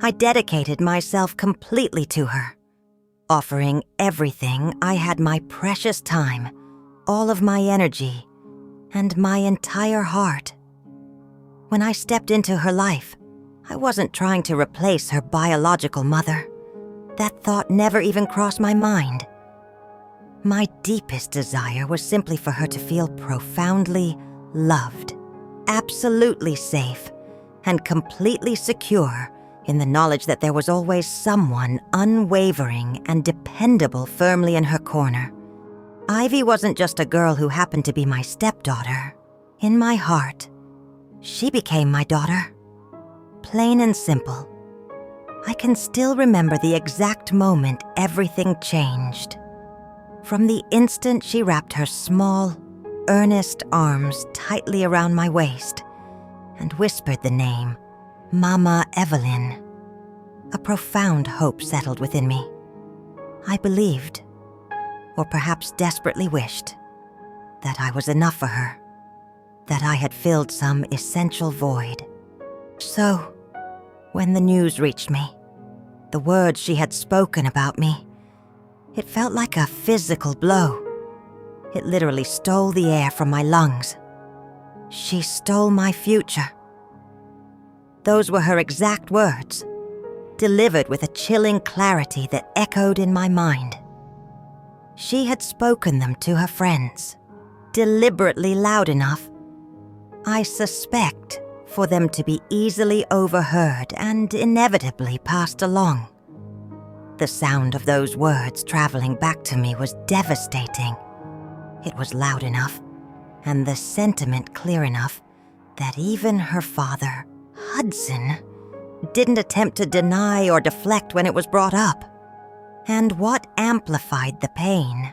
I dedicated myself completely to her, offering everything. I had my precious time, all of my energy, and my entire heart. When I stepped into her life, I wasn't trying to replace her biological mother. That thought never even crossed my mind. My deepest desire was simply for her to feel profoundly loved, absolutely safe, and completely secure in the knowledge that there was always someone unwavering and dependable firmly in her corner. Ivy wasn't just a girl who happened to be my stepdaughter. In my heart, she became my daughter. Plain and simple. I can still remember the exact moment everything changed. From the instant she wrapped her small, earnest arms tightly around my waist and whispered the name, Mama Evelyn, a profound hope settled within me. I believed, or perhaps desperately wished, that I was enough for her, that I had filled some essential void. So, when the news reached me, the words she had spoken about me, it felt like a physical blow. It literally stole the air from my lungs. She stole my future. Those were her exact words, delivered with a chilling clarity that echoed in my mind. She had spoken them to her friends, deliberately loud enough, I suspect, for them to be easily overheard and inevitably passed along. The sound of those words traveling back to me was devastating. It was loud enough, and the sentiment clear enough, that even her father, Hudson, didn't attempt to deny or deflect when it was brought up. And what amplified the pain,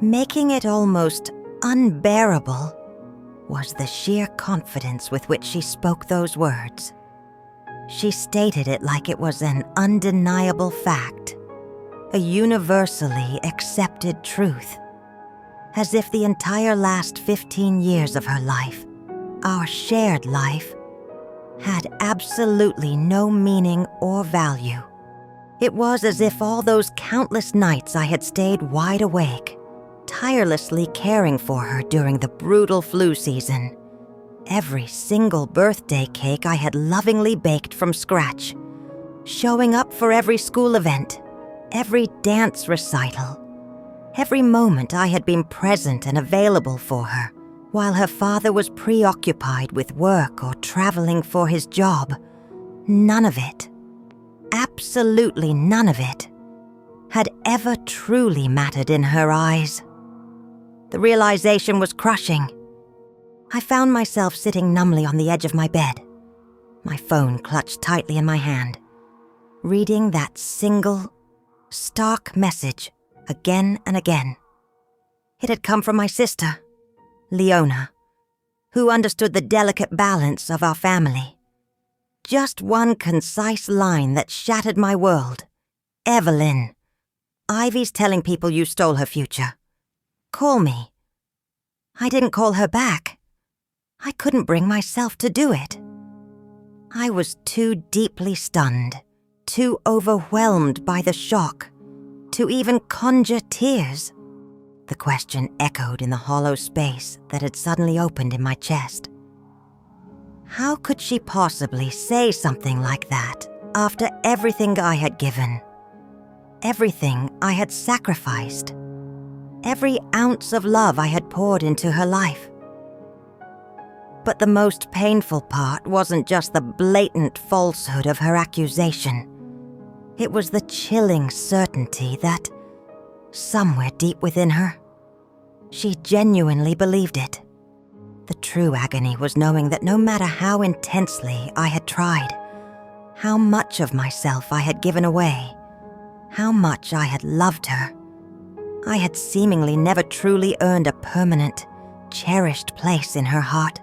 making it almost unbearable, was the sheer confidence with which she spoke those words. She stated it like it was an undeniable fact, a universally accepted truth, as if the entire last 15 years of her life, our shared life, had absolutely no meaning or value. It was as if all those countless nights I had stayed wide awake, tirelessly caring for her during the brutal flu season, every single birthday cake I had lovingly baked from scratch, showing up for every school event, every dance recital, every moment I had been present and available for her, while her father was preoccupied with work or traveling for his job. None of it, absolutely none of it, had ever truly mattered in her eyes. The realization was crushing. I found myself sitting numbly on the edge of my bed, my phone clutched tightly in my hand, reading that single, stark message again and again. It had come from my sister, Leona, who understood the delicate balance of our family. Just one concise line that shattered my world. Evelyn, Ivy's telling people you stole her future. Call me. I didn't call her back. I couldn't bring myself to do it. I was too deeply stunned, too overwhelmed by the shock, to even conjure tears. The question echoed in the hollow space that had suddenly opened in my chest. How could she possibly say something like that after everything I had given, everything I had sacrificed, every ounce of love I had poured into her life? But the most painful part wasn't just the blatant falsehood of her accusation. It was the chilling certainty that, somewhere deep within her, she genuinely believed it. The true agony was knowing that no matter how intensely I had tried, how much of myself I had given away, how much I had loved her, I had seemingly never truly earned a permanent, cherished place in her heart.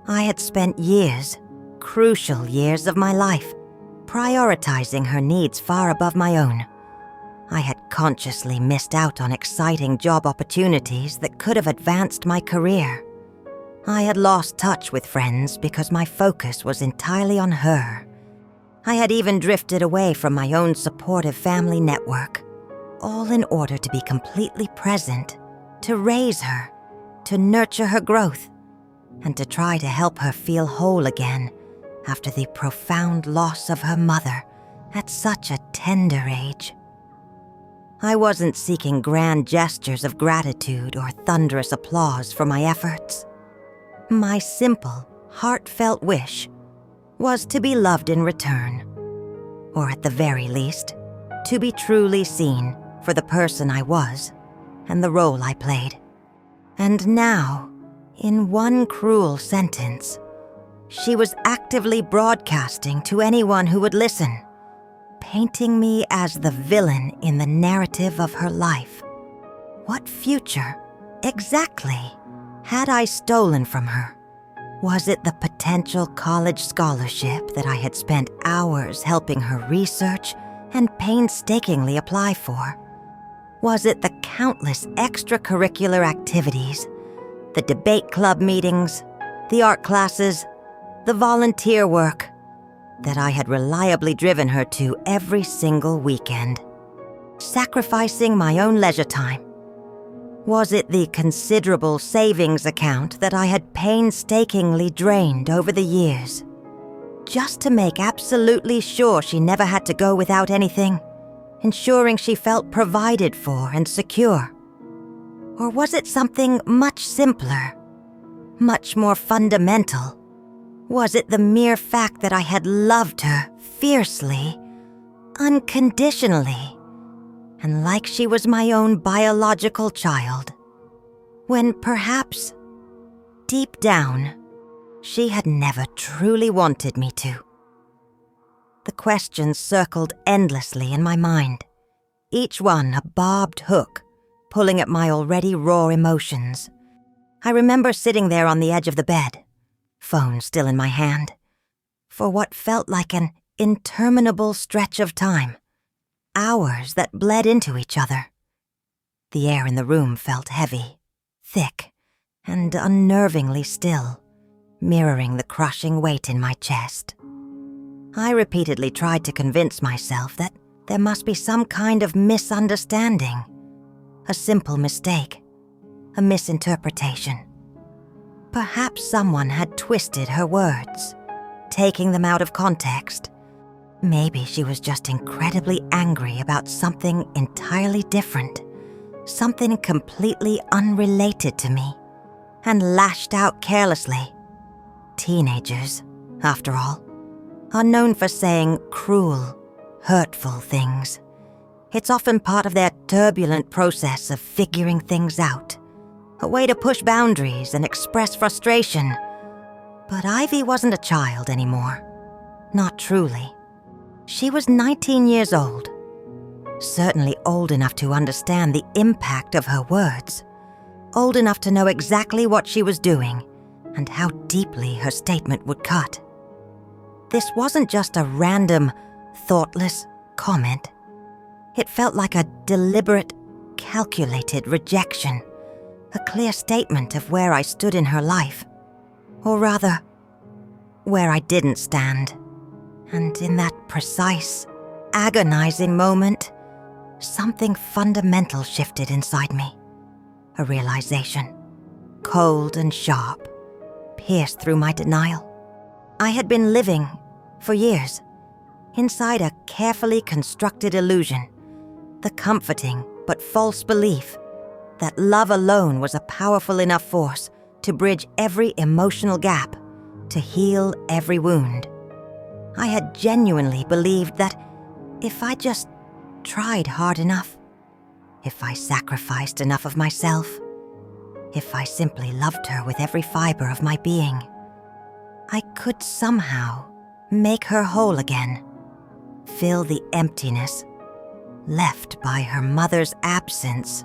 I had spent years, crucial years of my life, prioritizing her needs far above my own. I had consciously missed out on exciting job opportunities that could have advanced my career. I had lost touch with friends because my focus was entirely on her. I had even drifted away from my own supportive family network, all in order to be completely present, to raise her, to nurture her growth, and to try to help her feel whole again after the profound loss of her mother at such a tender age. I wasn't seeking grand gestures of gratitude or thunderous applause for my efforts. My simple, heartfelt wish was to be loved in return, or at the very least, to be truly seen for the person I was and the role I played. And now, in one cruel sentence, she was actively broadcasting to anyone who would listen, painting me as the villain in the narrative of her life. What future, exactly, had I stolen from her? Was it the potential college scholarship that I had spent hours helping her research and painstakingly apply for? Was it the countless extracurricular activities, the debate club meetings, the art classes, the volunteer work that I had reliably driven her to every single weekend, sacrificing my own leisure time? Was it the considerable savings account that I had painstakingly drained over the years, just to make absolutely sure she never had to go without anything, ensuring she felt provided for and secure? Or was it something much simpler, much more fundamental? Was it the mere fact that I had loved her fiercely, unconditionally, and like she was my own biological child, when perhaps, deep down, she had never truly wanted me to? The questions circled endlessly in my mind, each one a barbed hook, pulling at my already raw emotions. I remember sitting there on the edge of the bed, phone still in my hand, for what felt like an interminable stretch of time, hours that bled into each other. The air in the room felt heavy, thick, and unnervingly still, mirroring the crushing weight in my chest. I repeatedly tried to convince myself that there must be some kind of misunderstanding, a simple mistake, a misinterpretation. Perhaps someone had twisted her words, taking them out of context. Maybe she was just incredibly angry about something entirely different, something completely unrelated to me, and lashed out carelessly. Teenagers, after all, are known for saying cruel, hurtful things. It's often part of their turbulent process of figuring things out, a way to push boundaries and express frustration. But Ivy wasn't a child anymore. Not truly. She was 19 years old. Certainly old enough to understand the impact of her words. Old enough to know exactly what she was doing and how deeply her statement would cut. This wasn't just a random, thoughtless comment. It felt like a deliberate, calculated rejection. A clear statement of where I stood in her life. Or rather, where I didn't stand. And in that precise, agonizing moment, something fundamental shifted inside me. A realization, cold and sharp, pierced through my denial. I had been living, for years, inside a carefully constructed illusion, the comforting but false belief that love alone was a powerful enough force to bridge every emotional gap, to heal every wound. I had genuinely believed that if I just tried hard enough, if I sacrificed enough of myself, if I simply loved her with every fiber of my being, I could somehow make her whole again, fill the emptiness left by her mother's absence.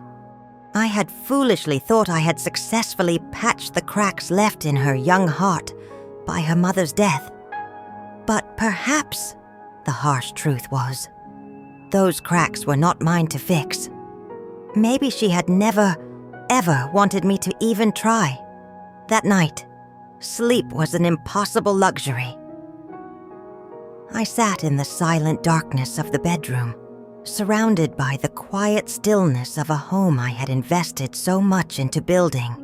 I had foolishly thought I had successfully patched the cracks left in her young heart by her mother's death. But perhaps, the harsh truth was, those cracks were not mine to fix. Maybe she had never, ever wanted me to even try. That night, sleep was an impossible luxury. I sat in the silent darkness of the bedroom, surrounded by the quiet stillness of a home I had invested so much into building.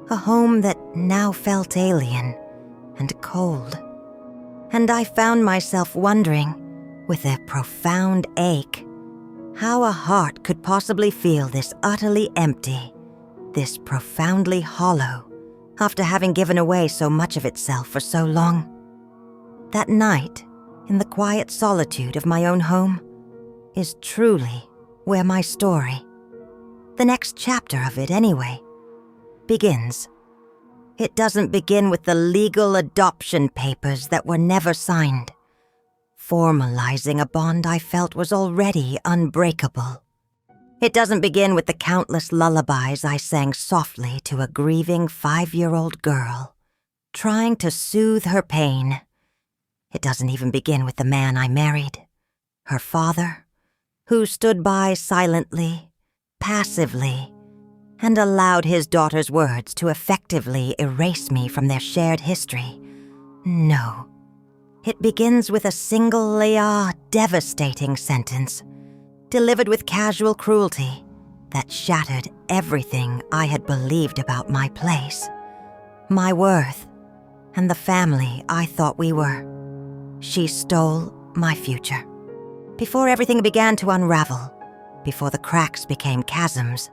A home that now felt alien and cold. And I found myself wondering, with a profound ache, how a heart could possibly feel this utterly empty, this profoundly hollow, after having given away so much of itself for so long. That night, in the quiet solitude of my own home, is truly where my story, the next chapter of it anyway, begins. It doesn't begin with the legal adoption papers that were never signed, formalizing a bond I felt was already unbreakable. It doesn't begin with the countless lullabies I sang softly to a grieving 5-year-old girl, trying to soothe her pain. It doesn't even begin with the man I married, her father, who stood by silently, passively, and allowed his daughter's words to effectively erase me from their shared history. No. It begins with a single, devastating sentence, delivered with casual cruelty, that shattered everything I had believed about my place, my worth, and the family I thought we were. She stole my future. Before everything began to unravel, before the cracks became chasms,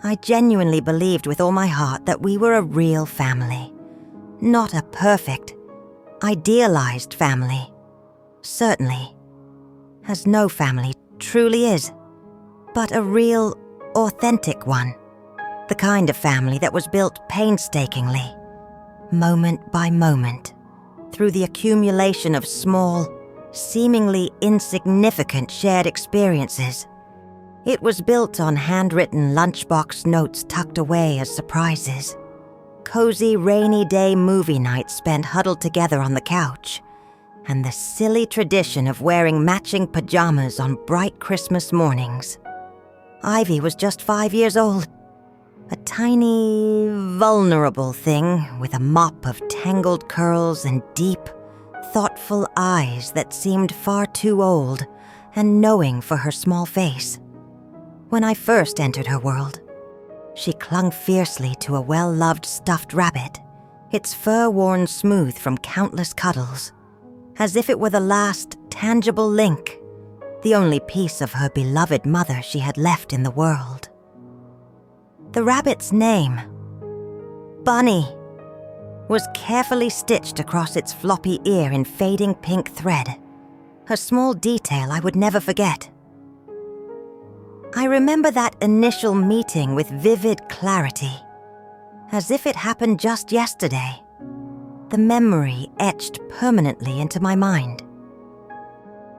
I genuinely believed with all my heart that we were a real family. Not a perfect, idealized family. Certainly, as no family truly is, but a real, authentic one. The kind of family that was built painstakingly, moment by moment, through the accumulation of small, seemingly insignificant shared experiences. It was built on handwritten lunchbox notes tucked away as surprises, cozy rainy day movie nights spent huddled together on the couch, and the silly tradition of wearing matching pajamas on bright Christmas mornings. Ivy was just 5 years old, a tiny, vulnerable thing with a mop of tangled curls and deep, thoughtful eyes that seemed far too old and knowing for her small face. When I first entered her world, she clung fiercely to a well-loved stuffed rabbit, its fur worn smooth from countless cuddles, as if it were the last tangible link, the only piece of her beloved mother she had left in the world. The rabbit's name, Bunny, was carefully stitched across its floppy ear in fading pink thread, a small detail I would never forget. I remember that initial meeting with vivid clarity, as if it happened just yesterday, the memory etched permanently into my mind.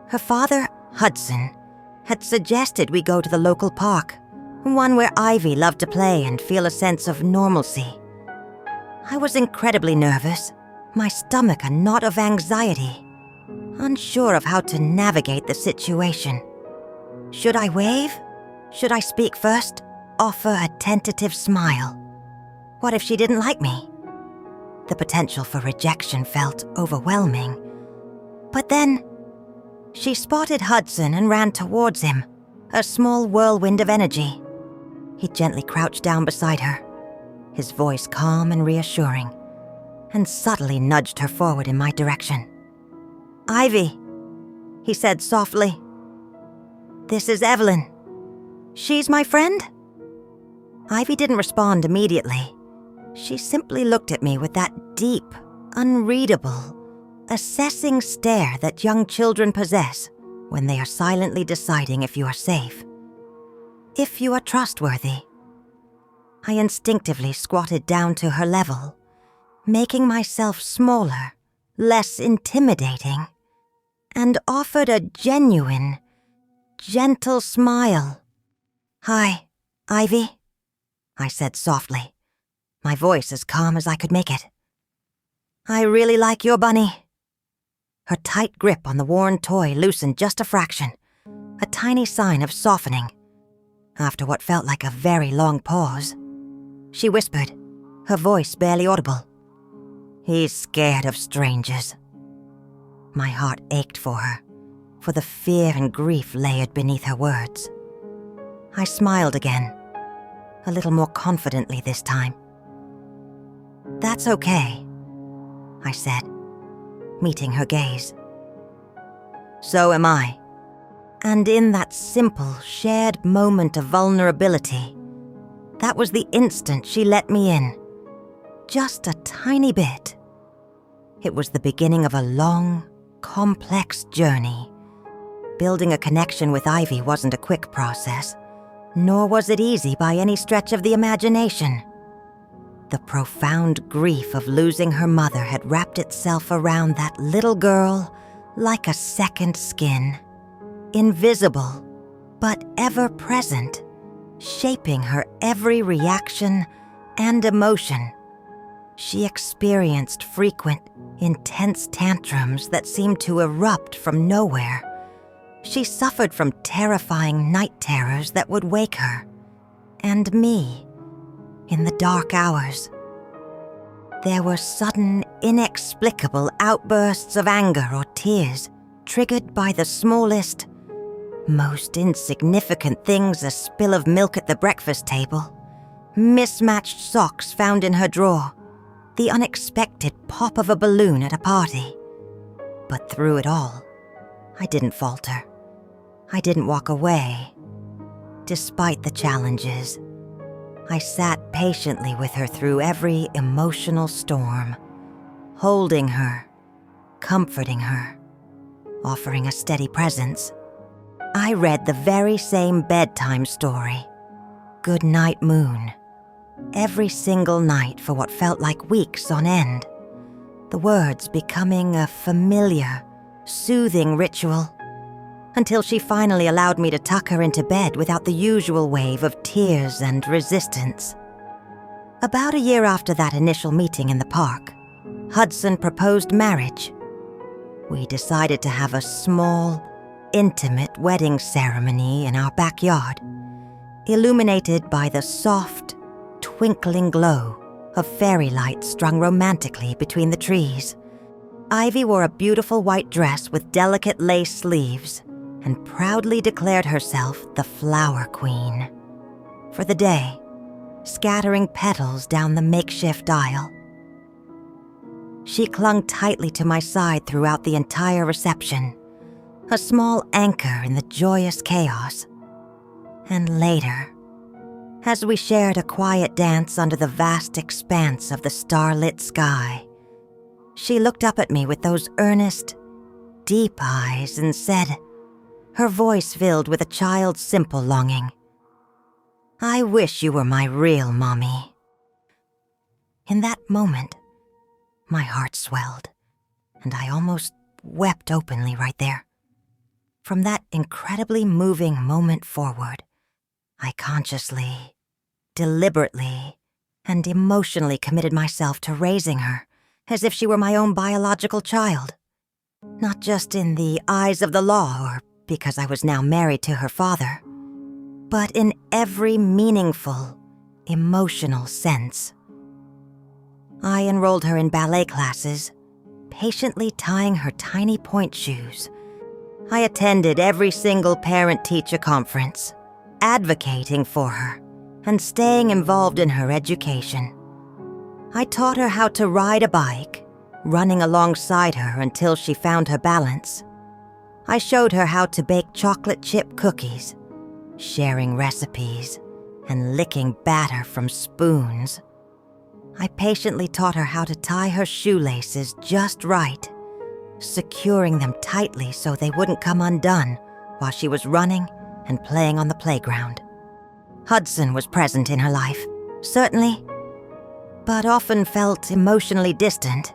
Her father, Hudson, had suggested we go to the local park, one where Ivy loved to play and feel a sense of normalcy. I was incredibly nervous, my stomach a knot of anxiety, unsure of how to navigate the situation. Should I wave? Should I speak first? Offer a tentative smile? What if she didn't like me? The potential for rejection felt overwhelming. But then, she spotted Hudson and ran towards him, a small whirlwind of energy. He gently crouched down beside her, his voice calm and reassuring, and subtly nudged her forward in my direction. "Ivy," he said softly. "This is Evelyn. She's my friend?" Ivy didn't respond immediately. She simply looked at me with that deep, unreadable, assessing stare that young children possess when they are silently deciding if you are safe, if you are trustworthy. I instinctively squatted down to her level, making myself smaller, less intimidating, and offered a genuine, gentle smile. "Hi, Ivy," I said softly, my voice as calm as I could make it. "I really like your bunny." Her tight grip on the worn toy loosened just a fraction, a tiny sign of softening. After what felt like a very long pause, she whispered, her voice barely audible, "He's scared of strangers." My heart ached for her, for the fear and grief layered beneath her words. I smiled again, a little more confidently this time. "That's okay," I said, meeting her gaze. "So am I." And in that simple, shared moment of vulnerability, that was the instant she let me in. Just a tiny bit. It was the beginning of a long, complex journey. Building a connection with Ivy wasn't a quick process, nor was it easy by any stretch of the imagination. The profound grief of losing her mother had wrapped itself around that little girl like a second skin, invisible but ever present, shaping her every reaction and emotion. She experienced frequent, intense tantrums that seemed to erupt from nowhere. She suffered from terrifying night terrors that would wake her, and me, in the dark hours. There were sudden, inexplicable outbursts of anger or tears, triggered by the smallest, most insignificant things: a spill of milk at the breakfast table, mismatched socks found in her drawer, the unexpected pop of a balloon at a party. But through it all, I didn't falter. I didn't walk away. Despite the challenges, I sat patiently with her through every emotional storm, holding her, comforting her, offering a steady presence. I read the very same bedtime story, Good Night Moon, every single night for what felt like weeks on end, the words becoming a familiar, soothing ritual, until she finally allowed me to tuck her into bed without the usual wave of tears and resistance. About a year after that initial meeting in the park, Hudson proposed marriage. We decided to have a small, intimate wedding ceremony in our backyard, illuminated by the soft, twinkling glow of fairy lights strung romantically between the trees. Ivy wore a beautiful white dress with delicate lace sleeves and proudly declared herself the Flower Queen for the day, scattering petals down the makeshift aisle. She clung tightly to my side throughout the entire reception, a small anchor in the joyous chaos. And later, as we shared a quiet dance under the vast expanse of the starlit sky, she looked up at me with those earnest, deep eyes and said, her voice filled with a child's simple longing, "I wish you were my real mommy." In that moment, my heart swelled, and I almost wept openly right there. From that incredibly moving moment forward, I consciously, deliberately, and emotionally committed myself to raising her as if she were my own biological child. Not just in the eyes of the law or because I was now married to her father, but in every meaningful, emotional sense. I enrolled her in ballet classes, patiently tying her tiny point shoes. I attended every single parent-teacher conference, advocating for her and staying involved in her education. I taught her how to ride a bike, running alongside her until she found her balance. I showed her how to bake chocolate chip cookies, sharing recipes and licking batter from spoons. I patiently taught her how to tie her shoelaces just right, securing them tightly so they wouldn't come undone while she was running and playing on the playground. Hudson was present in her life, certainly, but often felt emotionally distant.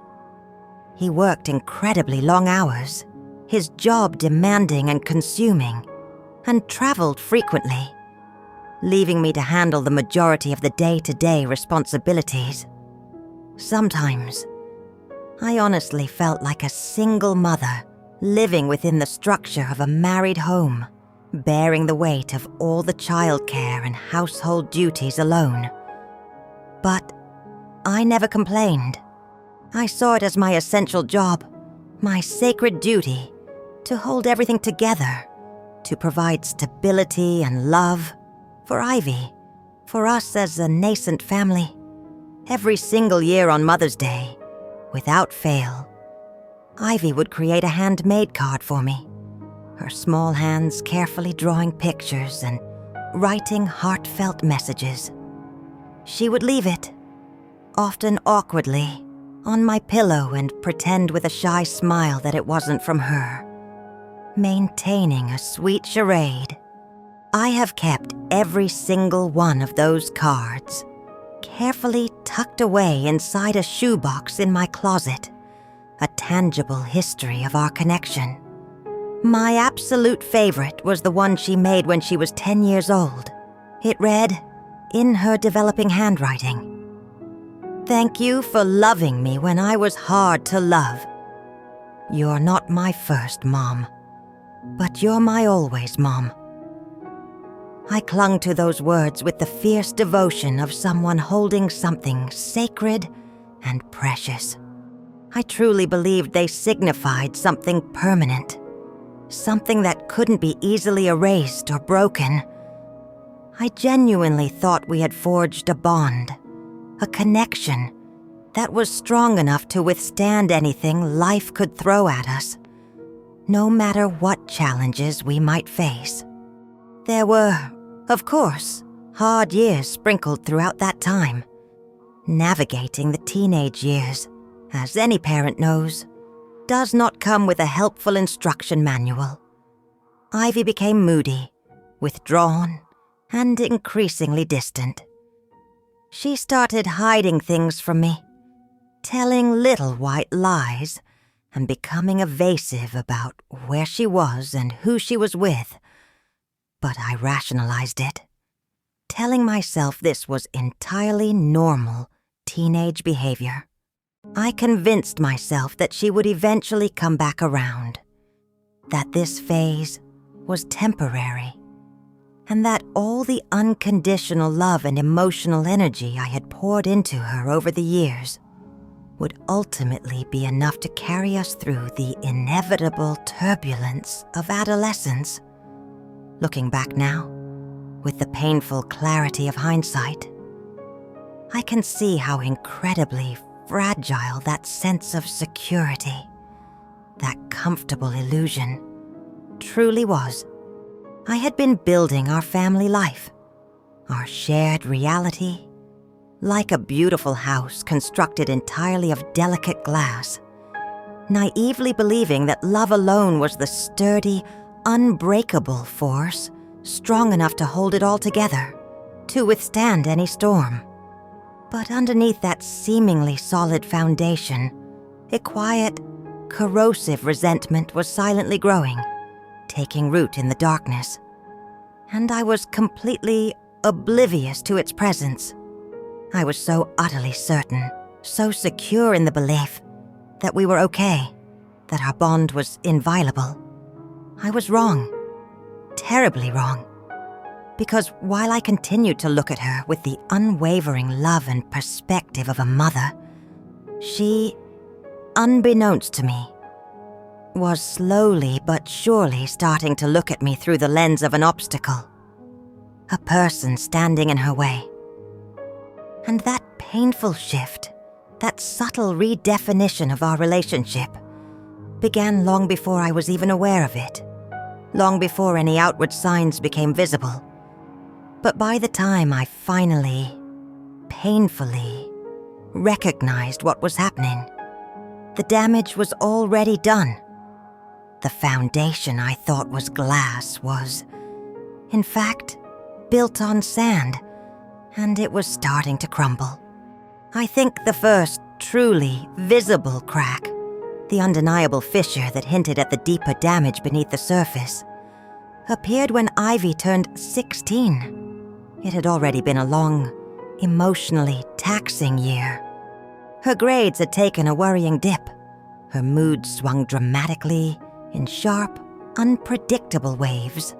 He worked incredibly long hours, his job demanding and consuming, and traveled frequently, leaving me to handle the majority of the day-to-day responsibilities. Sometimes, I honestly felt like a single mother living within the structure of a married home, bearing the weight of all the childcare and household duties alone. But I never complained. I saw it as my essential job, my sacred duty to hold everything together, to provide stability and love for Ivy, for us as a nascent family. Every single year on Mother's Day, without fail, Ivy would create a handmade card for me, her small hands carefully drawing pictures and writing heartfelt messages. She would leave it, often awkwardly, on my pillow and pretend with a shy smile that it wasn't from her, maintaining a sweet charade. I have kept every single one of those cards, carefully tucked away inside a shoebox in my closet, a tangible history of our connection. My absolute favorite was the one she made when she was 10 years old. It read, in her developing handwriting, "Thank you for loving me when I was hard to love. You're not my first mom, but you're my always mom." I clung to those words with the fierce devotion of someone holding something sacred and precious. I truly believed they signified something permanent, something that couldn't be easily erased or broken. I genuinely thought we had forged a bond, a connection that was strong enough to withstand anything life could throw at us, no matter what challenges we might face. There were, of course, hard years sprinkled throughout that time. Navigating the teenage years, as any parent knows, does not come with a helpful instruction manual. Ivy became moody, withdrawn, and increasingly distant. She started hiding things from me, telling little white lies, and becoming evasive about where she was and who she was with. But I rationalized it, telling myself this was entirely normal teenage behavior. I convinced myself that she would eventually come back around, that this phase was temporary, and that all the unconditional love and emotional energy I had poured into her over the years would ultimately be enough to carry us through the inevitable turbulence of adolescence. Looking back now, with the painful clarity of hindsight, I can see how incredibly fragile that sense of security, that comfortable illusion, truly was. I had been building our family life, our shared reality, like a beautiful house constructed entirely of delicate glass, naively believing that love alone was the sturdy, unbreakable force strong enough to hold it all together, to withstand any storm. But underneath that seemingly solid foundation, a quiet, corrosive resentment was silently growing, taking root in the darkness, and I was completely oblivious to its presence. I was so utterly certain, so secure in the belief that we were okay, that our bond was inviolable. I was wrong, terribly wrong, because while I continued to look at her with the unwavering love and perspective of a mother, she, unbeknownst to me, was slowly but surely starting to look at me through the lens of an obstacle, a person standing in her way. And that painful shift, that subtle redefinition of our relationship, began long before I was even aware of it, long before any outward signs became visible. But by the time I finally, painfully, recognized what was happening, the damage was already done. The foundation I thought was glass was, in fact, built on sand, and it was starting to crumble. I think the first truly visible crack, the undeniable fissure that hinted at the deeper damage beneath the surface, appeared when Ivy turned 16. It had already been a long, emotionally taxing year. Her grades had taken a worrying dip. Her mood swung dramatically in sharp, unpredictable waves,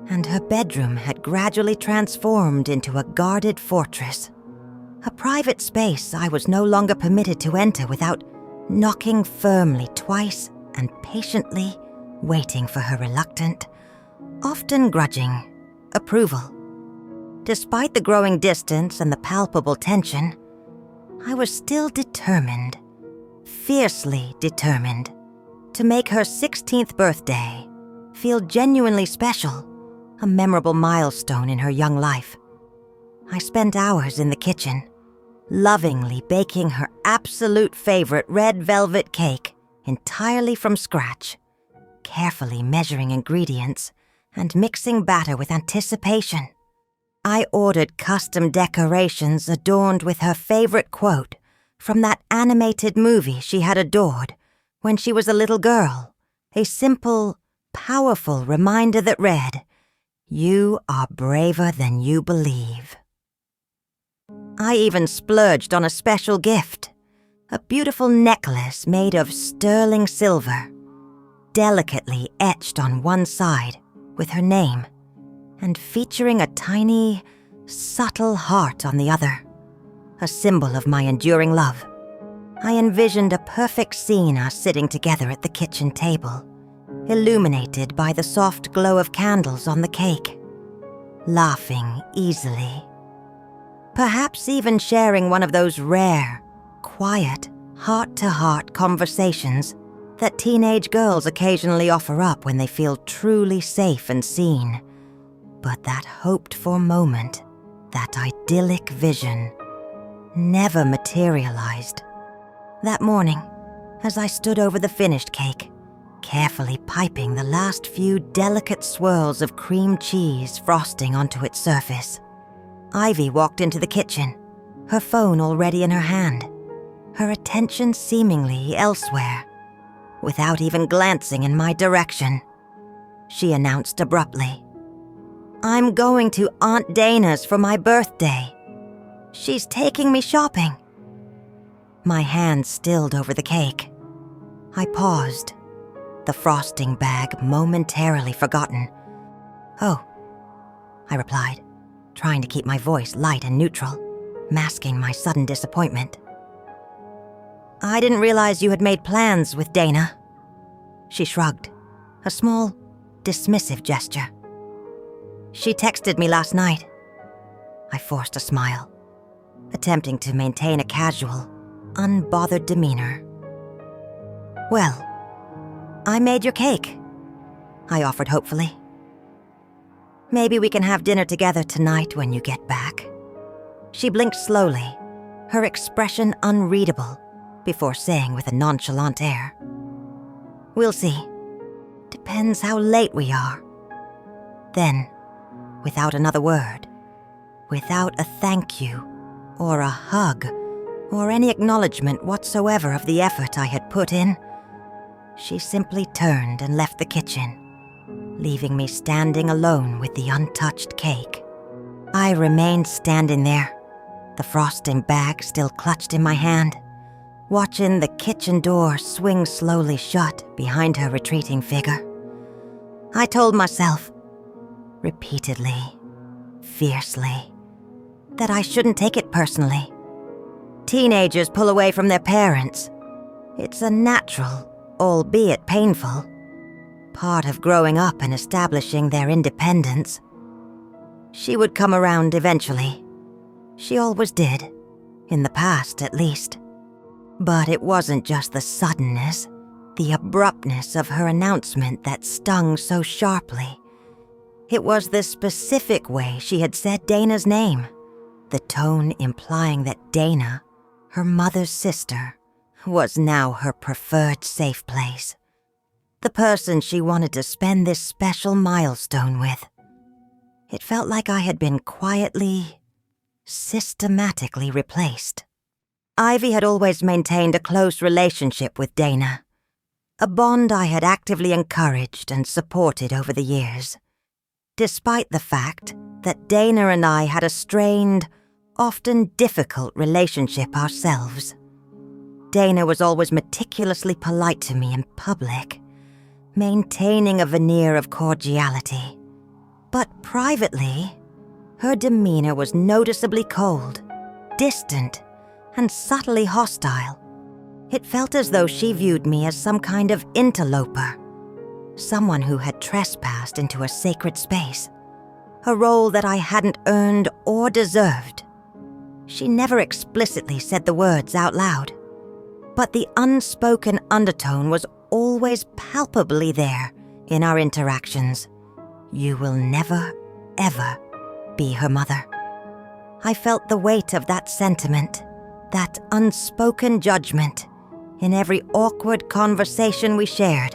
and her bedroom had gradually transformed into a guarded fortress, a private space I was no longer permitted to enter without knocking firmly twice and patiently waiting for her reluctant, often grudging, approval. Despite the growing distance and the palpable tension, I was still determined, fiercely determined, to make her 16th birthday feel genuinely special, a memorable milestone in her young life. I spent hours in the kitchen, lovingly baking her absolute favorite red velvet cake entirely from scratch, carefully measuring ingredients and mixing batter with anticipation. I ordered custom decorations adorned with her favorite quote from that animated movie she had adored when she was a little girl, a simple, powerful reminder that read, "You are braver than you believe." I even splurged on a special gift, a beautiful necklace made of sterling silver, delicately etched on one side with her name, and featuring a tiny, subtle heart on the other, a symbol of my enduring love. I envisioned a perfect scene us sitting together at the kitchen table, illuminated by the soft glow of candles on the cake, laughing easily. Perhaps even sharing one of those rare, quiet, heart-to-heart conversations that teenage girls occasionally offer up when they feel truly safe and seen. But that hoped-for moment, that idyllic vision, never materialized. That morning, as I stood over the finished cake, carefully piping the last few delicate swirls of cream cheese frosting onto its surface, Ivy walked into the kitchen, her phone already in her hand, her attention seemingly elsewhere. Without even glancing in my direction, she announced abruptly, "I'm going to Aunt Dana's for my birthday. She's taking me shopping." My hand stilled over the cake. I paused, the frosting bag momentarily forgotten. "Oh," I replied, trying to keep my voice light and neutral, masking my sudden disappointment. "I didn't realize you had made plans with Dana." She shrugged, a small, dismissive gesture. "She texted me last night." I forced a smile, attempting to maintain a casual, unbothered demeanor. "Well, I made your cake," I offered hopefully. "Maybe we can have dinner together tonight when you get back." She blinked slowly, her expression unreadable, before saying with a nonchalant air, "We'll see. Depends how late we are." Then, without another word, without a thank you, or a hug, or any acknowledgement whatsoever of the effort I had put in, she simply turned and left the kitchen, leaving me standing alone with the untouched cake. I remained standing there, the frosting bag still clutched in my hand, watching the kitchen door swing slowly shut behind her retreating figure. I told myself, repeatedly, fiercely, that I shouldn't take it personally. Teenagers pull away from their parents. It's a natural, albeit painful, part of growing up and establishing their independence. She would come around eventually. She always did, in the past at least. But it wasn't just the suddenness, the abruptness of her announcement that stung so sharply. It was the specific way she had said Dana's name, the tone implying that Dana, her mother's sister, was now her preferred safe place, the person she wanted to spend this special milestone with. It felt like I had been quietly, systematically replaced. Ivy had always maintained a close relationship with Dana, a bond I had actively encouraged and supported over the years, despite the fact that Dana and I had a strained, often difficult relationship ourselves. Dana was always meticulously polite to me in public, maintaining a veneer of cordiality. But privately, her demeanor was noticeably cold, distant, and subtly hostile. It felt as though she viewed me as some kind of interloper, someone who had trespassed into a sacred space, a role that I hadn't earned or deserved. She never explicitly said the words out loud, but the unspoken undertone was always palpably there in our interactions. You will never, ever be her mother. I felt the weight of that sentiment, that unspoken judgment, in every awkward conversation we shared.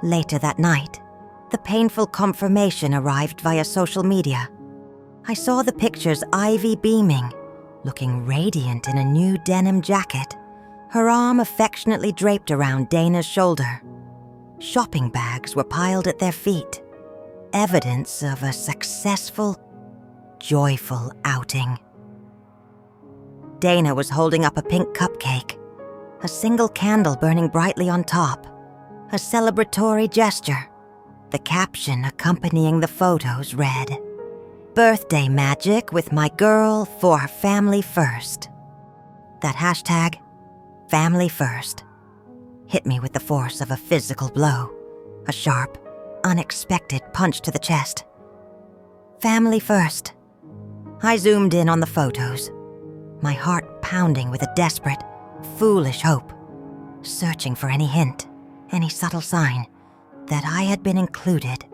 Later that night, the painful confirmation arrived via social media. I saw the pictures Ivy beaming, looking radiant in a new denim jacket, her arm affectionately draped around Dana's shoulder. Shopping bags were piled at their feet, evidence of a successful, joyful outing. Dana was holding up a pink cupcake, a single candle burning brightly on top, a celebratory gesture. The caption accompanying the photos read, "Birthday magic with my girl for family first." That hashtag, family first, hit me with the force of a physical blow, a sharp, unexpected punch to the chest. Family first. I zoomed in on the photos, my heart pounding with a desperate, foolish hope, searching for any hint, any subtle sign that I had been included,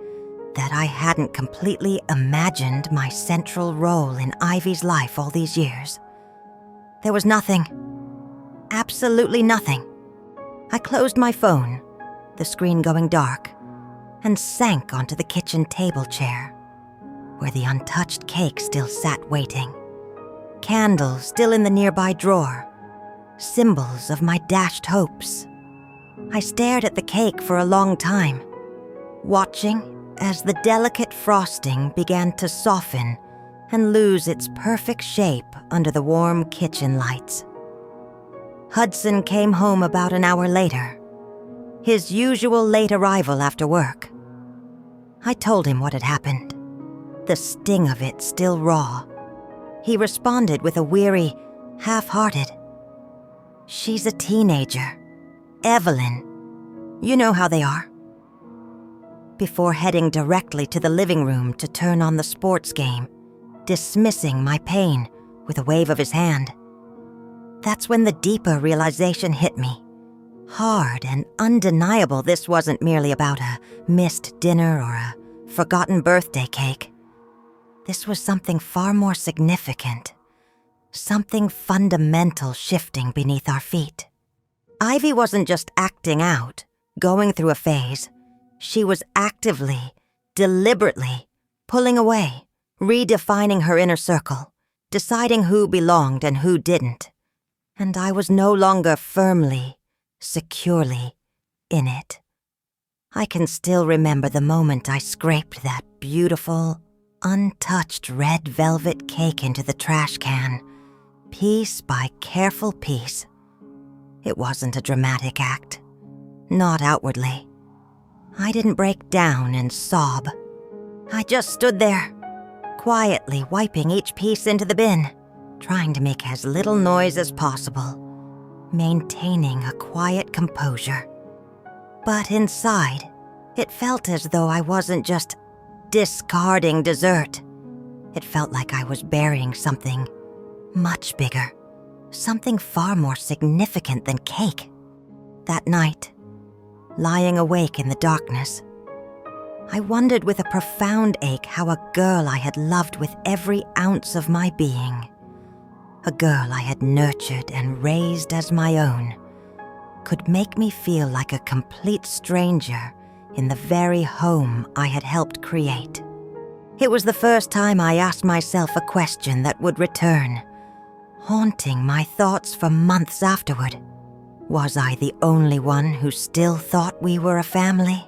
that I hadn't completely imagined my central role in Ivy's life all these years. There was nothing. Absolutely nothing. I closed my phone, the screen going dark, and sank onto the kitchen table chair, where the untouched cake still sat waiting. Candles still in the nearby drawer, symbols of my dashed hopes. I stared at the cake for a long time, watching as the delicate frosting began to soften and lose its perfect shape under the warm kitchen lights. Hudson came home about an hour later, his usual late arrival after work. I told him what had happened, the sting of it still raw. He responded with a weary, half-hearted, "She's a teenager. Evelyn. You know how they are." Before heading directly to the living room to turn on the sports game, dismissing my pain with a wave of his hand. That's when the deeper realization hit me. Hard and undeniable this wasn't merely about a missed dinner or a forgotten birthday cake. This was something far more significant, something fundamental shifting beneath our feet. Ivy wasn't just acting out, going through a phase. She was actively, deliberately pulling away, redefining her inner circle, deciding who belonged and who didn't. And I was no longer firmly, securely in it. I can still remember the moment I scraped that beautiful, untouched red velvet cake into the trash can, piece by careful piece. It wasn't a dramatic act, not outwardly. I didn't break down and sob. I just stood there, quietly wiping each piece into the bin, trying to make as little noise as possible, maintaining a quiet composure. But inside, it felt as though I wasn't just discarding dessert. It felt like I was burying something much bigger, something far more significant than cake. That night, lying awake in the darkness, I wondered with a profound ache how a girl I had loved with every ounce of my being, a girl I had nurtured and raised as my own, could make me feel like a complete stranger in the very home I had helped create. It was the first time I asked myself a question that would return, haunting my thoughts for months afterward. Was I the only one who still thought we were a family?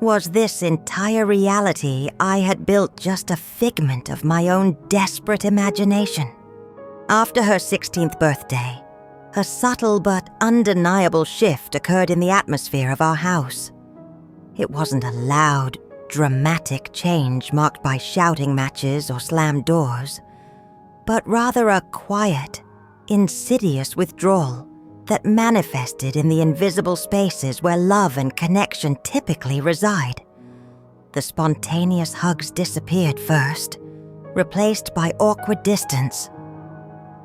Was this entire reality I had built just a figment of my own desperate imagination? After her 16th birthday, a subtle but undeniable shift occurred in the atmosphere of our house. It wasn't a loud, dramatic change marked by shouting matches or slammed doors, but rather a quiet, insidious withdrawal that manifested in the invisible spaces where love and connection typically reside. The spontaneous hugs disappeared first, replaced by awkward distance.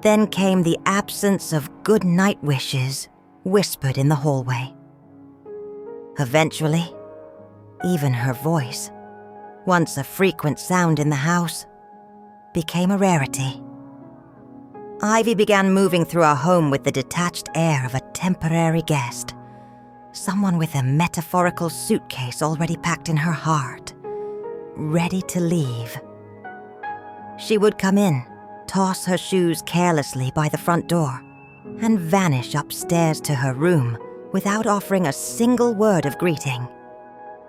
Then came the absence of good night wishes whispered in the hallway. Eventually, even her voice, once a frequent sound in the house, became a rarity. Ivy began moving through our home with the detached air of a temporary guest, someone with a metaphorical suitcase already packed in her heart, ready to leave. She would come in, toss her shoes carelessly by the front door, and vanish upstairs to her room without offering a single word of greeting.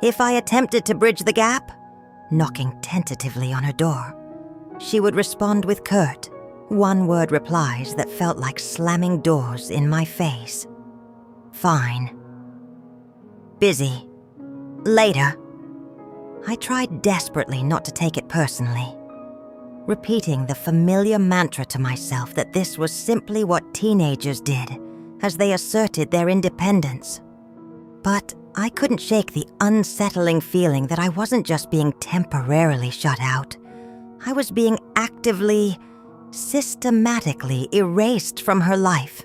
If I attempted to bridge the gap, knocking tentatively on her door, she would respond with curt, one-word replies that felt like slamming doors in my face. Fine. Busy. Later. I tried desperately not to take it personally, repeating the familiar mantra to myself that this was simply what teenagers did as they asserted their independence. But I couldn't shake the unsettling feeling that I wasn't just being temporarily shut out. I was being actively, systematically erased from her life,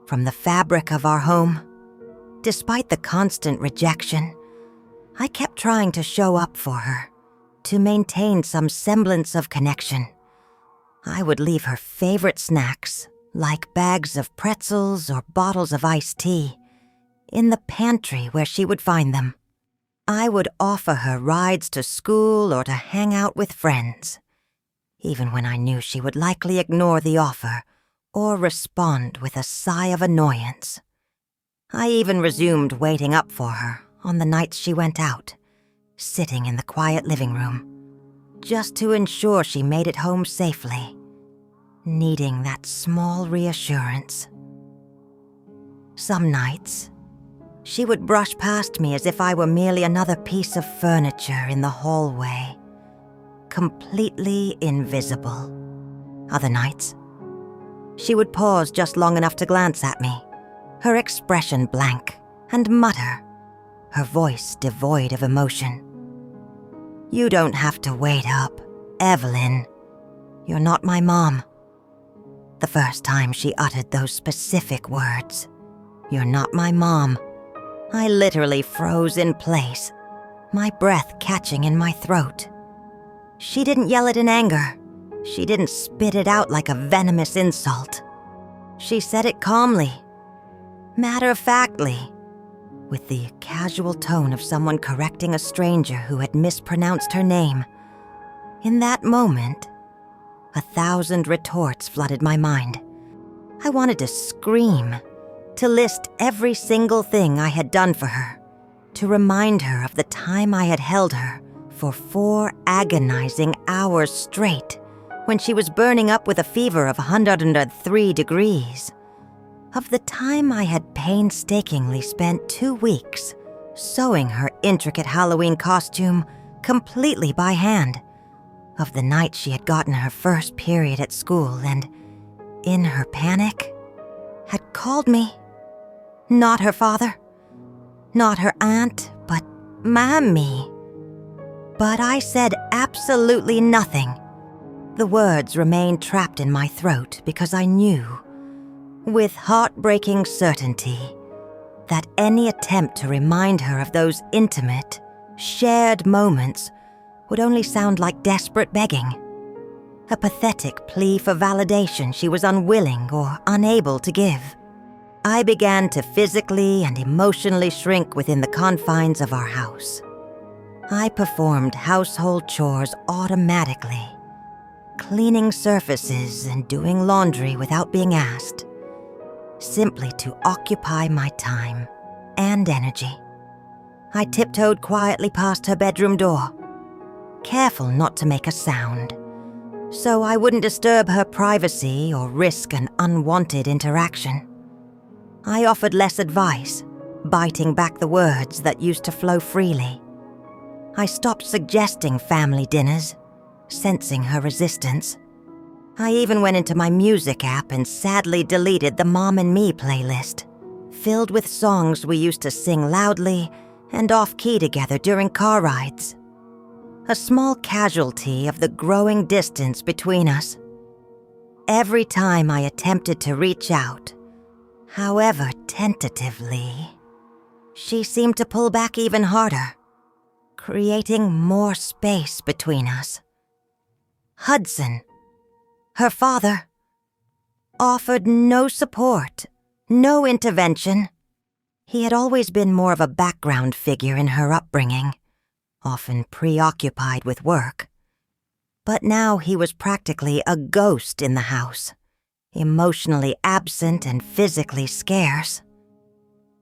from the fabric of our home. Despite the constant rejection, I kept trying to show up for her, to maintain some semblance of connection. I would leave her favorite snacks, like bags of pretzels or bottles of iced tea, in the pantry where she would find them. I would offer her rides to school or to hang out with friends, even when I knew she would likely ignore the offer or respond with a sigh of annoyance. I even resumed waiting up for her on the nights she went out, sitting in the quiet living room, just to ensure she made it home safely, needing that small reassurance. Some nights, she would brush past me as if I were merely another piece of furniture in the hallway, completely invisible. Other nights, she would pause just long enough to glance at me, her expression blank, and mutter, her voice devoid of emotion. "You don't have to wait up, Evelyn. You're not my mom." The first time she uttered those specific words, "You're not my mom," I literally froze in place, my breath catching in my throat. She didn't yell it in anger. She didn't spit it out like a venomous insult. She said it calmly, matter-of-factly, with the casual tone of someone correcting a stranger who had mispronounced her name. In that moment, 1,000 retorts flooded my mind. I wanted to scream, to list every single thing I had done for her, to remind her of the time I had held her for 4 agonizing hours straight when she was burning up with a fever of 103 degrees, of the time I had painstakingly spent 2 weeks sewing her intricate Halloween costume completely by hand, of the night she had gotten her first period at school and, in her panic, had called me. Not her father, not her aunt, but Mommy. But I said absolutely nothing. The words remained trapped in my throat because I knew, with heartbreaking certainty, that any attempt to remind her of those intimate, shared moments would only sound like desperate begging, a pathetic plea for validation she was unwilling or unable to give. I began to physically and emotionally shrink within the confines of our house. I performed household chores automatically, cleaning surfaces and doing laundry without being asked, simply to occupy my time and energy. I tiptoed quietly past her bedroom door, careful not to make a sound, so I wouldn't disturb her privacy or risk an unwanted interaction. I offered less advice, biting back the words that used to flow freely. I stopped suggesting family dinners, sensing her resistance. I even went into my music app and sadly deleted the Mom and Me playlist, filled with songs we used to sing loudly and off-key together during car rides. A small casualty of the growing distance between us. Every time I attempted to reach out, however tentatively, she seemed to pull back even harder, creating more space between us. Hudson, her father, offered no support, no intervention. He had always been more of a background figure in her upbringing, often preoccupied with work. But now he was practically a ghost in the house, emotionally absent and physically scarce.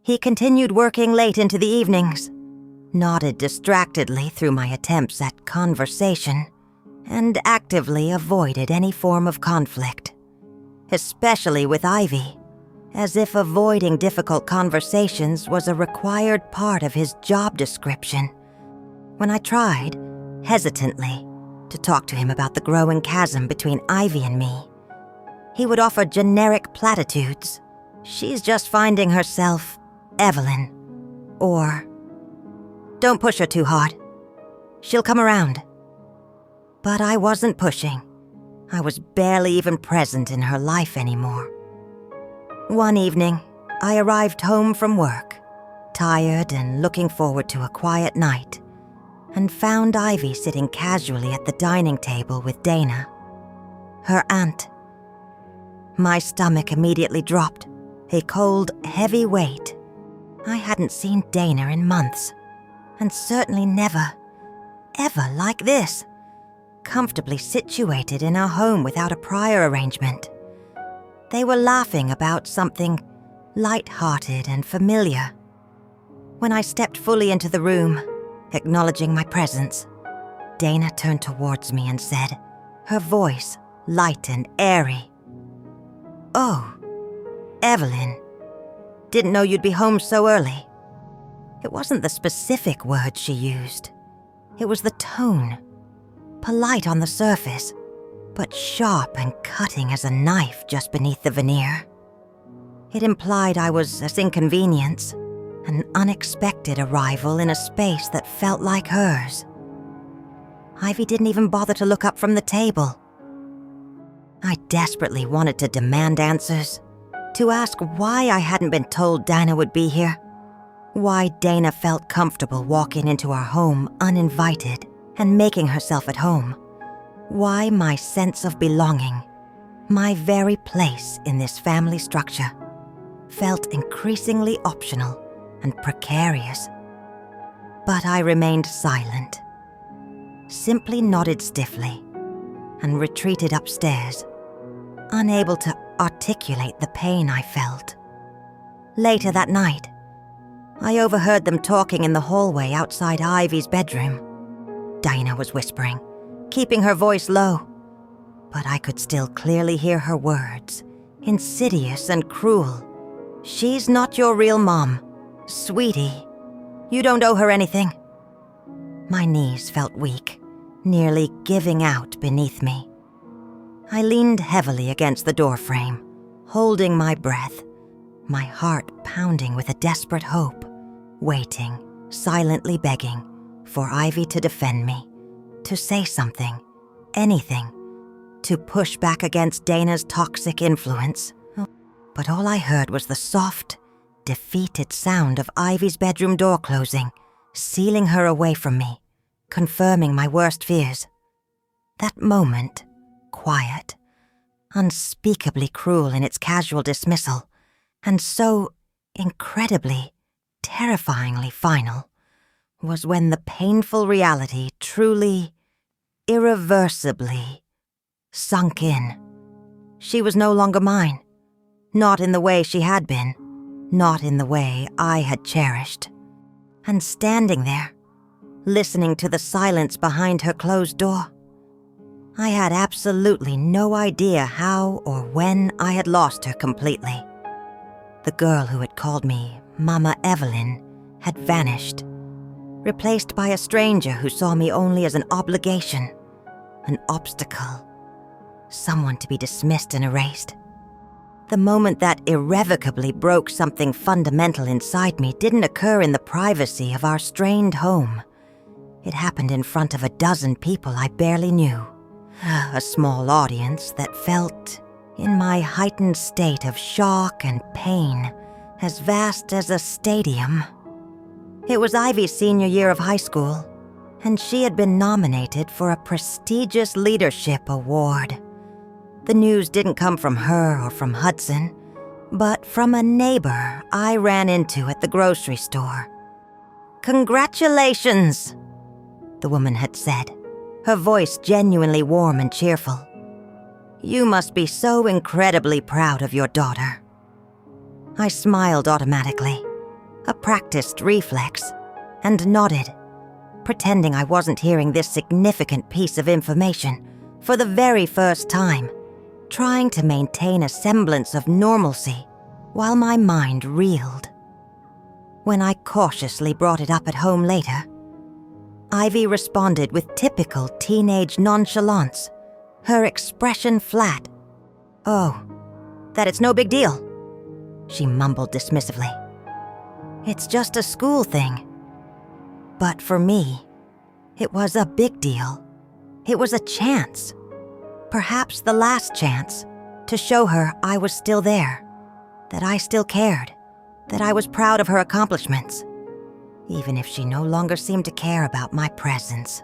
He continued working late into the evenings, nodded distractedly through my attempts at conversation, and actively avoided any form of conflict, especially with Ivy, as if avoiding difficult conversations was a required part of his job description. When I tried, hesitantly, to talk to him about the growing chasm between Ivy and me, he would offer generic platitudes. "She's just finding herself, Evelyn," or "Don't push her too hard. She'll come around." But I wasn't pushing. I was barely even present in her life anymore. One evening, I arrived home from work, tired and looking forward to a quiet night, and found Ivy sitting casually at the dining table with Dana, her aunt. My stomach immediately dropped, a cold, heavy weight. I hadn't seen Dana in months, and certainly never, ever like this, comfortably situated in our home without a prior arrangement. They were laughing about something light-hearted and familiar. When I stepped fully into the room, acknowledging my presence, Dana turned towards me and said, her voice light and airy, "Oh, Evelyn, didn't know you'd be home so early." It wasn't the specific words she used. It was the tone. Polite on the surface, but sharp and cutting as a knife just beneath the veneer. It implied I was an inconvenience, an unexpected arrival in a space that felt like hers. Ivy didn't even bother to look up from the table. I desperately wanted to demand answers, to ask why I hadn't been told Dana would be here, why Dana felt comfortable walking into our home uninvited and making herself at home, why my sense of belonging, my very place in this family structure, felt increasingly optional and precarious. But I remained silent, simply nodded stiffly, and retreated upstairs, unable to articulate the pain I felt. Later that night, I overheard them talking in the hallway outside Ivy's bedroom. Dana was whispering, keeping her voice low, but I could still clearly hear her words, insidious and cruel. "She's not your real mom. Sweetie, you don't owe her anything." My knees felt weak, nearly giving out beneath me. I leaned heavily against the doorframe, holding my breath, my heart pounding with a desperate hope, waiting, silently begging for Ivy to defend me, to say something, anything, to push back against Dana's toxic influence. But all I heard was the soft, defeated sound of Ivy's bedroom door closing, sealing her away from me, confirming my worst fears. That moment, quiet, unspeakably cruel in its casual dismissal, and so incredibly, terrifyingly final, was when the painful reality truly, irreversibly sunk in. She was no longer mine, not in the way she had been, not in the way I had cherished. And standing there, listening to the silence behind her closed door, I had absolutely no idea how or when I had lost her completely. The girl who had called me Mama Evelyn had vanished, replaced by a stranger who saw me only as an obligation, an obstacle, someone to be dismissed and erased. The moment that irrevocably broke something fundamental inside me didn't occur in the privacy of our strained home. It happened in front of a dozen people I barely knew. A small audience that felt, in my heightened state of shock and pain, as vast as a stadium. It was Ivy's senior year of high school, and she had been nominated for a prestigious leadership award. The news didn't come from her or from Hudson, but from a neighbor I ran into at the grocery store. "Congratulations," the woman had said, her voice genuinely warm and cheerful. "You must be so incredibly proud of your daughter." I smiled automatically, a practiced reflex, and nodded, pretending I wasn't hearing this significant piece of information for the very first time, trying to maintain a semblance of normalcy while my mind reeled. When I cautiously brought it up at home later, Ivy responded with typical teenage nonchalance, her expression flat. "Oh, that it's no big deal," she mumbled dismissively. "It's just a school thing." But for me, it was a big deal. It was a chance, perhaps the last chance, to show her I was still there, that I still cared, that I was proud of her accomplishments, even if she no longer seemed to care about my presence.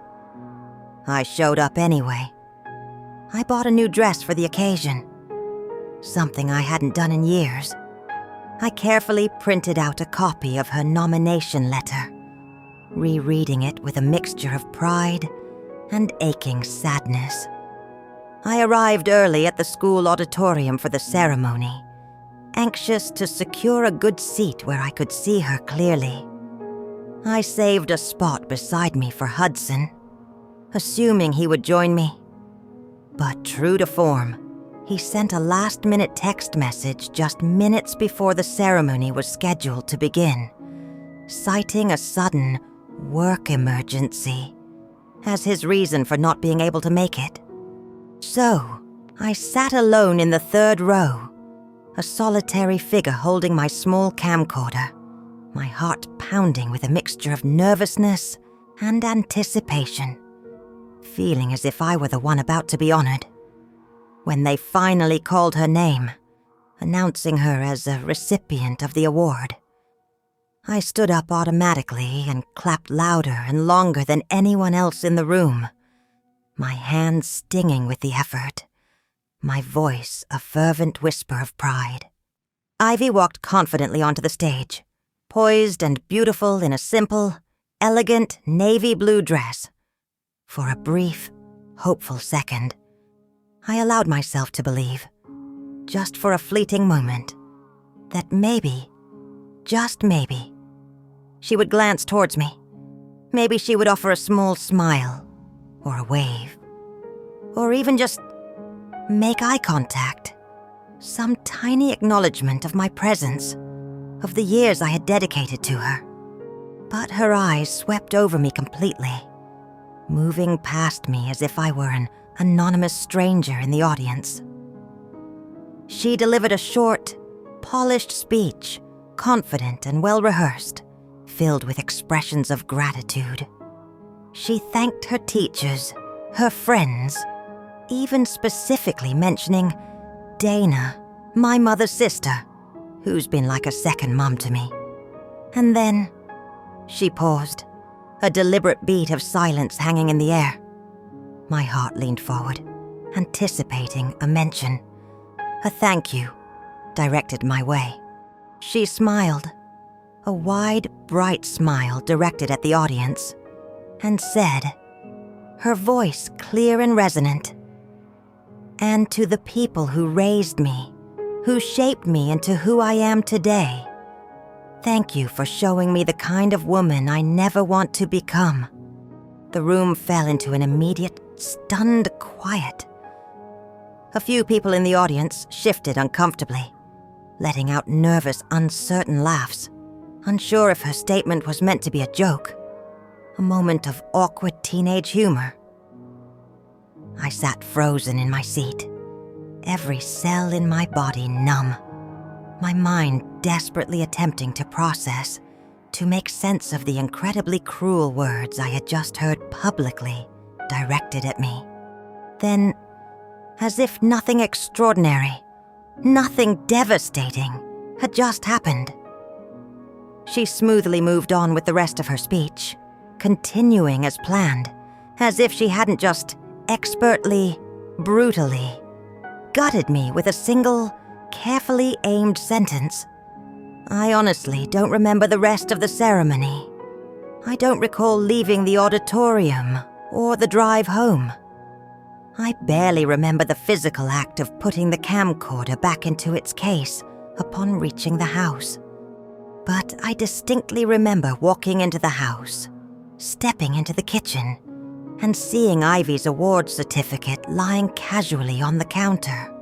I showed up anyway. I bought a new dress for the occasion, something I hadn't done in years. I carefully printed out a copy of her nomination letter, rereading it with a mixture of pride and aching sadness. I arrived early at the school auditorium for the ceremony, anxious to secure a good seat where I could see her clearly. I saved a spot beside me for Hudson, assuming he would join me. But true to form, he sent a last-minute text message just minutes before the ceremony was scheduled to begin, citing a sudden work emergency as his reason for not being able to make it. So, I sat alone in the third row, a solitary figure holding my small camcorder, my heart pounding with a mixture of nervousness and anticipation, feeling as if I were the one about to be honored. When they finally called her name, announcing her as a recipient of the award, I stood up automatically and clapped louder and longer than anyone else in the room, my hands stinging with the effort, my voice a fervent whisper of pride. Ivy walked confidently onto the stage, poised and beautiful in a simple, elegant navy blue dress. For a brief, hopeful second, I allowed myself to believe, just for a fleeting moment, that maybe, just maybe, she would glance towards me. Maybe she would offer a small smile, or a wave, or even just make eye contact, some tiny acknowledgement of my presence, of the years I had dedicated to her. But her eyes swept over me completely, moving past me as if I were an anonymous stranger in the audience. She delivered a short, polished speech, confident and well-rehearsed, filled with expressions of gratitude. She thanked her teachers, her friends, even specifically mentioning Dana, my mother's sister, who's been like a second mom to me. And then she paused, a deliberate beat of silence hanging in the air. My heart leaned forward, anticipating a mention, a thank you, directed my way. She smiled, a wide, bright smile directed at the audience, and said, her voice clear and resonant, "And to the people who raised me, who shaped me into who I am today, thank you for showing me the kind of woman I never want to become." The room fell into an immediate, stunned quiet. A few people in the audience shifted uncomfortably, letting out nervous, uncertain laughs, unsure if her statement was meant to be a joke, a moment of awkward teenage humor. I sat frozen in my seat, every cell in my body numb, my mind desperately attempting to process, to make sense of the incredibly cruel words I had just heard publicly directed at me. Then, as if nothing extraordinary, nothing devastating had just happened, she smoothly moved on with the rest of her speech, continuing as planned, as if she hadn't just expertly, brutally gutted me with a single, carefully aimed sentence. I honestly don't remember the rest of the ceremony. I don't recall leaving the auditorium or the drive home. I barely remember the physical act of putting the camcorder back into its case upon reaching the house. But I distinctly remember walking into the house, stepping into the kitchen, and seeing Ivy's award certificate lying casually on the counter,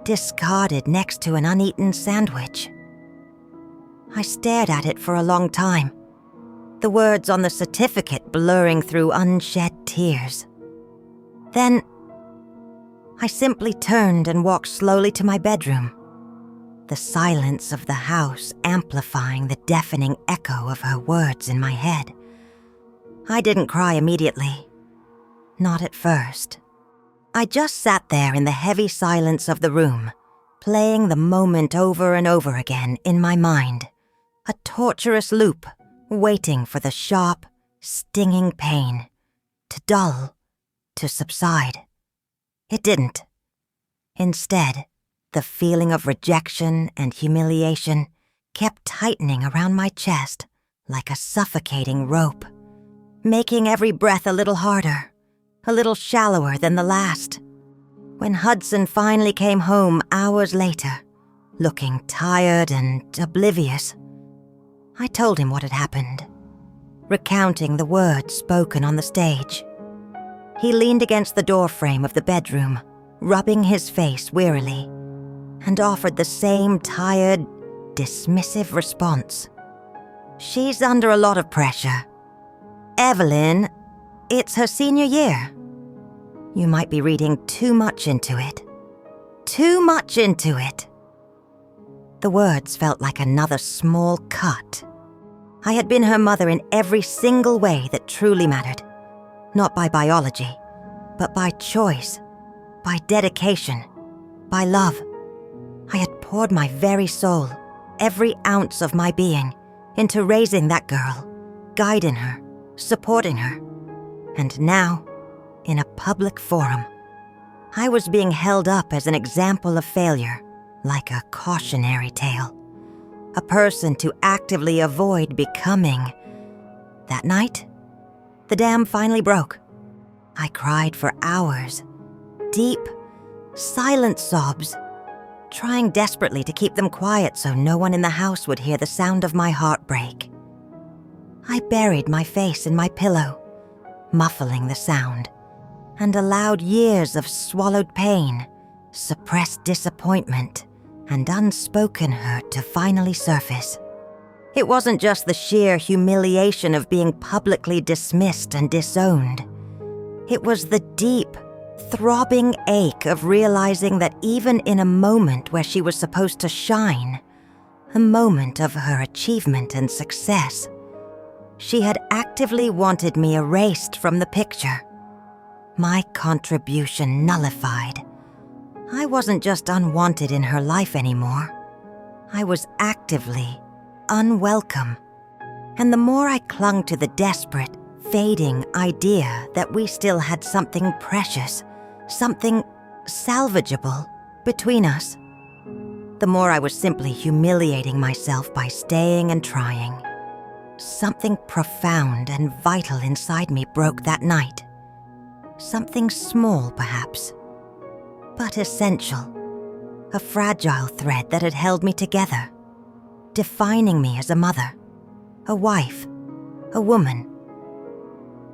discarded next to an uneaten sandwich. I stared at it for a long time, the words on the certificate blurring through unshed tears. Then, I simply turned and walked slowly to my bedroom, the silence of the house amplifying the deafening echo of her words in my head. I didn't cry immediately. Not at first. I just sat there in the heavy silence of the room, playing the moment over and over again in my mind, a torturous loop, waiting for the sharp, stinging pain to dull, to subside. It didn't. Instead, the feeling of rejection and humiliation kept tightening around my chest like a suffocating rope, making every breath a little harder, a little shallower than the last. When Hudson finally came home hours later, looking tired and oblivious, I told him what had happened, recounting the words spoken on the stage. He leaned against the doorframe of the bedroom, rubbing his face wearily, and offered the same tired, dismissive response. "She's under a lot of pressure. Evelyn, it's her senior year. You might be reading too much into it. Too much into it." The words felt like another small cut. I had been her mother in every single way that truly mattered. Not by biology, but by choice, by dedication, by love. I had poured my very soul, every ounce of my being, into raising that girl, guiding her, supporting her. And now, in a public forum, I was being held up as an example of failure, like a cautionary tale. A person to actively avoid becoming. That night, the dam finally broke. I cried for hours, deep, silent sobs, trying desperately to keep them quiet so no one in the house would hear the sound of my heartbreak. I buried my face in my pillow, muffling the sound, and allowed years of swallowed pain, suppressed disappointment, and unspoken hurt to finally surface. It wasn't just the sheer humiliation of being publicly dismissed and disowned. It was the deep, throbbing ache of realizing that even in a moment where she was supposed to shine, a moment of her achievement and success, she had actively wanted me erased from the picture. My contribution nullified. I wasn't just unwanted in her life anymore. I was actively unwelcome. And the more I clung to the desperate, fading idea that we still had something precious, something salvageable between us, the more I was simply humiliating myself by staying and trying. Something profound and vital inside me broke that night. Something small, perhaps, but essential. A fragile thread that had held me together, defining me as a mother, a wife, a woman.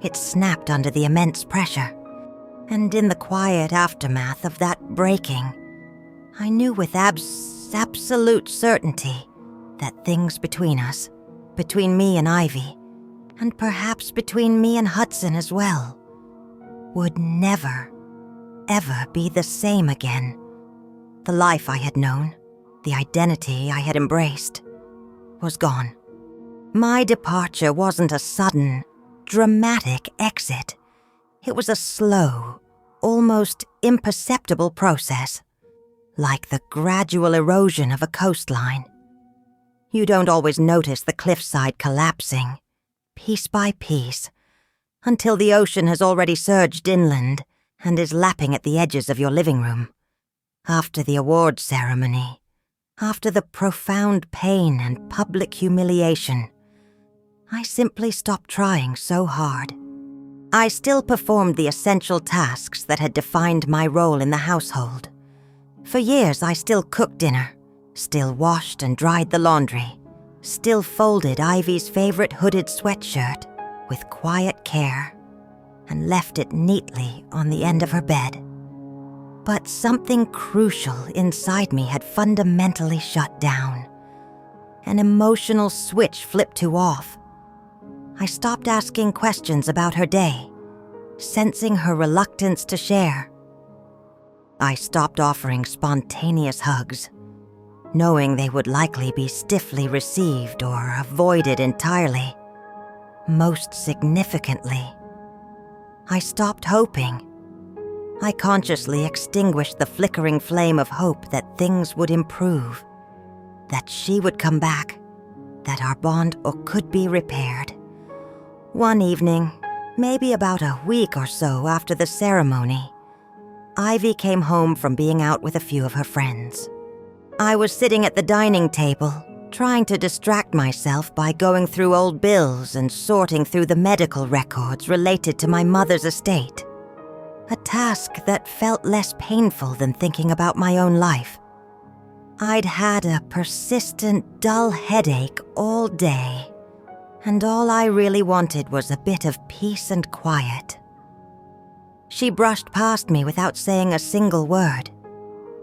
It snapped under the immense pressure, and in the quiet aftermath of that breaking, I knew with absolute certainty that things between us, between me and Ivy, and perhaps between me and Hudson as well, would never, ever be the same again The life I had known, the identity I had embraced, was gone. My departure wasn't a sudden, dramatic exit. It was a slow, almost imperceptible process, like the gradual erosion of a coastline. You don't always notice the cliffside collapsing, piece by piece, until the ocean has already surged inland and is lapping at the edges of your living room. After the award ceremony, after the profound pain and public humiliation, I simply stopped trying so hard. I still performed the essential tasks that had defined my role in the household. For years, I still cooked dinner, still washed and dried the laundry, still folded Ivy's favorite hooded sweatshirt with quiet care and left it neatly on the end of her bed. But something crucial inside me had fundamentally shut down. An emotional switch flipped to off. I stopped asking questions about her day, sensing her reluctance to share. I stopped offering spontaneous hugs, knowing they would likely be stiffly received or avoided entirely. Most significantly, I stopped hoping. I consciously extinguished the flickering flame of hope that things would improve, that she would come back, that our bond could be repaired. One evening, maybe about a week or so after the ceremony, Ivy came home from being out with a few of her friends. I was sitting at the dining table, trying to distract myself by going through old bills and sorting through the medical records related to my mother's estate. A task that felt less painful than thinking about my own life. I'd had a persistent, dull headache all day, and all I really wanted was a bit of peace and quiet. She brushed past me without saying a single word,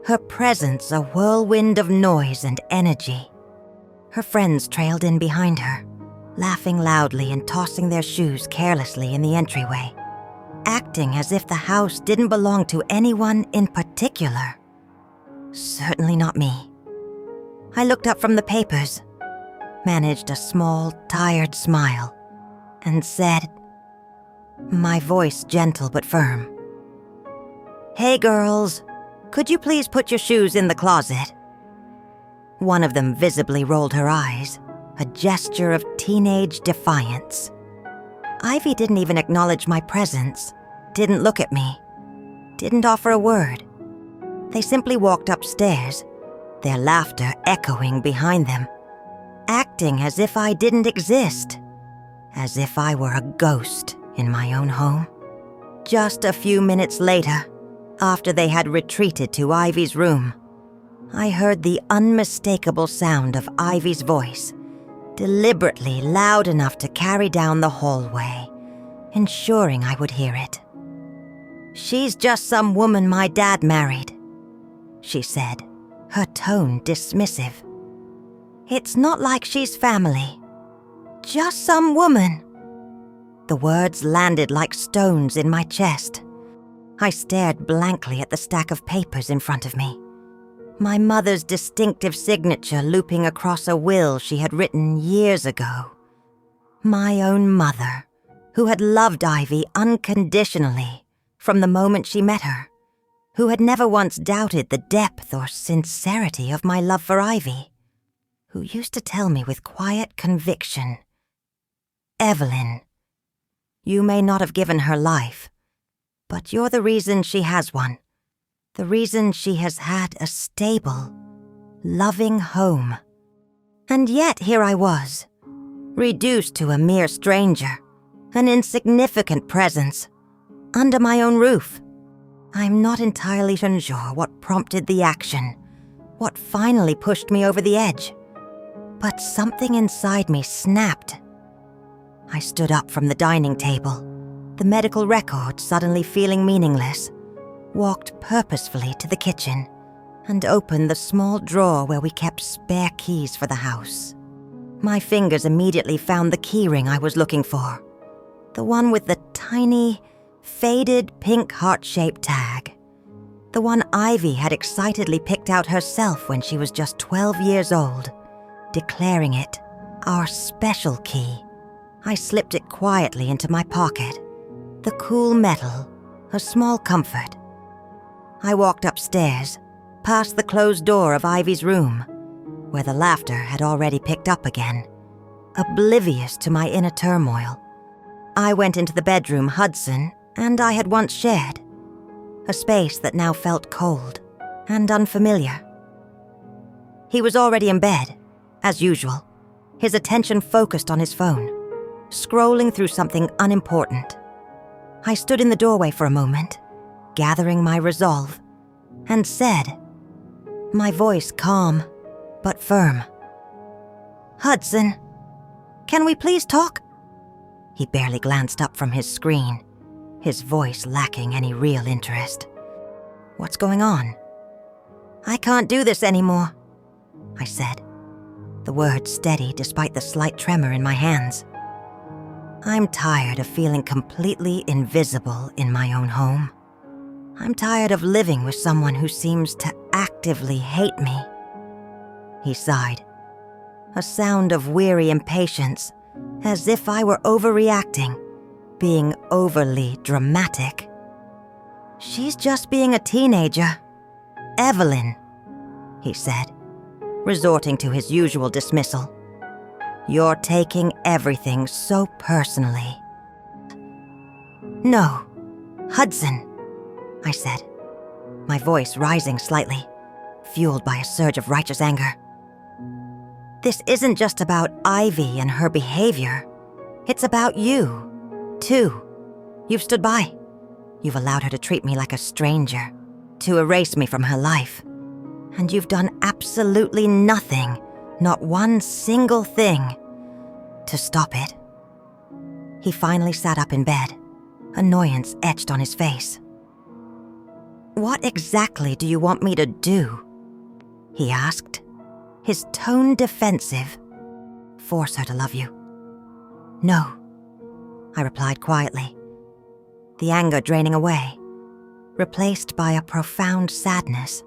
her presence a whirlwind of noise and energy. Her friends trailed in behind her, laughing loudly and tossing their shoes carelessly in the entryway, acting as if the house didn't belong to anyone in particular. Certainly not me. I looked up from the papers, managed a small, tired smile, and said, my voice gentle but firm, "Hey girls, could you please put your shoes in the closet?" One of them visibly rolled her eyes, a gesture of teenage defiance. Ivy didn't even acknowledge my presence, didn't look at me, didn't offer a word. They simply walked upstairs, their laughter echoing behind them, acting as if I didn't exist, as if I were a ghost in my own home. Just a few minutes later, after they had retreated to Ivy's room, I heard the unmistakable sound of Ivy's voice, deliberately loud enough to carry down the hallway, ensuring I would hear it. "She's just some woman my dad married," she said, her tone dismissive. "It's not like she's family. Just some woman." The words landed like stones in my chest. I stared blankly at the stack of papers in front of me, my mother's distinctive signature looping across a will she had written years ago. My own mother, who had loved Ivy unconditionally from the moment she met her, who had never once doubted the depth or sincerity of my love for Ivy, who used to tell me with quiet conviction, "Evelyn, you may not have given her life, but you're the reason she has one, the reason she has had a stable, loving home." And yet here I was, reduced to a mere stranger, an insignificant presence, under my own roof. I'm not entirely sure what prompted the action, what finally pushed me over the edge, but something inside me snapped. I stood up from the dining table, the medical record suddenly feeling meaningless, walked purposefully to the kitchen, and opened the small drawer where we kept spare keys for the house. My fingers immediately found the keyring I was looking for, the one with the tiny, faded pink heart-shaped tag, The one Ivy had excitedly picked out herself when she was just 12 years old, declaring it our special key. I slipped it quietly into my pocket. The cool metal, a small comfort. I walked upstairs, past the closed door of Ivy's room, where the laughter had already picked up again, oblivious to my inner turmoil. I went into the bedroom Hudson and I had once shared, a space that now felt cold and unfamiliar. He was already in bed, as usual, his attention focused on his phone, scrolling through something unimportant. I stood in the doorway for a moment, gathering my resolve, and said, my voice calm but firm, "Hudson, can we please talk?" He barely glanced up from his screen, his voice lacking any real interest. "What's going on?" "I can't do this anymore," I said, the words steady despite the slight tremor in my hands. I'm tired of feeling completely invisible in my own home. I'm tired of living with someone who seems to actively hate me. He sighed, a sound of weary impatience, as if I were overreacting, being overly dramatic. "She's just being a teenager. Evelyn," he said, resorting to his usual dismissal. "You're taking everything so personally." "No, Hudson," I said, my voice rising slightly, fueled by a surge of righteous anger. "This isn't just about Ivy and her behavior. It's about you, too. You've stood by. You've allowed her to treat me like a stranger, to erase me from her life. And you've done absolutely nothing, not one single thing, to stop it." He finally sat up in bed, annoyance etched on his face. "What exactly do you want me to do?" he asked, his tone defensive. "Force her to love you?" "No," I replied quietly, the anger draining away, replaced by a profound sadness.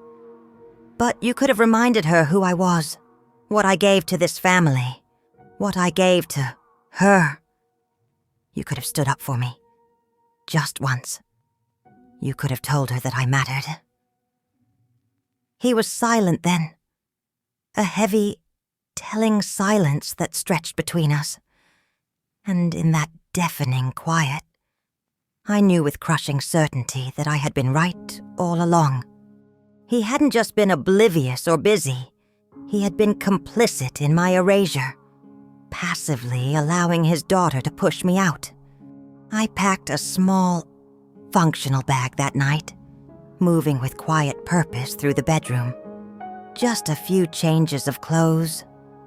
"But you could have reminded her who I was, what I gave to this family, what I gave to her. You could have stood up for me, just once. You could have told her that I mattered." He was silent then, a heavy, telling silence that stretched between us. And in that deafening quiet, I knew with crushing certainty that I had been right all along. He hadn't just been oblivious or busy. He had been complicit in my erasure, passively allowing his daughter to push me out. I packed a small, functional bag that night, moving with quiet purpose through the bedroom. Just a few changes of clothes,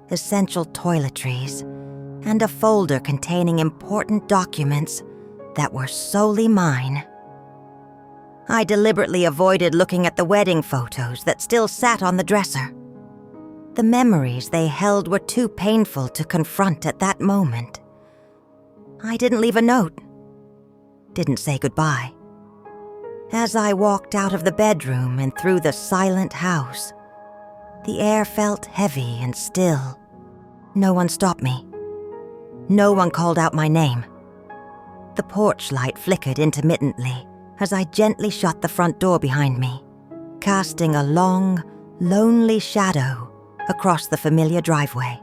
essential toiletries, and a folder containing important documents that were solely mine. I deliberately avoided looking at the wedding photos that still sat on the dresser. The memories they held were too painful to confront at that moment. I didn't leave a note, didn't say goodbye. As I walked out of the bedroom and through the silent house, the air felt heavy and still. No one stopped me. No one called out my name. The porch light flickered intermittently as I gently shut the front door behind me, casting a long, lonely shadow across the familiar driveway.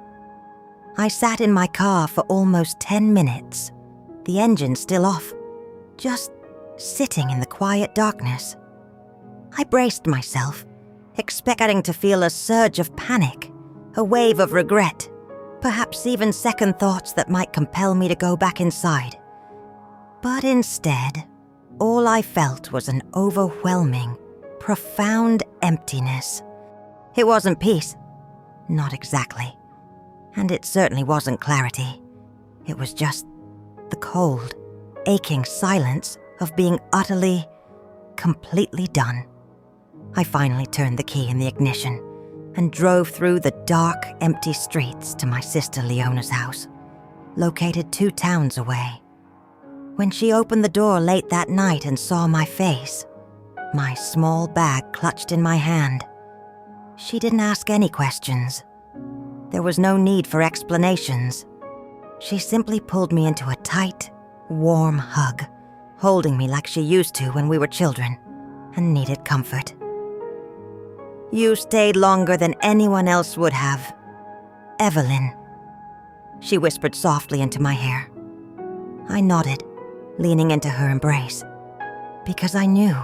I sat in my car for almost 10 minutes, the engine still off, just sitting in the quiet darkness. I braced myself, expecting to feel a surge of panic, a wave of regret, perhaps even second thoughts that might compel me to go back inside. But instead, all I felt was an overwhelming, profound emptiness. It wasn't peace, not exactly, and it certainly wasn't clarity. It was just the cold, aching silence of being utterly, completely done. I finally turned the key in the ignition and drove through the dark, empty streets to my sister Leona's house, located 2 towns away. When she opened the door late that night and saw my face, my small bag clutched in my hand. She didn't ask any questions. There was no need for explanations. She simply pulled me into a tight, warm hug, holding me like she used to when we were children and needed comfort. "You stayed longer than anyone else would have, Evelyn," she whispered softly into my hair. I nodded, leaning into her embrace, because I knew,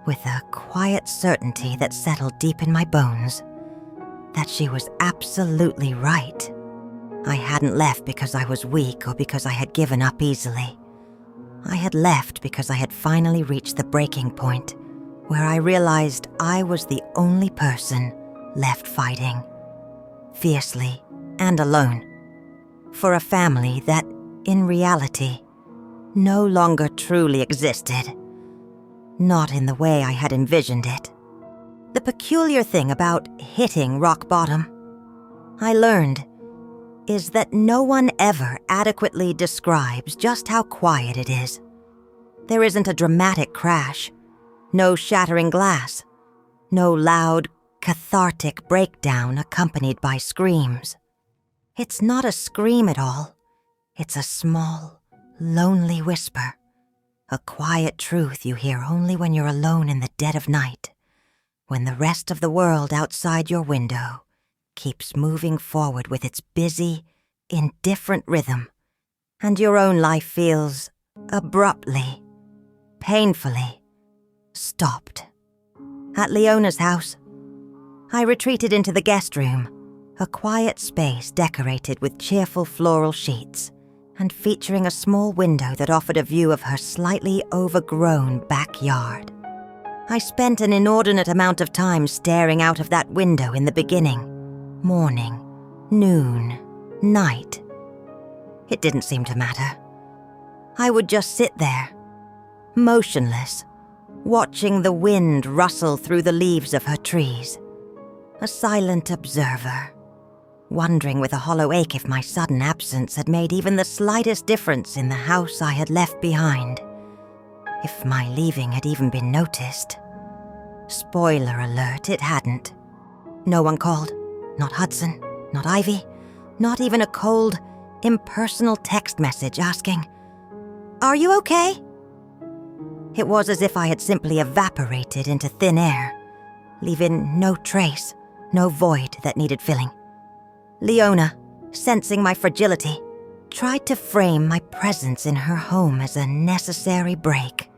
with a quiet certainty that settled deep in my bones, that she was absolutely right. I hadn't left because I was weak or because I had given up easily. I had left because I had finally reached the breaking point where I realized I was the only person left fighting, fiercely and alone, for a family that, in reality, no longer truly existed. Not in the way I had envisioned it. The peculiar thing about hitting rock bottom, I learned, is that no one ever adequately describes just how quiet it is. There isn't a dramatic crash, no shattering glass, no loud, cathartic breakdown accompanied by screams. It's not a scream at all. It's a small, lonely whisper, a quiet truth you hear only when you're alone in the dead of night, when the rest of the world outside your window keeps moving forward with its busy, indifferent rhythm, and your own life feels abruptly, painfully stopped. At Leona's house, I retreated into the guest room, a quiet space decorated with cheerful floral sheets and featuring a small window that offered a view of her slightly overgrown backyard. I spent an inordinate amount of time staring out of that window in the beginning. Morning, noon, night. It didn't seem to matter. I would just sit there, motionless, watching the wind rustle through the leaves of her trees, a silent observer, wondering with a hollow ache if my sudden absence had made even the slightest difference in the house I had left behind, if my leaving had even been noticed. Spoiler alert, it hadn't. No one called. Not Hudson, not Ivy, not even a cold, impersonal text message asking, "Are you okay?" It was as if I had simply evaporated into thin air, leaving no trace, no void that needed filling. Leona, sensing my fragility, tried to frame my presence in her home as a necessary break,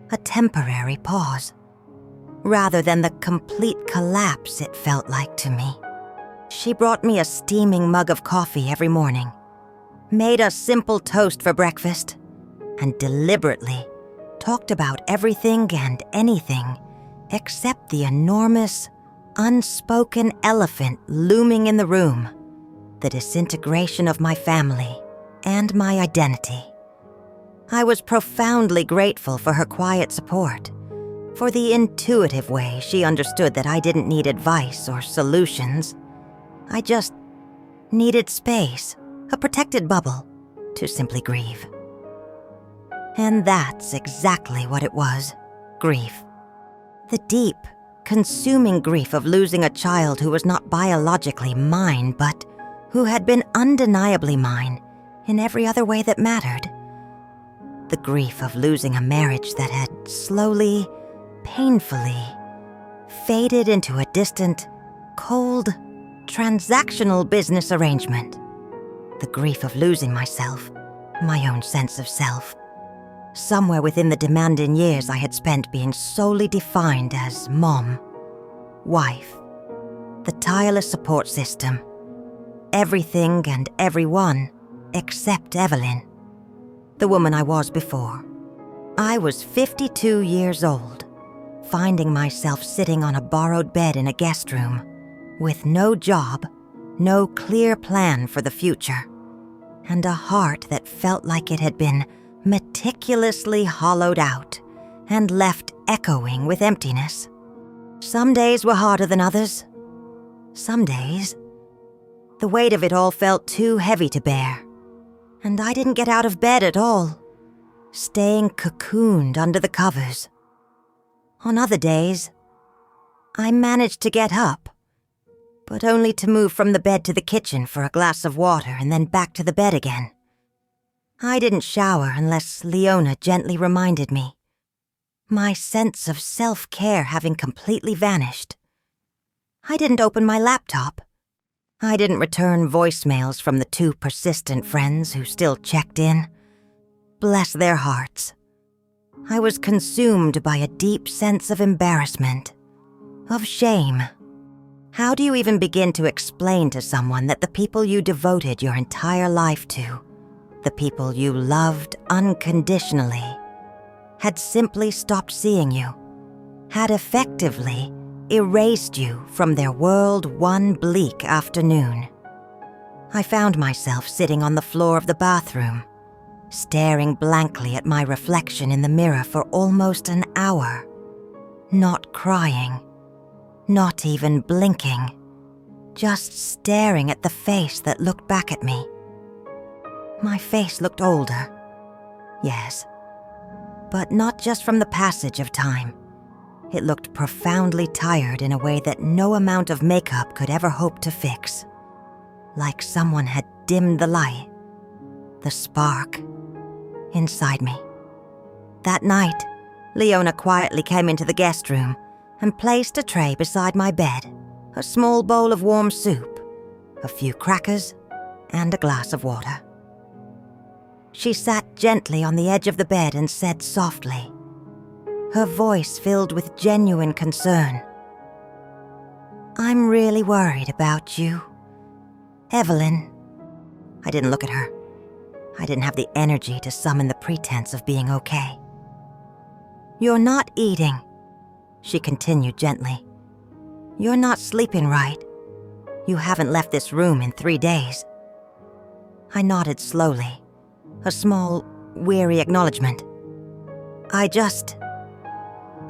a temporary pause, rather than the complete collapse it felt like to me. She brought me a steaming mug of coffee every morning, made a simple toast for breakfast, and deliberately talked about everything and anything except the enormous, unspoken elephant looming in the room, the disintegration of my family and my identity. I was profoundly grateful for her quiet support, for the intuitive way she understood that I didn't need advice or solutions. I just needed space, a protected bubble, to simply grieve. And that's exactly what it was, grief. The deep, consuming grief of losing a child who was not biologically mine, but who had been undeniably mine in every other way that mattered. The grief of losing a marriage that had slowly, painfully faded into a distant, cold, transactional business arrangement. The grief of losing myself, my own sense of self. Somewhere within the demanding years I had spent being solely defined as mom, wife, the tireless support system, everything and everyone except Evelyn, the woman I was before. I was 52 years old, finding myself sitting on a borrowed bed in a guest room, with no job, no clear plan for the future, and a heart that felt like it had been meticulously hollowed out and left echoing with emptiness. Some days were harder than others. Some days, the weight of it all felt too heavy to bear, and I didn't get out of bed at all, staying cocooned under the covers. On other days, I managed to get up, but only to move from the bed to the kitchen for a glass of water and then back to the bed again. I didn't shower unless Leona gently reminded me, my sense of self-care having completely vanished. I didn't open my laptop. I didn't return voicemails from the 2 persistent friends who still checked in. Bless their hearts. I was consumed by a deep sense of embarrassment, of shame. How do you even begin to explain to someone that the people you devoted your entire life to, the people you loved unconditionally, had simply stopped seeing you, had effectively erased you from their world one bleak afternoon? I found myself sitting on the floor of the bathroom, staring blankly at my reflection in the mirror for almost an hour, not crying, not even blinking, just staring at the face that looked back at me. My face looked older, yes, but not just from the passage of time. It looked profoundly tired in a way that no amount of makeup could ever hope to fix. Like someone had dimmed the light, the spark, inside me. That night, Leona quietly came into the guest room and placed a tray beside my bed, a small bowl of warm soup, a few crackers, and a glass of water. She sat gently on the edge of the bed and said softly, her voice filled with genuine concern, "I'm really worried about you, Evelyn." I didn't look at her. I didn't have the energy to summon the pretense of being okay. "You're not eating," she continued gently. "You're not sleeping right. You haven't left this room in 3 days." I nodded slowly, a small, weary acknowledgement.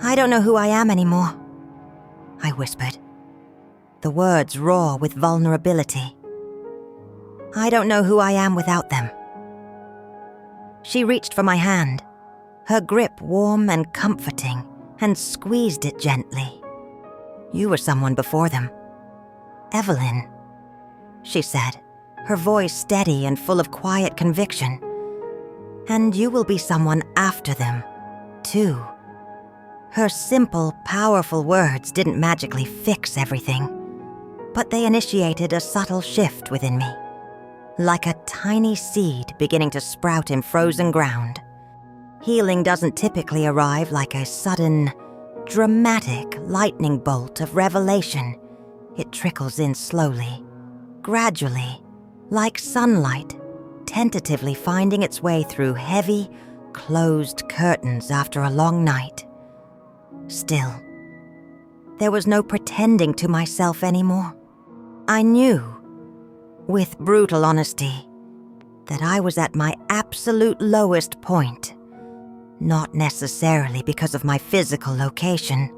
I don't know who I am anymore," I whispered, the words raw with vulnerability. "I don't know who I am without them." She reached for my hand, her grip warm and comforting, and squeezed it gently. "You were someone before them, Evelyn," she said, her voice steady and full of quiet conviction. "And you will be someone after them, too." Her simple, powerful words didn't magically fix everything, but they initiated a subtle shift within me, like a tiny seed beginning to sprout in frozen ground. Healing doesn't typically arrive like a sudden, dramatic lightning bolt of revelation. It trickles in slowly, gradually, like sunlight, tentatively finding its way through heavy, closed curtains after a long night. Still, there was no pretending to myself anymore. I knew, with brutal honesty, that I was at my absolute lowest point, not necessarily because of my physical location,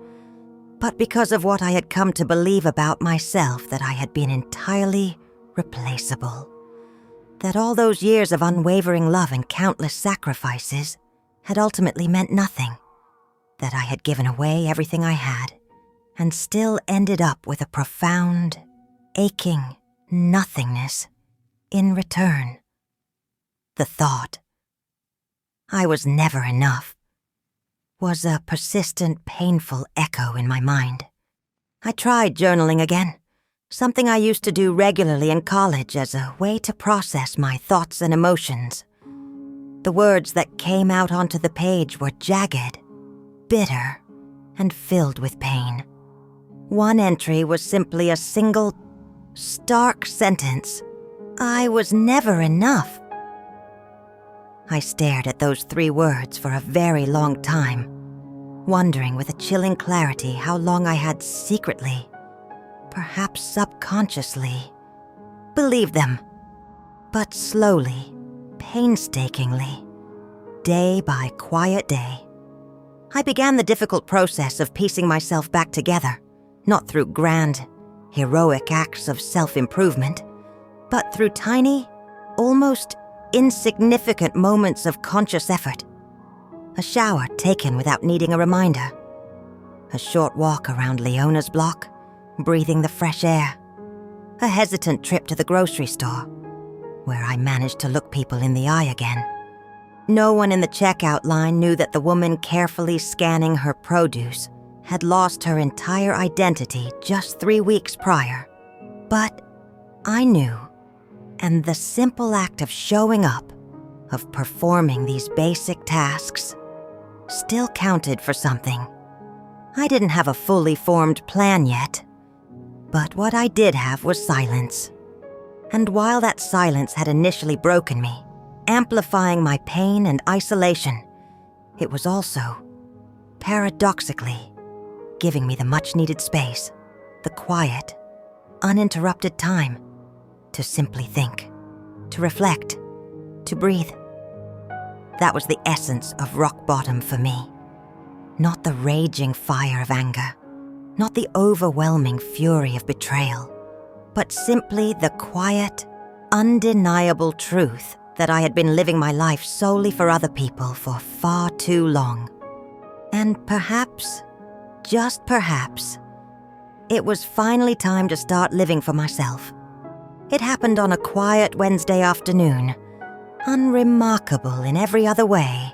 but because of what I had come to believe about myself, that I had been entirely replaceable, that all those years of unwavering love and countless sacrifices had ultimately meant nothing, that I had given away everything I had and still ended up with a profound, aching nothingness in return. The thought, I was never enough, was a persistent, painful echo in my mind. I tried journaling again, something I used to do regularly in college as a way to process my thoughts and emotions. The words that came out onto the page were jagged, bitter, and filled with pain. One entry was simply a single, stark sentence. I was never enough. I stared at those 3 words for a very long time, wondering with a chilling clarity how long I had secretly, perhaps subconsciously, believed them. But slowly, painstakingly, day by quiet day, I began the difficult process of piecing myself back together, not through grand, heroic acts of self-improvement, but through tiny, almost insignificant moments of conscious effort. A shower taken without needing a reminder. A short walk around Leona's block, breathing the fresh air. A hesitant trip to the grocery store, where I managed to look people in the eye again. No one in the checkout line knew that the woman carefully scanning her produce had lost her entire identity just 3 weeks prior. But I knew, and the simple act of showing up, of performing these basic tasks, still counted for something. I didn't have a fully formed plan yet, but what I did have was silence. And while that silence had initially broken me, amplifying my pain and isolation, it was also, paradoxically, giving me the much-needed space, the quiet, uninterrupted time to simply think, to reflect, to breathe. That was the essence of rock bottom for me. Not the raging fire of anger, not the overwhelming fury of betrayal, but simply the quiet, undeniable truth that I had been living my life solely for other people for far too long. And perhaps, just perhaps, it was finally time to start living for myself. It happened on a quiet Wednesday afternoon, unremarkable in every other way,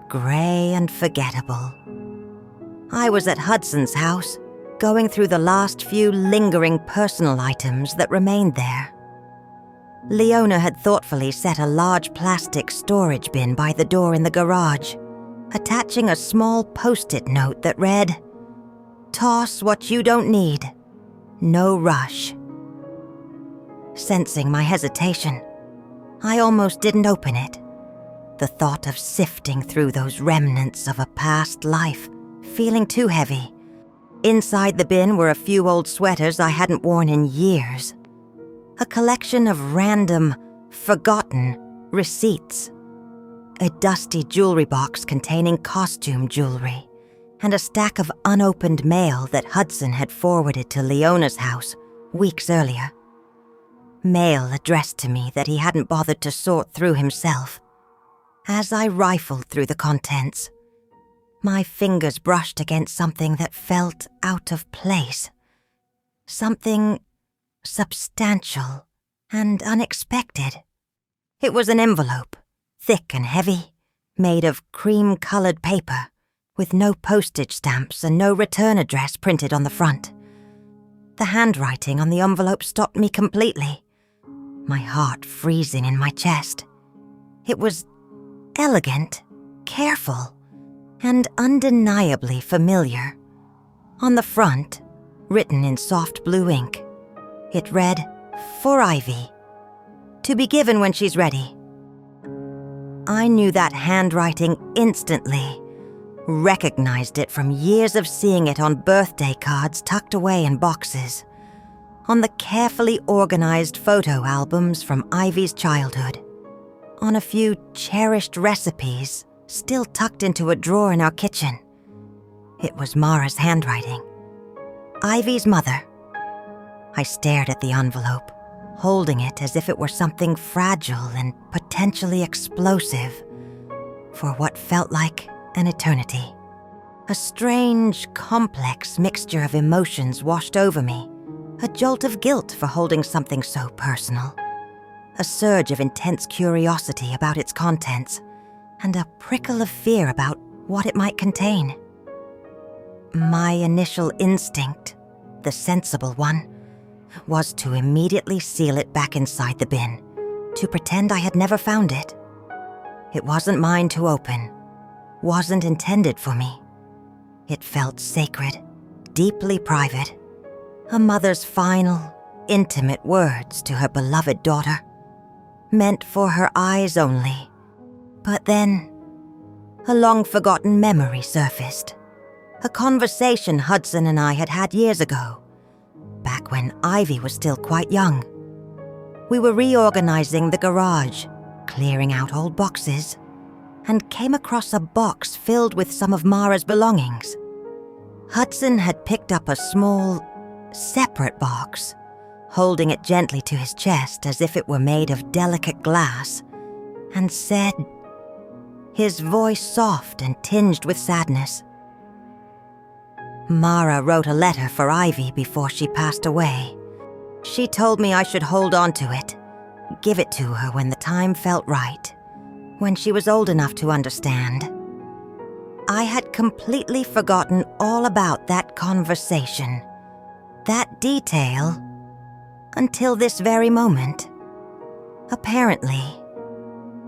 gray and forgettable. I was at Hudson's house, going through the last few lingering personal items that remained there. Leona had thoughtfully set a large plastic storage bin by the door in the garage, attaching a small post-it note that read, "Toss what you don't need. No rush." Sensing my hesitation, I almost didn't open it. The thought of sifting through those remnants of a past life, feeling too heavy. Inside the bin were a few old sweaters I hadn't worn in years. A collection of random, forgotten receipts. A dusty jewelry box containing costume jewelry, and a stack of unopened mail that Hudson had forwarded to Leona's house weeks earlier. Mail addressed to me that he hadn't bothered to sort through himself. As I rifled through the contents, my fingers brushed against something that felt out of place. Something substantial and unexpected. It was an envelope, thick and heavy, made of cream-colored paper, with no postage stamps and no return address printed on the front. The handwriting on the envelope stopped me completely, my heart freezing in my chest. It was elegant, careful, and undeniably familiar. On the front, written in soft blue ink, it read, "For Ivy. To be given when she's ready." I knew that handwriting instantly, recognized it from years of seeing it on birthday cards tucked away in boxes, on the carefully organized photo albums from Ivy's childhood, on a few cherished recipes still tucked into a drawer in our kitchen. It was Mara's handwriting. Ivy's mother. I stared at the envelope, holding it as if it were something fragile and potentially explosive, for what felt like an eternity. A strange, complex mixture of emotions washed over me. A jolt of guilt for holding something so personal. A surge of intense curiosity about its contents, and a prickle of fear about what it might contain. My initial instinct, the sensible one, was to immediately seal it back inside the bin, to pretend I had never found it. It wasn't mine to open, wasn't intended for me. It felt sacred, deeply private, a mother's final, intimate words to her beloved daughter, meant for her eyes only. But then, a long-forgotten memory surfaced. A conversation Hudson and I had had years ago, back when Ivy was still quite young. We were reorganizing the garage, clearing out old boxes, and came across a box filled with some of Mara's belongings. Hudson had picked up a small, separate box, holding it gently to his chest as if it were made of delicate glass, and said, his voice soft and tinged with sadness, Mara wrote a letter for Ivy before she passed away. She told me I should hold on to it, give it to her when the time felt right, when she was old enough to understand. I had completely forgotten all about that conversation, that detail, until this very moment. Apparently,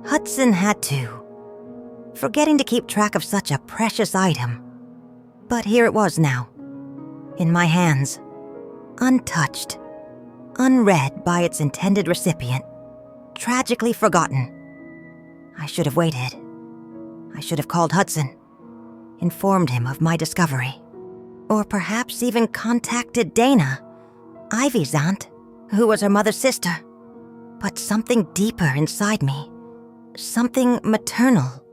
Hudson had too, forgetting to keep track of such a precious item. But here it was now, in my hands, untouched, unread by its intended recipient, tragically forgotten. I should have waited. I should have called Hudson, informed him of my discovery, or perhaps even contacted Dana, Ivy's aunt, who was her mother's sister. But something deeper inside me, something maternal,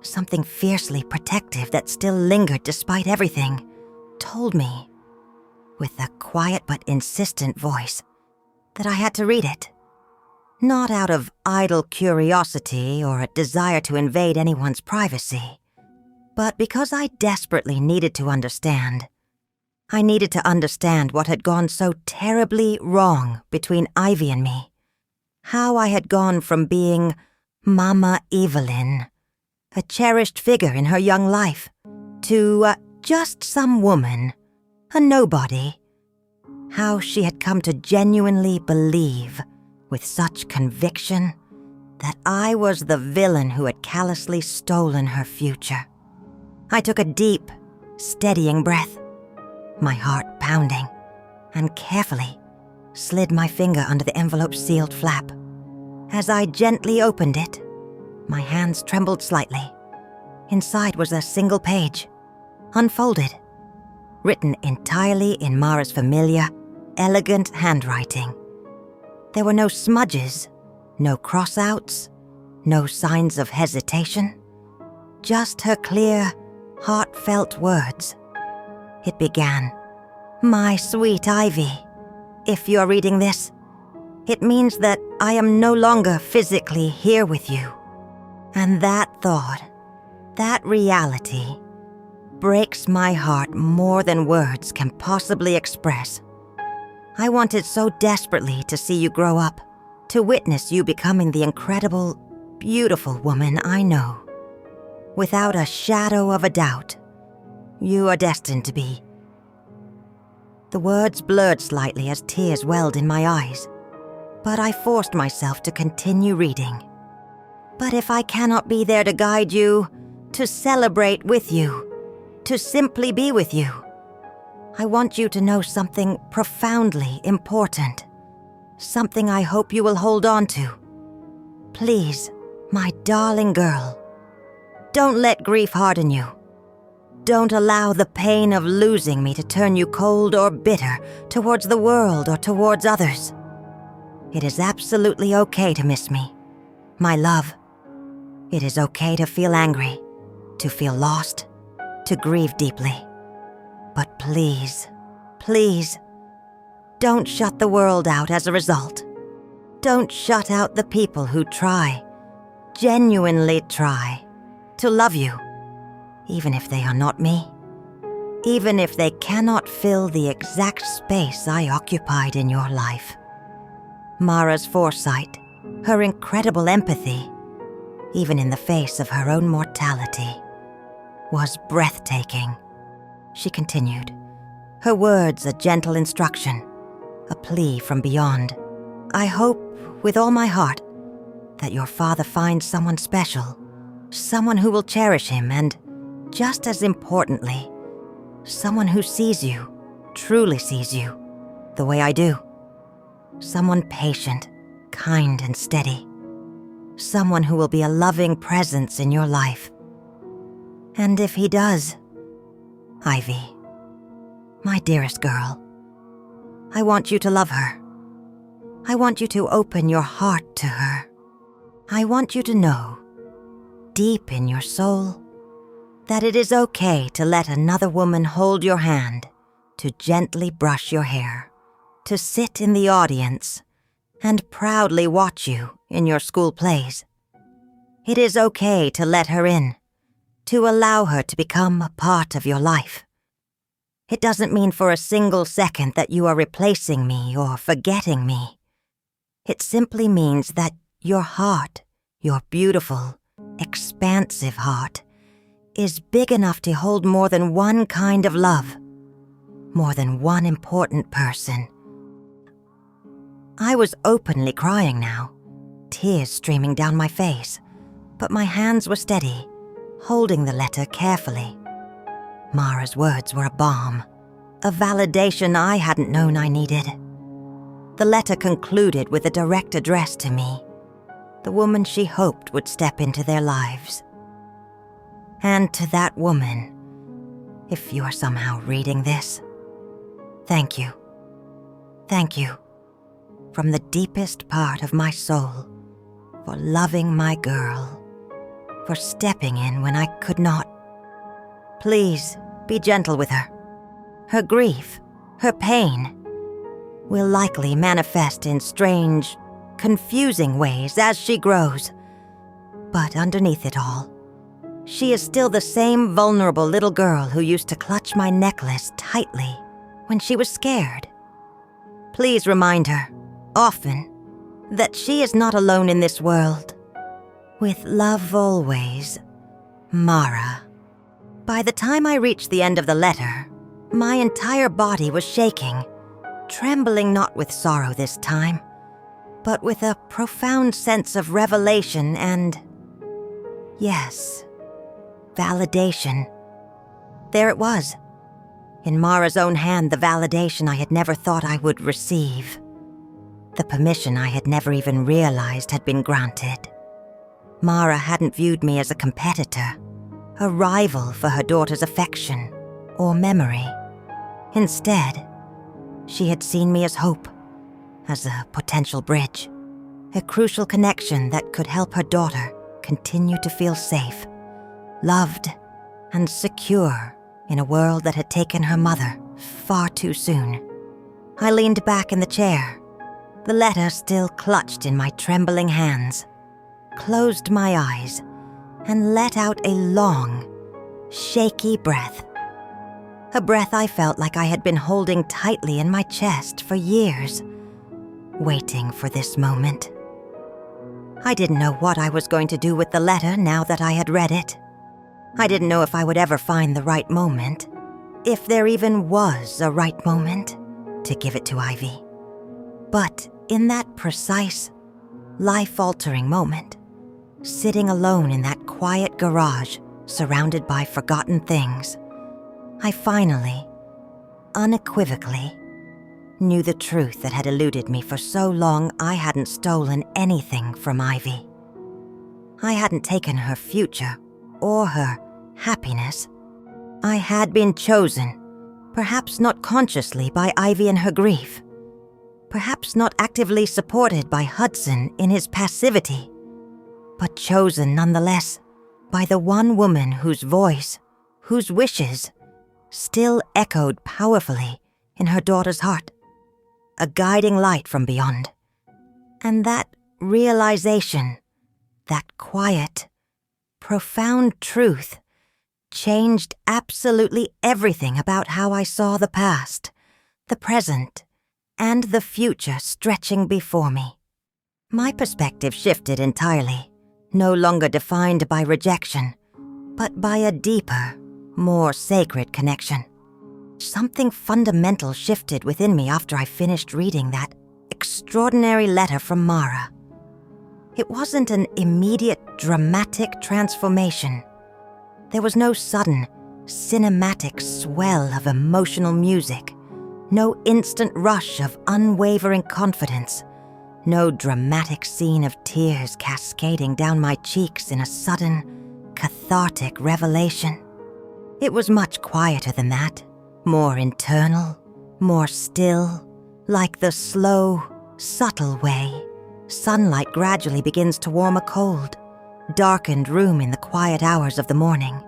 something fiercely protective that still lingered despite everything, told me, with a quiet but insistent voice, that I had to read it. Not out of idle curiosity or a desire to invade anyone's privacy, but because I desperately needed to understand. I needed to understand what had gone so terribly wrong between Ivy and me. How I had gone from being Mama Evelyn, a cherished figure in her young life, to just some woman, a nobody. How she had come to genuinely believe, with such conviction, that I was the villain who had callously stolen her future. I took a deep, steadying breath, my heart pounding, and carefully slid my finger under the envelope's sealed flap. As I gently opened it, my hands trembled slightly. Inside was a single page, unfolded, written entirely in Mara's familiar, elegant handwriting. There were no smudges, no cross-outs, no signs of hesitation, just her clear, heartfelt words. It began, "My sweet Ivy, if you're reading this, it means that I am no longer physically here with you. And that thought, that reality, breaks my heart more than words can possibly express. I wanted so desperately to see you grow up, to witness you becoming the incredible, beautiful woman I know. Without a shadow of a doubt, you are destined to be." The words blurred slightly as tears welled in my eyes, but I forced myself to continue reading. "But if I cannot be there to guide you, to celebrate with you, to simply be with you, I want you to know something profoundly important, something I hope you will hold on to. Please, my darling girl, don't let grief harden you. Don't allow the pain of losing me to turn you cold or bitter towards the world or towards others. It is absolutely okay to miss me, my love. It is okay to feel angry, to feel lost, to grieve deeply. But please, please, don't shut the world out as a result. Don't shut out the people who try, genuinely try, to love you, even if they are not me, even if they cannot fill the exact space I occupied in your life." Mara's foresight, her incredible empathy, even in the face of her own mortality, was breathtaking. She continued, her words a gentle instruction, a plea from beyond. "I hope, with all my heart, that your father finds someone special, someone who will cherish him, and, just as importantly, someone who sees you, truly sees you, the way I do. Someone patient, kind, and steady. Someone who will be a loving presence in your life. And if he does, Ivy, my dearest girl, I want you to love her. I want you to open your heart to her. I want you to know, deep in your soul, that it is okay to let another woman hold your hand, to gently brush your hair, to sit in the audience, and proudly watch you in your school plays. It is okay to let her in, to allow her to become a part of your life. It doesn't mean for a single second that you are replacing me or forgetting me. It simply means that your heart, your beautiful, expansive heart, is big enough to hold more than one kind of love, more than one important person. I was openly crying now, tears streaming down my face, but my hands were steady, holding the letter carefully. Mara's words were a balm, a validation I hadn't known I needed. The letter concluded with a direct address to me, the woman she hoped would step into their lives. And to that woman, if you are somehow reading this, thank you. Thank you, from the deepest part of my soul, for loving my girl, for stepping in when I could not. Please, be gentle with her. Her grief, her pain, will likely manifest in strange, confusing ways as she grows. But underneath it all, she is still the same vulnerable little girl who used to clutch my necklace tightly when she was scared. Please remind her, often, that she is not alone in this world. With love always, Mara. By the time I reached the end of the letter, my entire body was shaking, trembling not with sorrow this time, but with a profound sense of revelation and, yes, validation. There it was, in Mara's own hand, the validation I had never thought I would receive. The permission I had never even realized had been granted. Mara hadn't viewed me as a competitor, a rival for her daughter's affection or memory. Instead, she had seen me as hope, as a potential bridge, a crucial connection that could help her daughter continue to feel safe, loved, and secure in a world that had taken her mother far too soon. I leaned back in the chair, the letter still clutched in my trembling hands, closed my eyes, and let out a long, shaky breath. A breath I felt like I had been holding tightly in my chest for years, waiting for this moment. I didn't know what I was going to do with the letter now that I had read it. I didn't know if I would ever find the right moment, if there even was a right moment, to give it to Ivy. But in that precise, life-altering moment, sitting alone in that quiet garage surrounded by forgotten things, I finally, unequivocally, knew the truth that had eluded me for so long. I hadn't stolen anything from Ivy. I hadn't taken her future or her happiness. I had been chosen, perhaps not consciously, by Ivy in her grief, perhaps not actively supported by Hudson in his passivity, but chosen nonetheless by the one woman whose voice, whose wishes, still echoed powerfully in her daughter's heart, a guiding light from beyond. And that realization, that quiet, profound truth, changed absolutely everything about how I saw the past, the present, and the future stretching before me. My perspective shifted entirely, no longer defined by rejection, but by a deeper, more sacred connection. Something fundamental shifted within me after I finished reading that extraordinary letter from Mara. It wasn't an immediate, dramatic transformation. There was no sudden, cinematic swell of emotional music, no instant rush of unwavering confidence, no dramatic scene of tears cascading down my cheeks in a sudden, cathartic revelation. It was much quieter than that, more internal, more still, like the slow, subtle way sunlight gradually begins to warm a cold, darkened room in the quiet hours of the morning.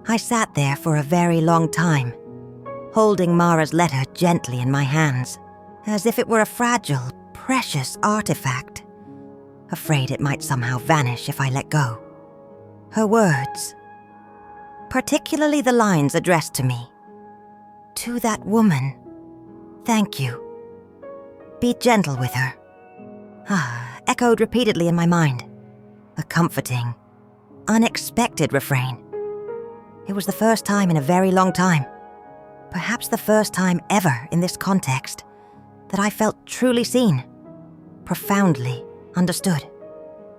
I sat there for a very long time, holding Mara's letter gently in my hands, as if it were a fragile, precious artifact, afraid it might somehow vanish if I let go. Her words, particularly the lines addressed to me, To that woman, thank you. Be gentle with her. Echoed repeatedly in my mind. A comforting, unexpected refrain. It was the first time in a very long time, perhaps the first time ever in this context, that I felt truly seen, profoundly understood.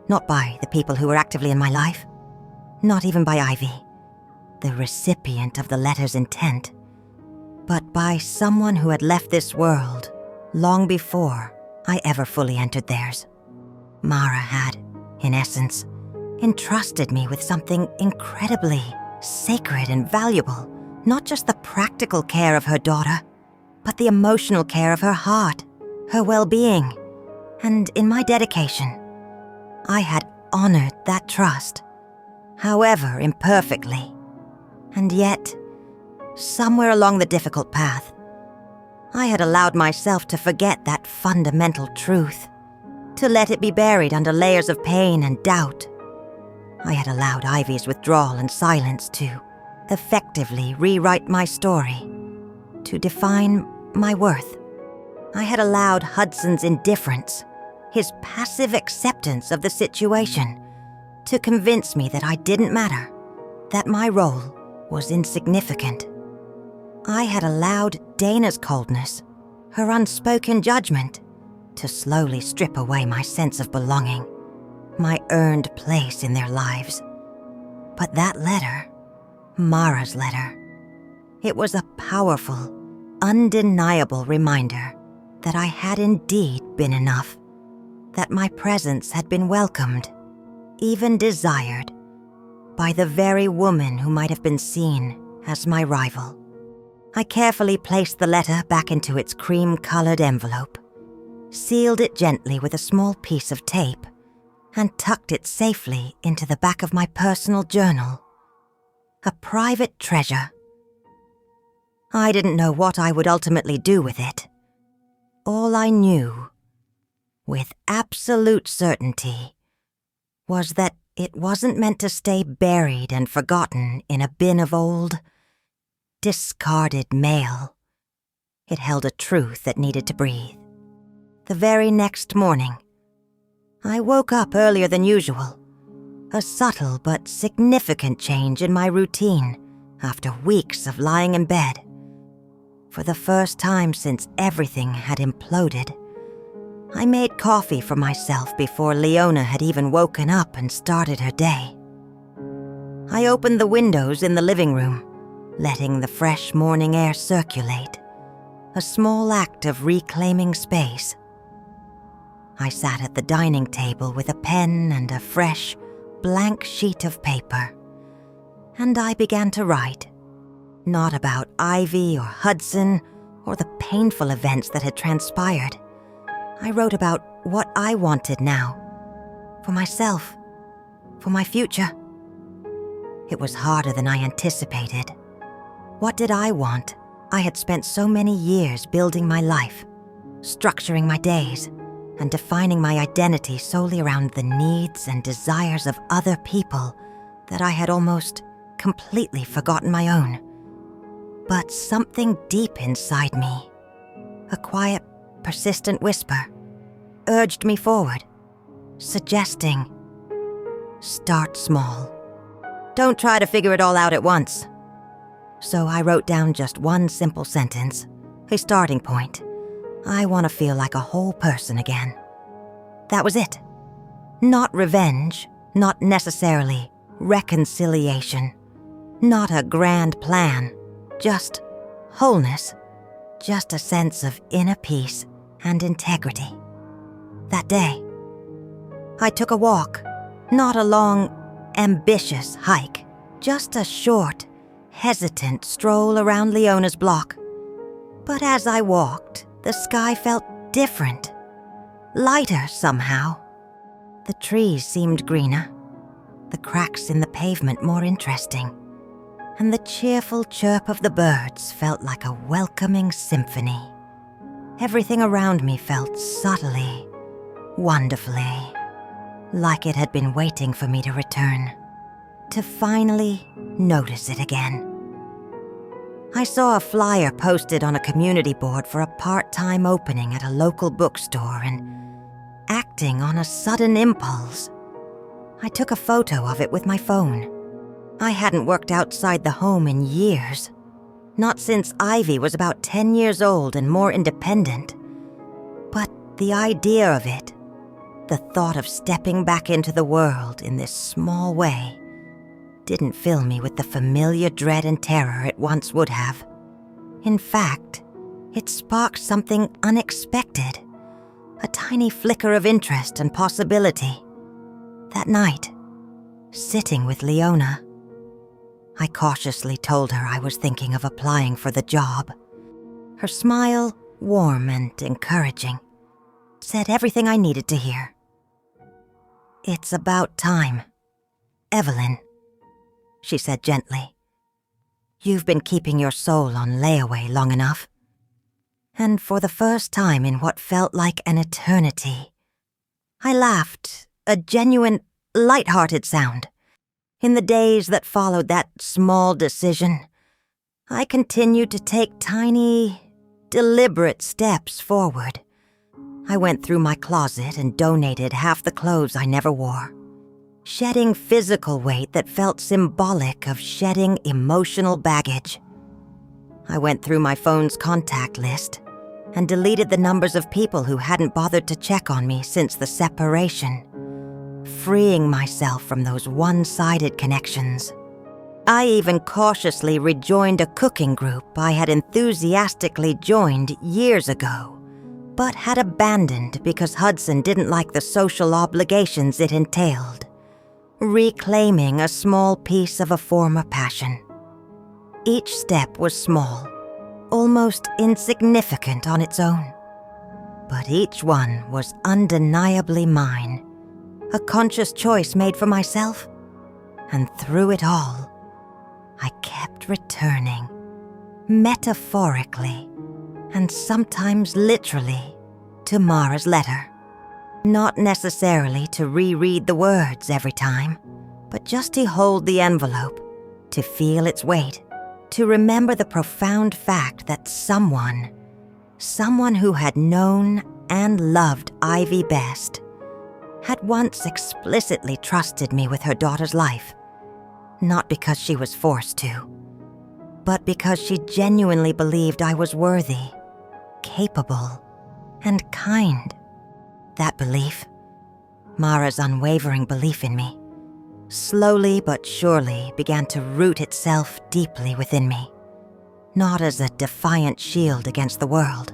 Not by the people who were actively in my life, not even by Ivy, the recipient of the letter's intent, but by someone who had left this world long before I ever fully entered theirs. Mara had, in essence, entrusted me with something incredibly sacred and valuable, not just the practical care of her daughter, but the emotional care of her heart, her well-being, and in my dedication, I had honored that trust, however imperfectly, and yet, somewhere along the difficult path, I had allowed myself to forget that fundamental truth, to let it be buried under layers of pain and doubt. I had allowed Ivy's withdrawal and silence to effectively rewrite my story, to define my worth. I had allowed Hudson's indifference, his passive acceptance of the situation, to convince me that I didn't matter, that my role was insignificant. I had allowed Dana's coldness, her unspoken judgment, to slowly strip away my sense of belonging, my earned place in their lives. But that letter, Mara's letter, it was a powerful, undeniable reminder that I had indeed been enough, that my presence had been welcomed, even desired, by the very woman who might have been seen as my rival. I carefully placed the letter back into its cream-colored envelope, sealed it gently with a small piece of tape, and tucked it safely into the back of my personal journal. A private treasure. I didn't know what I would ultimately do with it. All I knew, with absolute certainty, was that it wasn't meant to stay buried and forgotten in a bin of old, discarded mail. It held a truth that needed to breathe. The very next morning, I woke up earlier than usual, a subtle but significant change in my routine after weeks of lying in bed. For the first time since everything had imploded, I made coffee for myself before Leona had even woken up and started her day. I opened the windows in the living room, letting the fresh morning air circulate, a small act of reclaiming space. I sat at the dining table with a pen and a fresh, blank sheet of paper, and I began to write, not about Ivy or Hudson or the painful events that had transpired. I wrote about what I wanted now, for myself, for my future. It was harder than I anticipated. What did I want? I had spent so many years building my life, structuring my days, and defining my identity solely around the needs and desires of other people that I had almost completely forgotten my own. But something deep inside me, a quiet, persistent whisper, urged me forward, suggesting, start small. Don't try to figure it all out at once. So I wrote down just one simple sentence, a starting point. I want to feel like a whole person again. That was it. Not revenge, not necessarily reconciliation, not a grand plan, just wholeness, just a sense of inner peace and integrity. That day, I took a walk, not a long, ambitious hike, just a short, hesitant stroll around Leona's block. But as I walked, the sky felt different, lighter somehow. The trees seemed greener, the cracks in the pavement more interesting, and the cheerful chirp of the birds felt like a welcoming symphony. Everything around me felt subtly, wonderfully, like it had been waiting for me to return, to finally notice it again. I saw a flyer posted on a community board for a part-time opening at a local bookstore, and acting on a sudden impulse, I took a photo of it with my phone. I hadn't worked outside the home in years, not since Ivy was about 10 years old and more independent. But the idea of it, the thought of stepping back into the world in this small way, didn't fill me with the familiar dread and terror it once would have. In fact, it sparked something unexpected, a tiny flicker of interest and possibility. That night, sitting with Leona, I cautiously told her I was thinking of applying for the job. Her smile, warm and encouraging, said everything I needed to hear. "It's about time, Evelyn," she said gently. "You've been keeping your soul on layaway long enough." And for the first time in what felt like an eternity, I laughed, a genuine, light-hearted sound. In the days that followed that small decision, I continued to take tiny, deliberate steps forward. I went through my closet and donated half the clothes I never wore, shedding physical weight that felt symbolic of shedding emotional baggage. I went through my phone's contact list and deleted the numbers of people who hadn't bothered to check on me since the separation, freeing myself from those one-sided connections. I even cautiously rejoined a cooking group I had enthusiastically joined years ago, but had abandoned because Hudson didn't like the social obligations it entailed, reclaiming a small piece of a former passion. Each step was small, almost insignificant on its own, but each one was undeniably mine, a conscious choice made for myself, and through it all, I kept returning, metaphorically, and sometimes literally, to Mara's letter. Not necessarily to reread the words every time, but just to hold the envelope, to feel its weight, to remember the profound fact that someone who had known and loved Ivy best, had once explicitly trusted me with her daughter's life, not because she was forced to, but because she genuinely believed I was worthy, capable, and kind. That belief, Mara's unwavering belief in me, slowly but surely began to root itself deeply within me, not as a defiant shield against the world,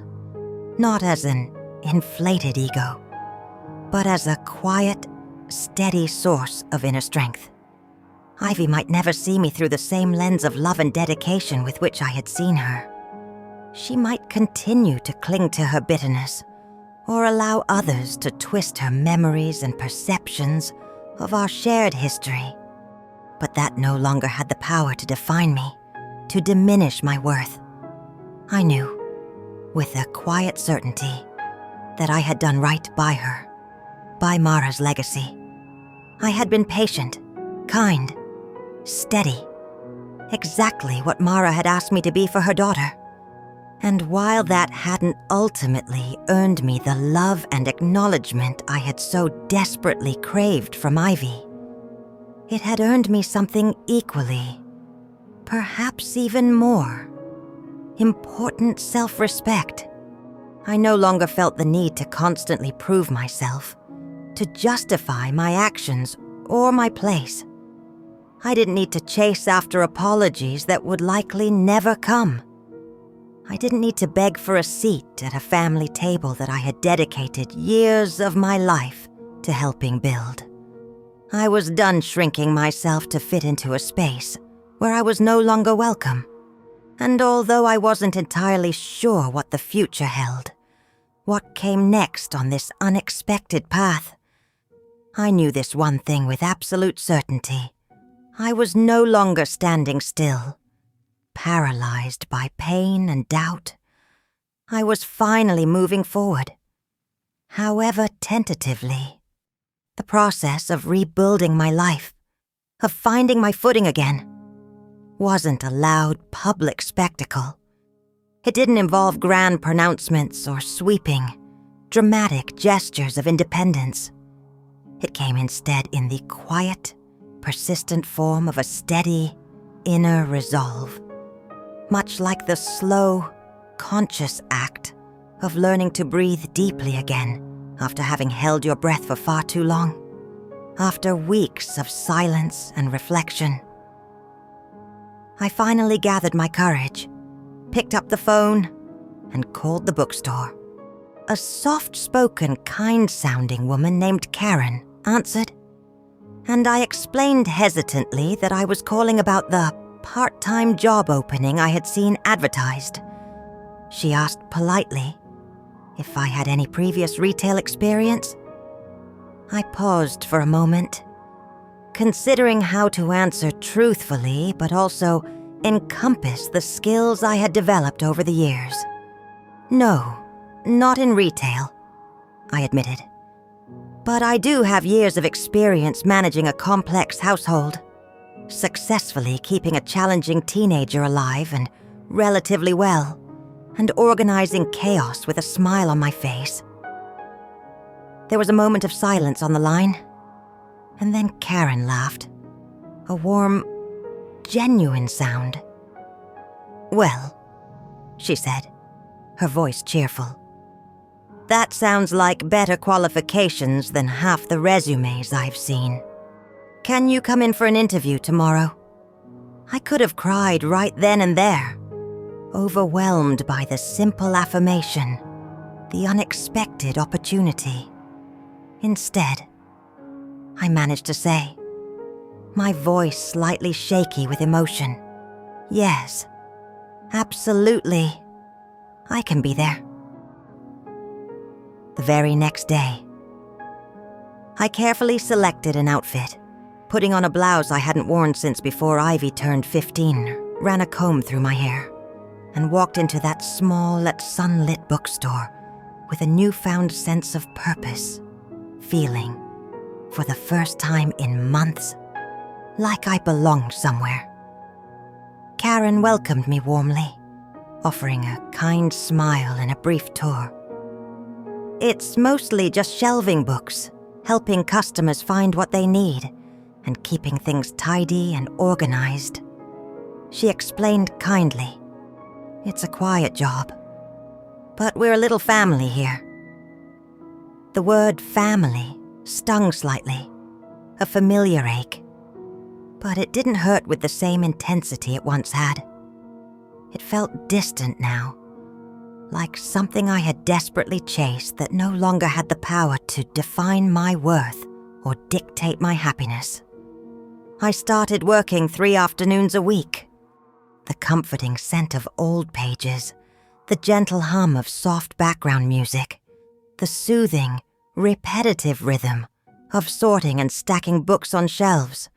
not as an inflated ego, but as a quiet, steady source of inner strength. Ivy might never see me through the same lens of love and dedication with which I had seen her. She might continue to cling to her bitterness, or allow others to twist her memories and perceptions of our shared history. But that no longer had the power to define me, to diminish my worth. I knew, with a quiet certainty, that I had done right by her, by Mara's legacy. I had been patient, kind, steady, exactly what Mara had asked me to be for her daughter. And while that hadn't ultimately earned me the love and acknowledgement I had so desperately craved from Ivy, it had earned me something equally, perhaps even more, important self-respect. I no longer felt the need to constantly prove myself, to justify my actions or my place. I didn't need to chase after apologies that would likely never come. I didn't need to beg for a seat at a family table that I had dedicated years of my life to helping build. I was done shrinking myself to fit into a space where I was no longer welcome. And although I wasn't entirely sure what the future held, what came next on this unexpected path, I knew this one thing with absolute certainty. I was no longer standing still, paralyzed by pain and doubt. I was finally moving forward, however tentatively. The process of rebuilding my life, of finding my footing again, wasn't a loud public spectacle. It didn't involve grand pronouncements or sweeping, dramatic gestures of independence. It came instead in the quiet, persistent form of a steady, inner resolve, much like the slow, conscious act of learning to breathe deeply again after having held your breath for far too long, after weeks of silence and reflection. I finally gathered my courage, picked up the phone, and called the bookstore. A soft-spoken, kind-sounding woman named Karen answered, and I explained hesitantly that I was calling about the part-time job opening I had seen advertised. She asked politely if I had any previous retail experience. I paused for a moment, considering how to answer truthfully but also encompass the skills I had developed over the years. No, not in retail, I admitted. But I do have years of experience managing a complex household, successfully keeping a challenging teenager alive and relatively well, and organizing chaos with a smile on my face. There was a moment of silence on the line, and then Karen laughed. A warm, genuine sound. "Well," she said, her voice cheerful, "that sounds like better qualifications than half the resumes I've seen. Can you come in for an interview tomorrow?" I could have cried right then and there, overwhelmed by the simple affirmation, the unexpected opportunity. Instead, I managed to say, my voice slightly shaky with emotion, "Yes, absolutely, I can be there." The very next day, I carefully selected an outfit, putting on a blouse I hadn't worn since before Ivy turned 15, ran a comb through my hair, and walked into that small yet sunlit bookstore with a newfound sense of purpose, feeling, for the first time in months, like I belonged somewhere. Karen welcomed me warmly, offering a kind smile and a brief tour. "It's mostly just shelving books, helping customers find what they need, and keeping things tidy and organized," she explained kindly. "It's a quiet job, but we're a little family here." The word family stung slightly, a familiar ache, but it didn't hurt with the same intensity it once had. It felt distant now, like something I had desperately chased that no longer had the power to define my worth or dictate my happiness. I started working 3 afternoons a week. The comforting scent of old pages, the gentle hum of soft background music, the soothing, repetitive rhythm of sorting and stacking books on shelves.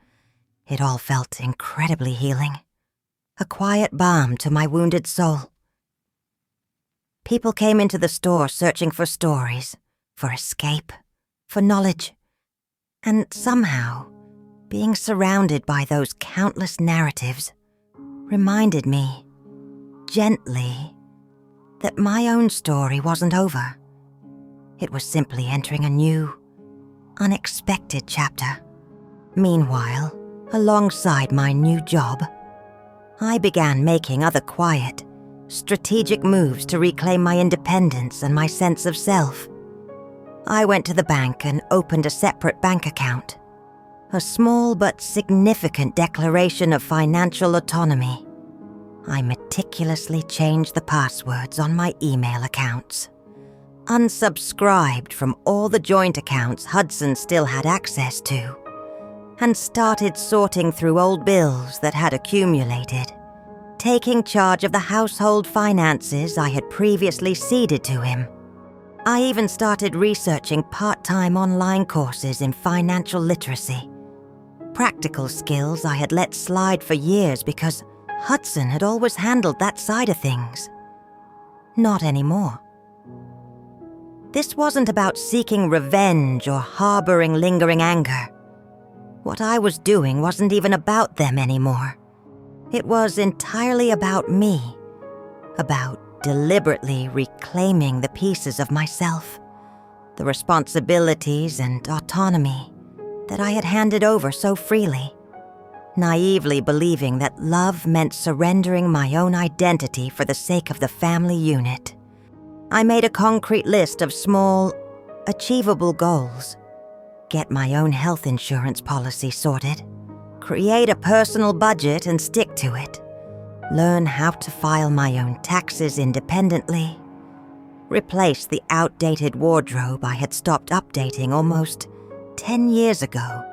It all felt incredibly healing, a quiet balm to my wounded soul. People came into the store searching for stories, for escape, for knowledge, and somehow, being surrounded by those countless narratives reminded me, gently, that my own story wasn't over. It was simply entering a new, unexpected chapter. Meanwhile, alongside my new job, I began making other quiet, strategic moves to reclaim my independence and my sense of self. I went to the bank and opened a separate bank account, a small but significant declaration of financial autonomy. I meticulously changed the passwords on my email accounts, unsubscribed from all the joint accounts Hudson still had access to, and started sorting through old bills that had accumulated, taking charge of the household finances I had previously ceded to him. I even started researching part-time online courses in financial literacy, practical skills I had let slide for years because Hudson had always handled that side of things. Not anymore. This wasn't about seeking revenge or harboring lingering anger. What I was doing wasn't even about them anymore. It was entirely about me, about deliberately reclaiming the pieces of myself, the responsibilities and autonomy that I had handed over so freely, naively believing that love meant surrendering my own identity for the sake of the family unit. I made a concrete list of small, achievable goals. Get my own health insurance policy sorted, create a personal budget and stick to it, learn how to file my own taxes independently, replace the outdated wardrobe I had stopped updating almost 10 years ago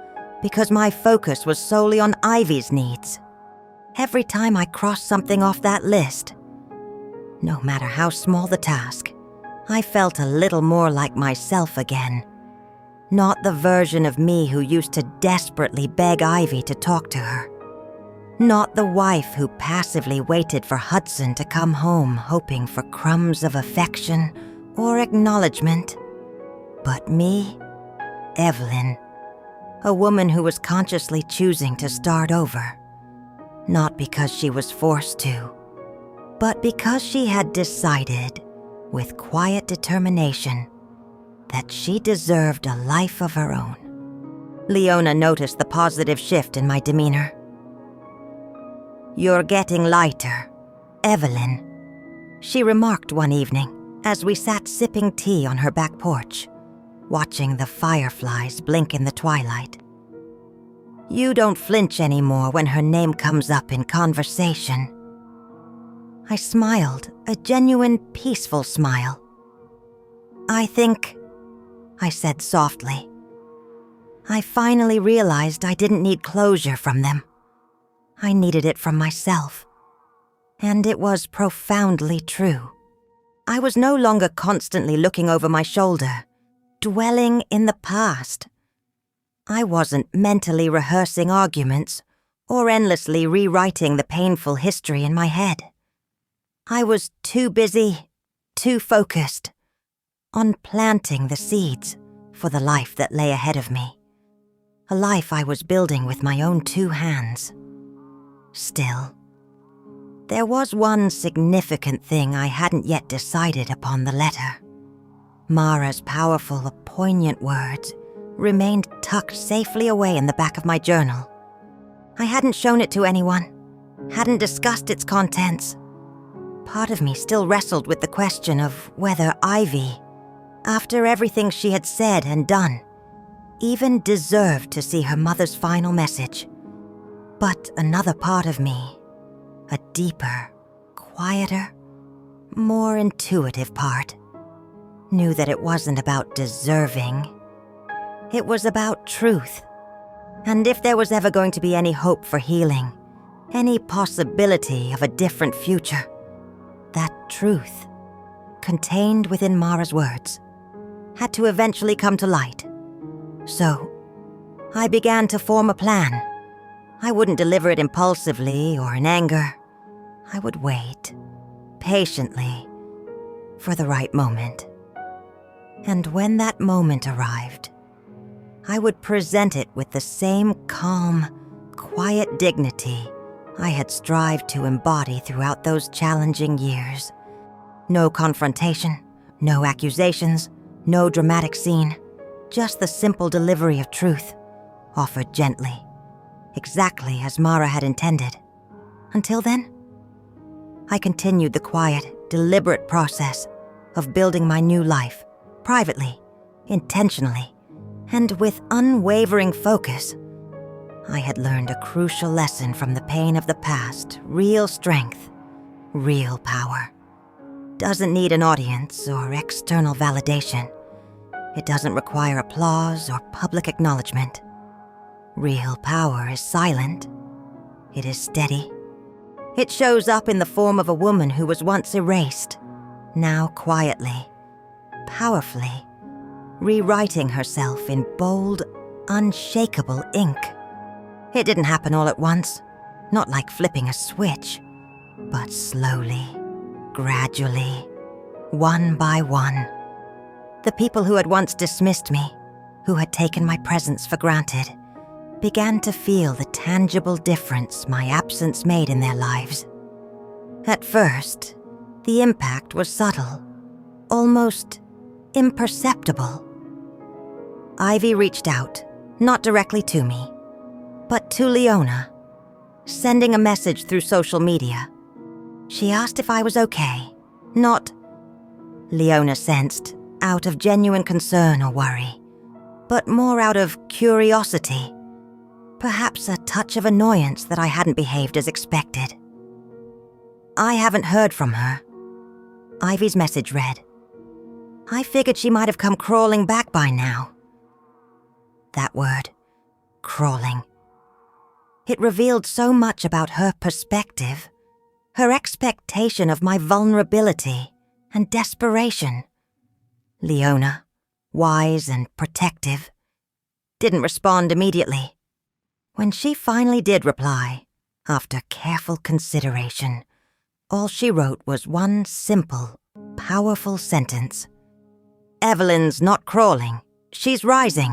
because my focus was solely on Ivy's needs. Every time I crossed something off that list, no matter how small the task, I felt a little more like myself again. Not the version of me who used to desperately beg Ivy to talk to her. Not the wife who passively waited for Hudson to come home hoping for crumbs of affection or acknowledgement. But me, Evelyn, a woman who was consciously choosing to start over. Not because she was forced to, but because she had decided, with quiet determination, that she deserved a life of her own. Leona noticed the positive shift in my demeanor. "You're getting lighter, Evelyn," she remarked one evening as we sat sipping tea on her back porch, watching the fireflies blink in the twilight. "You don't flinch anymore when her name comes up in conversation." I smiled, a genuine, peaceful smile. "I think," I said softly, "I finally realized I didn't need closure from them. I needed it from myself. And it was profoundly true. I was no longer constantly looking over my shoulder, dwelling in the past. I wasn't mentally rehearsing arguments or endlessly rewriting the painful history in my head. I was too busy, too focused, on planting the seeds for the life that lay ahead of me. A life I was building with my own 2 hands. Still, there was one significant thing I hadn't yet decided upon the letter. Mara's powerful, poignant words remained tucked safely away in the back of my journal. I hadn't shown it to anyone, hadn't discussed its contents. Part of me still wrestled with the question of whether Ivy, after everything she had said and done, even deserved to see her mother's final message. But another part of me, a deeper, quieter, more intuitive part, knew that it wasn't about deserving. It was about truth. And if there was ever going to be any hope for healing, any possibility of a different future, that truth, contained within Mara's words, had to eventually come to light. So, I began to form a plan. I wouldn't deliver it impulsively or in anger. I would wait, patiently, for the right moment. And when that moment arrived, I would present it with the same calm, quiet dignity I had strived to embody throughout those challenging years. No confrontation, no accusations, no dramatic scene, just the simple delivery of truth, offered gently, exactly as Mara had intended. Until then, I continued the quiet, deliberate process of building my new life, privately, intentionally, and with unwavering focus. I had learned a crucial lesson from the pain of the past: real strength, real power. Doesn't need an audience or external validation. It doesn't require applause or public acknowledgement. Real power is silent. It is steady. It shows up in the form of a woman who was once erased, now quietly, powerfully, rewriting herself in bold, unshakable ink. It didn't happen all at once, not like flipping a switch, but slowly, gradually, one by one. The people who had once dismissed me, who had taken my presence for granted, began to feel the tangible difference my absence made in their lives. At first, the impact was subtle, almost imperceptible. Ivy reached out, not directly to me, but to Leona, sending a message through social media. She asked if I was okay, not, Leona sensed, out of genuine concern or worry, but more out of curiosity, perhaps a touch of annoyance that I hadn't behaved as expected. I haven't heard from her. Ivy's message read. I figured she might have come crawling back by now. That word, crawling. It revealed so much about her perspective, her expectation of my vulnerability and desperation. Leona, wise and protective, didn't respond immediately. When she finally did reply, after careful consideration, all she wrote was one simple, powerful sentence. Evelyn's not crawling, she's rising.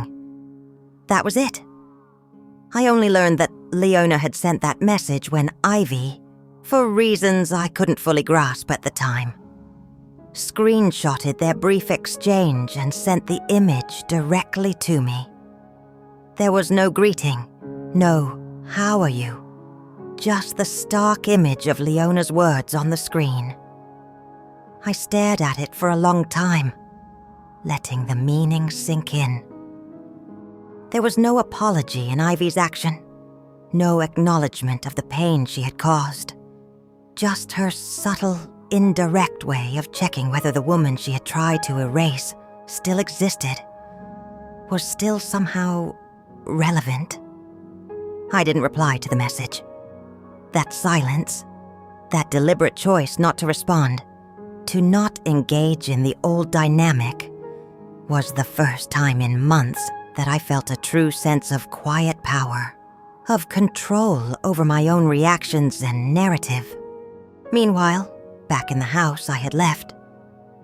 That was it. I only learned that Leona had sent that message when Ivy, for reasons I couldn't fully grasp at the time, screenshotted their brief exchange and sent the image directly to me. There was no greeting, no "how are you?" just the stark image of Leona's words on the screen. I stared at it for a long time, letting the meaning sink in. There was no apology in Ivy's action, no acknowledgement of the pain she had caused, just her subtle, indirect way of checking whether the woman she had tried to erase still existed, was still somehow relevant. I didn't reply to the message. That silence, that deliberate choice not to respond, to not engage in the old dynamic, was the first time in months that I felt a true sense of quiet power, of control over my own reactions and narrative. Meanwhile, back in the house I had left,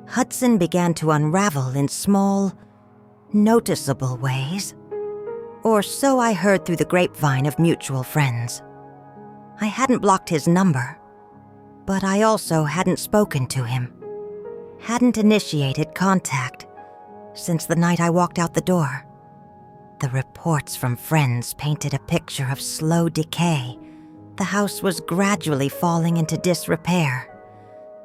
Hudson began to unravel in small, noticeable ways. Or so I heard through the grapevine of mutual friends. I hadn't blocked his number, but I also hadn't spoken to him, hadn't initiated contact since the night I walked out the door. The reports from friends painted a picture of slow decay. The house was gradually falling into disrepair.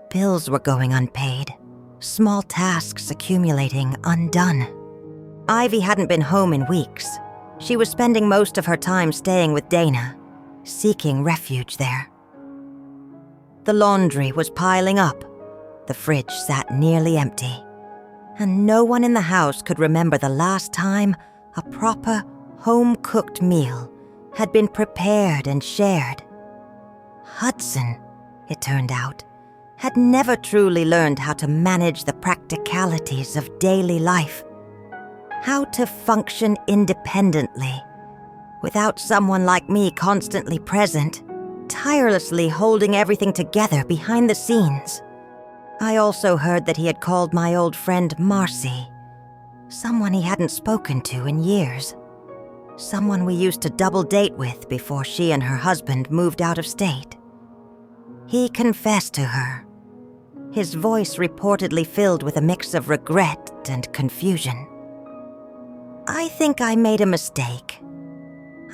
Bills were going unpaid, small tasks accumulating undone. Ivy hadn't been home in weeks. She was spending most of her time staying with Dana, seeking refuge there. The laundry was piling up. The fridge sat nearly empty. And no one in the house could remember the last time a proper, home-cooked meal had been prepared and shared. Hudson, it turned out, had never truly learned how to manage the practicalities of daily life, how to function independently, without someone like me constantly present, tirelessly holding everything together behind the scenes. I also heard that he had called my old friend Marcy, someone he hadn't spoken to in years, someone we used to double date with before she and her husband moved out of state. He confessed to her, his voice reportedly filled with a mix of regret and confusion. I think I made a mistake.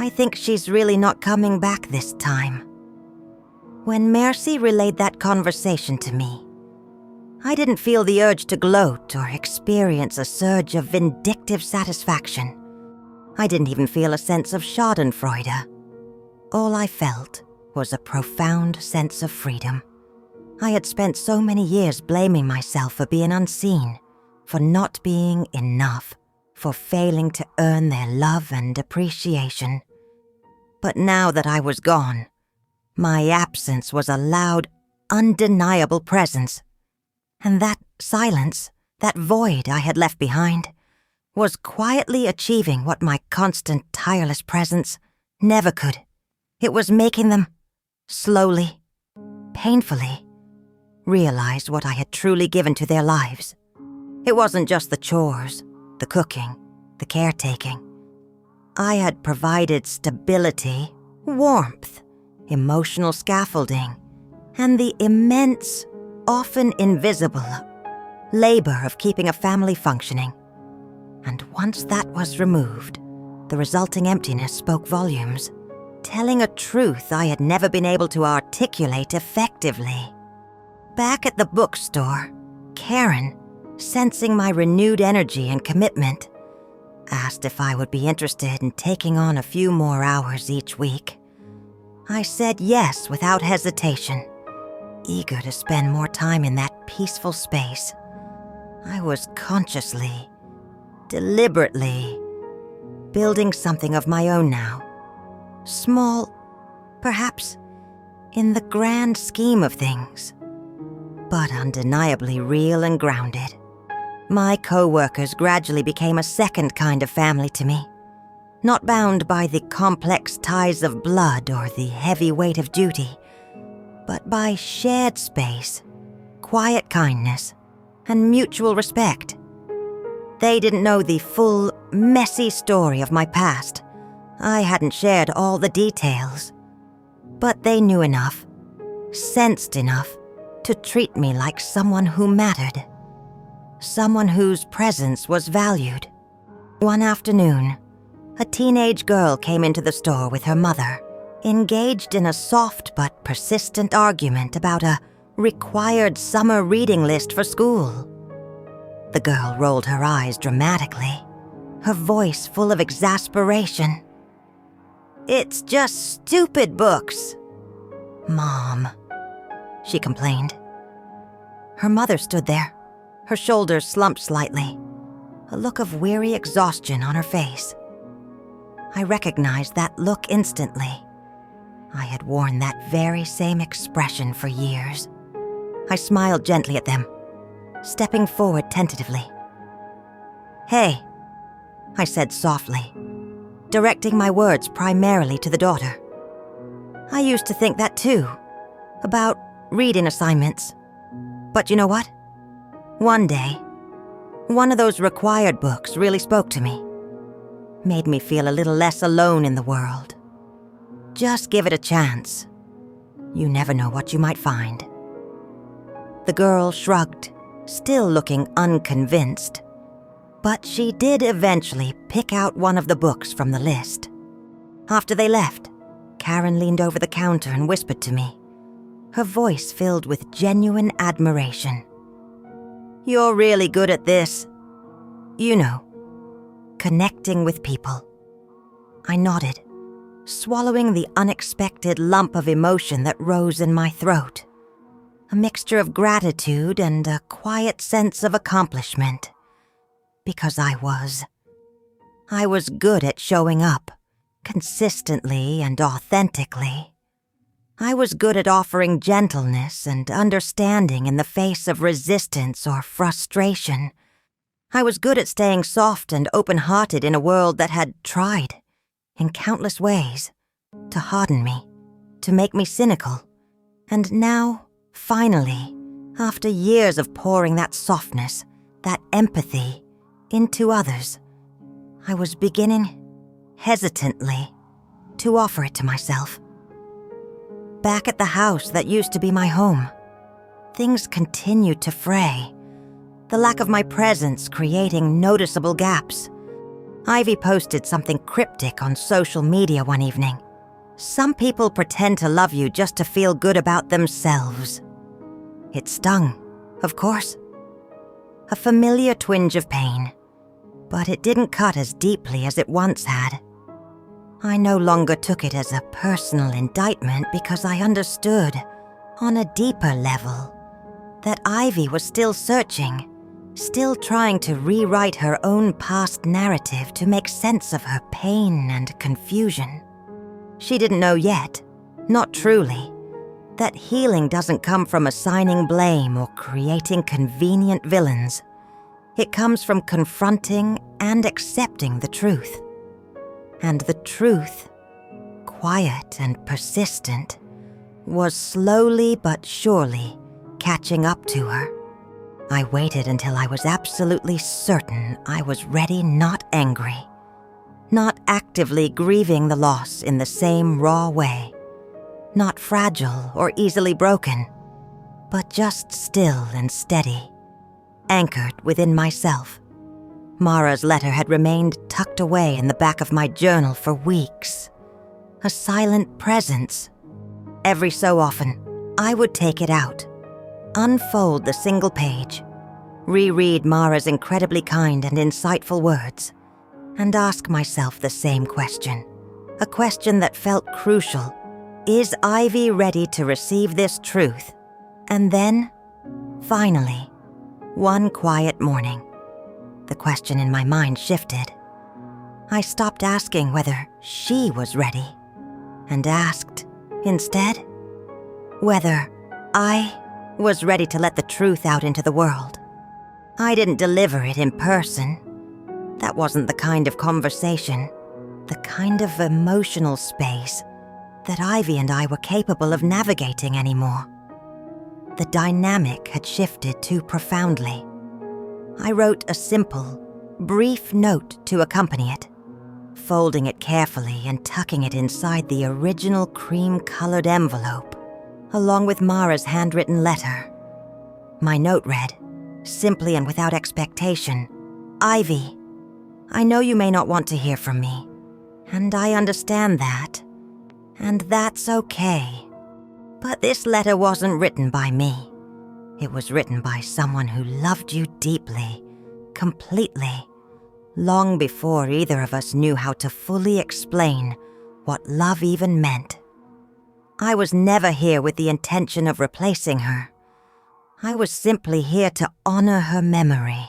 I think she's really not coming back this time. When Mercy relayed that conversation to me, I didn't feel the urge to gloat or experience a surge of vindictive satisfaction. I didn't even feel a sense of schadenfreude. All I felt was a profound sense of freedom. I had spent so many years blaming myself for being unseen, for not being enough, for failing to earn their love and appreciation. But now that I was gone, my absence was a loud, undeniable presence. And that silence, that void I had left behind, was quietly achieving what my constant, tireless presence never could. It was making them, slowly, painfully, realize what I had truly given to their lives. It wasn't just the chores, the cooking, the caretaking. I had provided stability, warmth, emotional scaffolding, and the immense, often invisible, labor of keeping a family functioning. And once that was removed, the resulting emptiness spoke volumes, telling a truth I had never been able to articulate effectively. Back at the bookstore, Karen, sensing my renewed energy and commitment, asked if I would be interested in taking on a few more hours each week. I said yes without hesitation, eager to spend more time in that peaceful space. I was consciously, deliberately, building something of my own now. Small, perhaps, in the grand scheme of things, but undeniably real and grounded. My co-workers gradually became a second kind of family to me, not bound by the complex ties of blood or the heavy weight of duty, but by shared space, quiet kindness, and mutual respect. They didn't know the full, messy story of my past. I hadn't shared all the details, but they knew enough, sensed enough, to treat me like someone who mattered. Someone whose presence was valued. One afternoon, a teenage girl came into the store with her mother, engaged in a soft but persistent argument about a required summer reading list for school. The girl rolled her eyes dramatically, her voice full of exasperation. "It's just stupid books." "Mom," she complained. Her mother stood there, her shoulders slumped slightly, a look of weary exhaustion on her face. I recognized that look instantly. I had worn that very same expression for years. I smiled gently at them, stepping forward tentatively. "Hey," I said softly, directing my words primarily to the daughter. "I used to think that too, about reading assignments. But you know what? One day, one of those required books really spoke to me. Made me feel a little less alone in the world. Just give it a chance. You never know what you might find." The girl shrugged, still looking unconvinced. But she did eventually pick out one of the books from the list. After they left, Karen leaned over the counter and whispered to me, her voice filled with genuine admiration. "You're really good at this. You know, connecting with people." I nodded, swallowing the unexpected lump of emotion that rose in my throat. A mixture of gratitude and a quiet sense of accomplishment. Because I was good at showing up, consistently and authentically. I was good at offering gentleness and understanding in the face of resistance or frustration. I was good at staying soft and open-hearted in a world that had tried, in countless ways, to harden me, to make me cynical. And now, finally, after years of pouring that softness, that empathy, into others, I was beginning, hesitantly, to offer it to myself. Back at the house that used to be my home, things continued to fray, the lack of my presence creating noticeable gaps. Ivy posted something cryptic on social media one evening. "Some people pretend to love you just to feel good about themselves." It stung, of course. A familiar twinge of pain, but it didn't cut as deeply as it once had. I no longer took it as a personal indictment because I understood, on a deeper level, that Ivy was still searching, still trying to rewrite her own past narrative to make sense of her pain and confusion. She didn't know yet, not truly, that healing doesn't come from assigning blame or creating convenient villains. It comes from confronting and accepting the truth. And the truth, quiet and persistent, was slowly but surely catching up to her. I waited until I was absolutely certain I was ready, not angry. not actively grieving the loss in the same raw way, not fragile or easily broken, but just still and steady, anchored within myself. Mara's letter had remained tucked away in the back of my journal for weeks, a silent presence. Every so often, I would take it out, unfold the single page, reread Mara's incredibly kind and insightful words, and ask myself the same question, a question that felt crucial. Is Ivy ready to receive this truth? And then, finally, one quiet morning, the question in my mind shifted. I stopped asking whether she was ready, and asked, instead, whether I was ready to let the truth out into the world. I didn't deliver it in person. That wasn't the kind of conversation, the kind of emotional space that Ivy and I were capable of navigating anymore. The dynamic had shifted too profoundly. I wrote a simple, brief note to accompany it, folding it carefully and tucking it inside the original cream-colored envelope, along with Mara's handwritten letter. My note read, simply and without expectation, Ivy, I know you may not want to hear from me, and I understand that, and that's okay. But this letter wasn't written by me. It was written by someone who loved you deeply, completely, long before either of us knew how to fully explain what love even meant. I was never here with the intention of replacing her. I was simply here to honor her memory,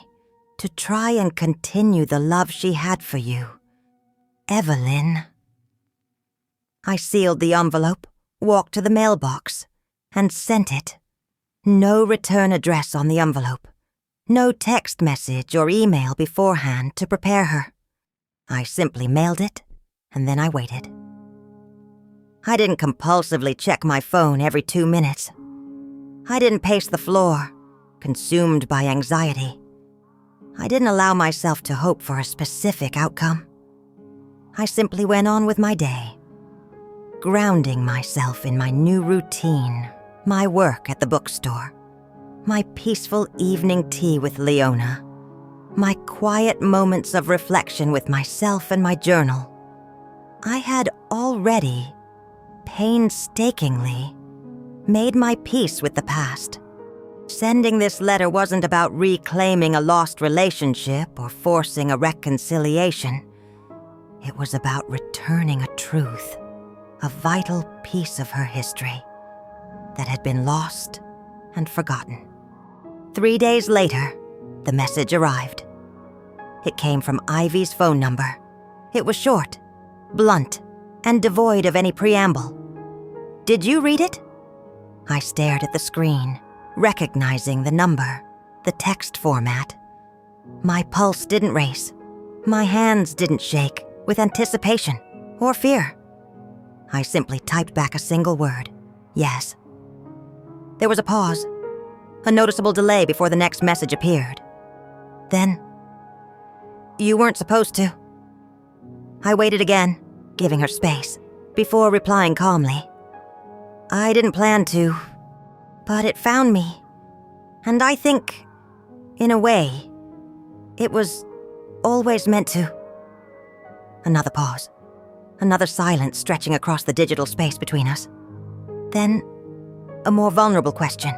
to try and continue the love she had for you. Evelyn. I sealed the envelope, walked to the mailbox, and sent it. No return address on the envelope. No text message or email beforehand to prepare her. I simply mailed it, and then I waited. I didn't compulsively check my phone every 2 minutes. I didn't pace the floor, consumed by anxiety. I didn't allow myself to hope for a specific outcome. I simply went on with my day, grounding myself in my new routine, my work at the bookstore, my peaceful evening tea with Leona, my quiet moments of reflection with myself and my journal. I had already, painstakingly, made my peace with the past. Sending this letter wasn't about reclaiming a lost relationship or forcing a reconciliation. It was about returning a truth, a vital piece of her history that had been lost and forgotten. 3 days later, the message arrived. It came from Ivy's phone number. It was short, blunt, and devoid of any preamble. Did you read it? I stared at the screen, recognizing the number, the text format. My pulse didn't race. My hands didn't shake with anticipation or fear. I simply typed back a single word, yes. There was a pause, a noticeable delay before the next message appeared. Then, you weren't supposed to. I waited again, giving her space, before replying calmly. I didn't plan to, but it found me. And I think, in a way, it was always meant to. Another pause, another silence stretching across the digital space between us. Then, a more vulnerable question.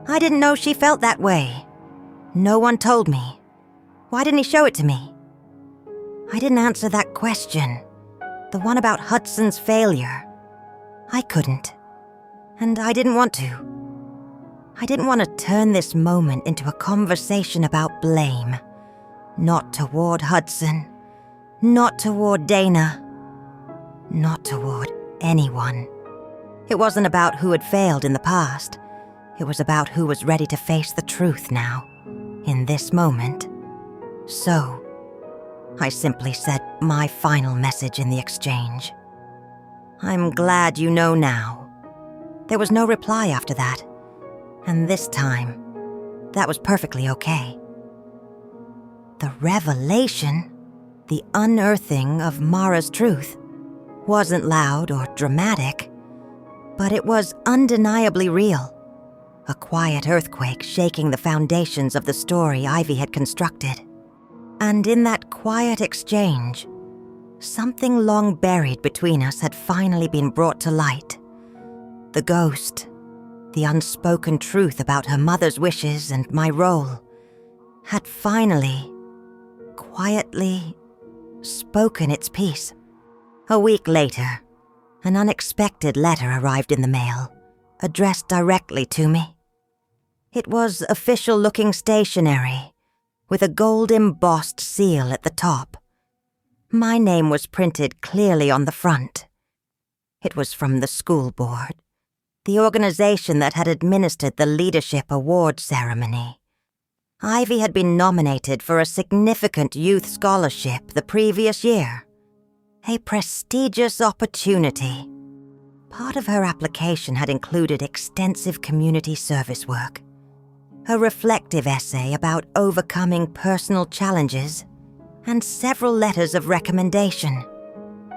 I didn't know she felt that way. No one told me. Why didn't he show it to me? I didn't answer that question, the one about Hudson's failure. I couldn't, and I didn't want to. I didn't want to turn this moment into a conversation about blame. Not toward Hudson, not toward Dana, not toward anyone. It wasn't about who had failed in the past. It was about who was ready to face the truth now, in this moment. So, I simply said my final message in the exchange. I'm glad you know now. There was no reply after that, and this time, that was perfectly okay. The revelation the unearthing of Mara's truth, wasn't loud or dramatic, but it was undeniably real. A quiet earthquake shaking the foundations of the story Ivy had constructed. And in that quiet exchange, something long buried between us had finally been brought to light. The ghost, the unspoken truth about her mother's wishes and my role, had finally, quietly, spoken its piece. A week later, an unexpected letter arrived in the mail, addressed directly to me. It was official-looking stationery, with a gold-embossed seal at the top. My name was printed clearly on the front. It was from the school board, the organization that had administered the Leadership Award ceremony. Ivy had been nominated for a significant youth scholarship the previous year. A prestigious opportunity. Part of her application had included extensive community service work, a reflective essay about overcoming personal challenges, and several letters of recommendation.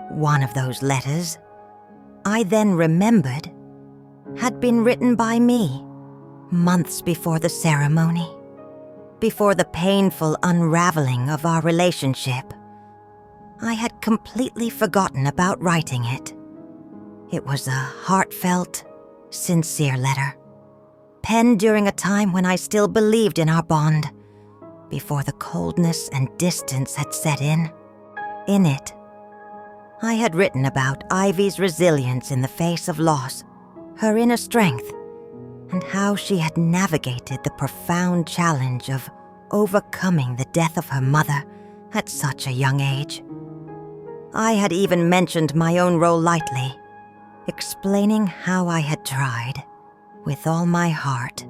One of those letters, I then remembered, had been written by me months before the ceremony, before the painful unraveling of our relationship. I had completely forgotten about writing it. It was a heartfelt, sincere letter, penned during a time when I still believed in our bond, before the coldness and distance had set in. In it, I had written about Ivy's resilience in the face of loss, her inner strength, and how she had navigated the profound challenge of overcoming the death of her mother at such a young age. I had even mentioned my own role lightly, explaining how I had tried, with all my heart,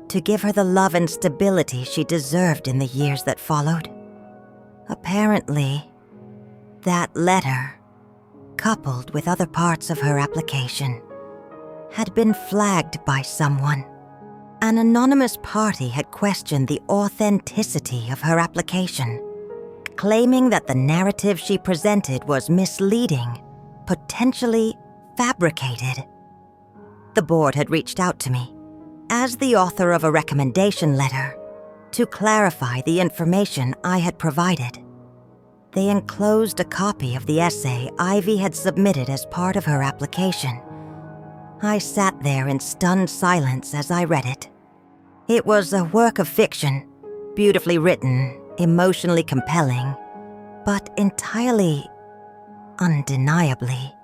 to give her the love and stability she deserved in the years that followed. Apparently, that letter, coupled with other parts of her application, had been flagged by someone. An anonymous party had questioned the authenticity of her application, claiming that the narrative she presented was misleading, potentially fabricated. The board had reached out to me, as the author of a recommendation letter, to clarify the information I had provided. They enclosed a copy of the essay Ivy had submitted as part of her application. I sat there in stunned silence as I read it. It was a work of fiction, beautifully written, emotionally compelling, but entirely, undeniably,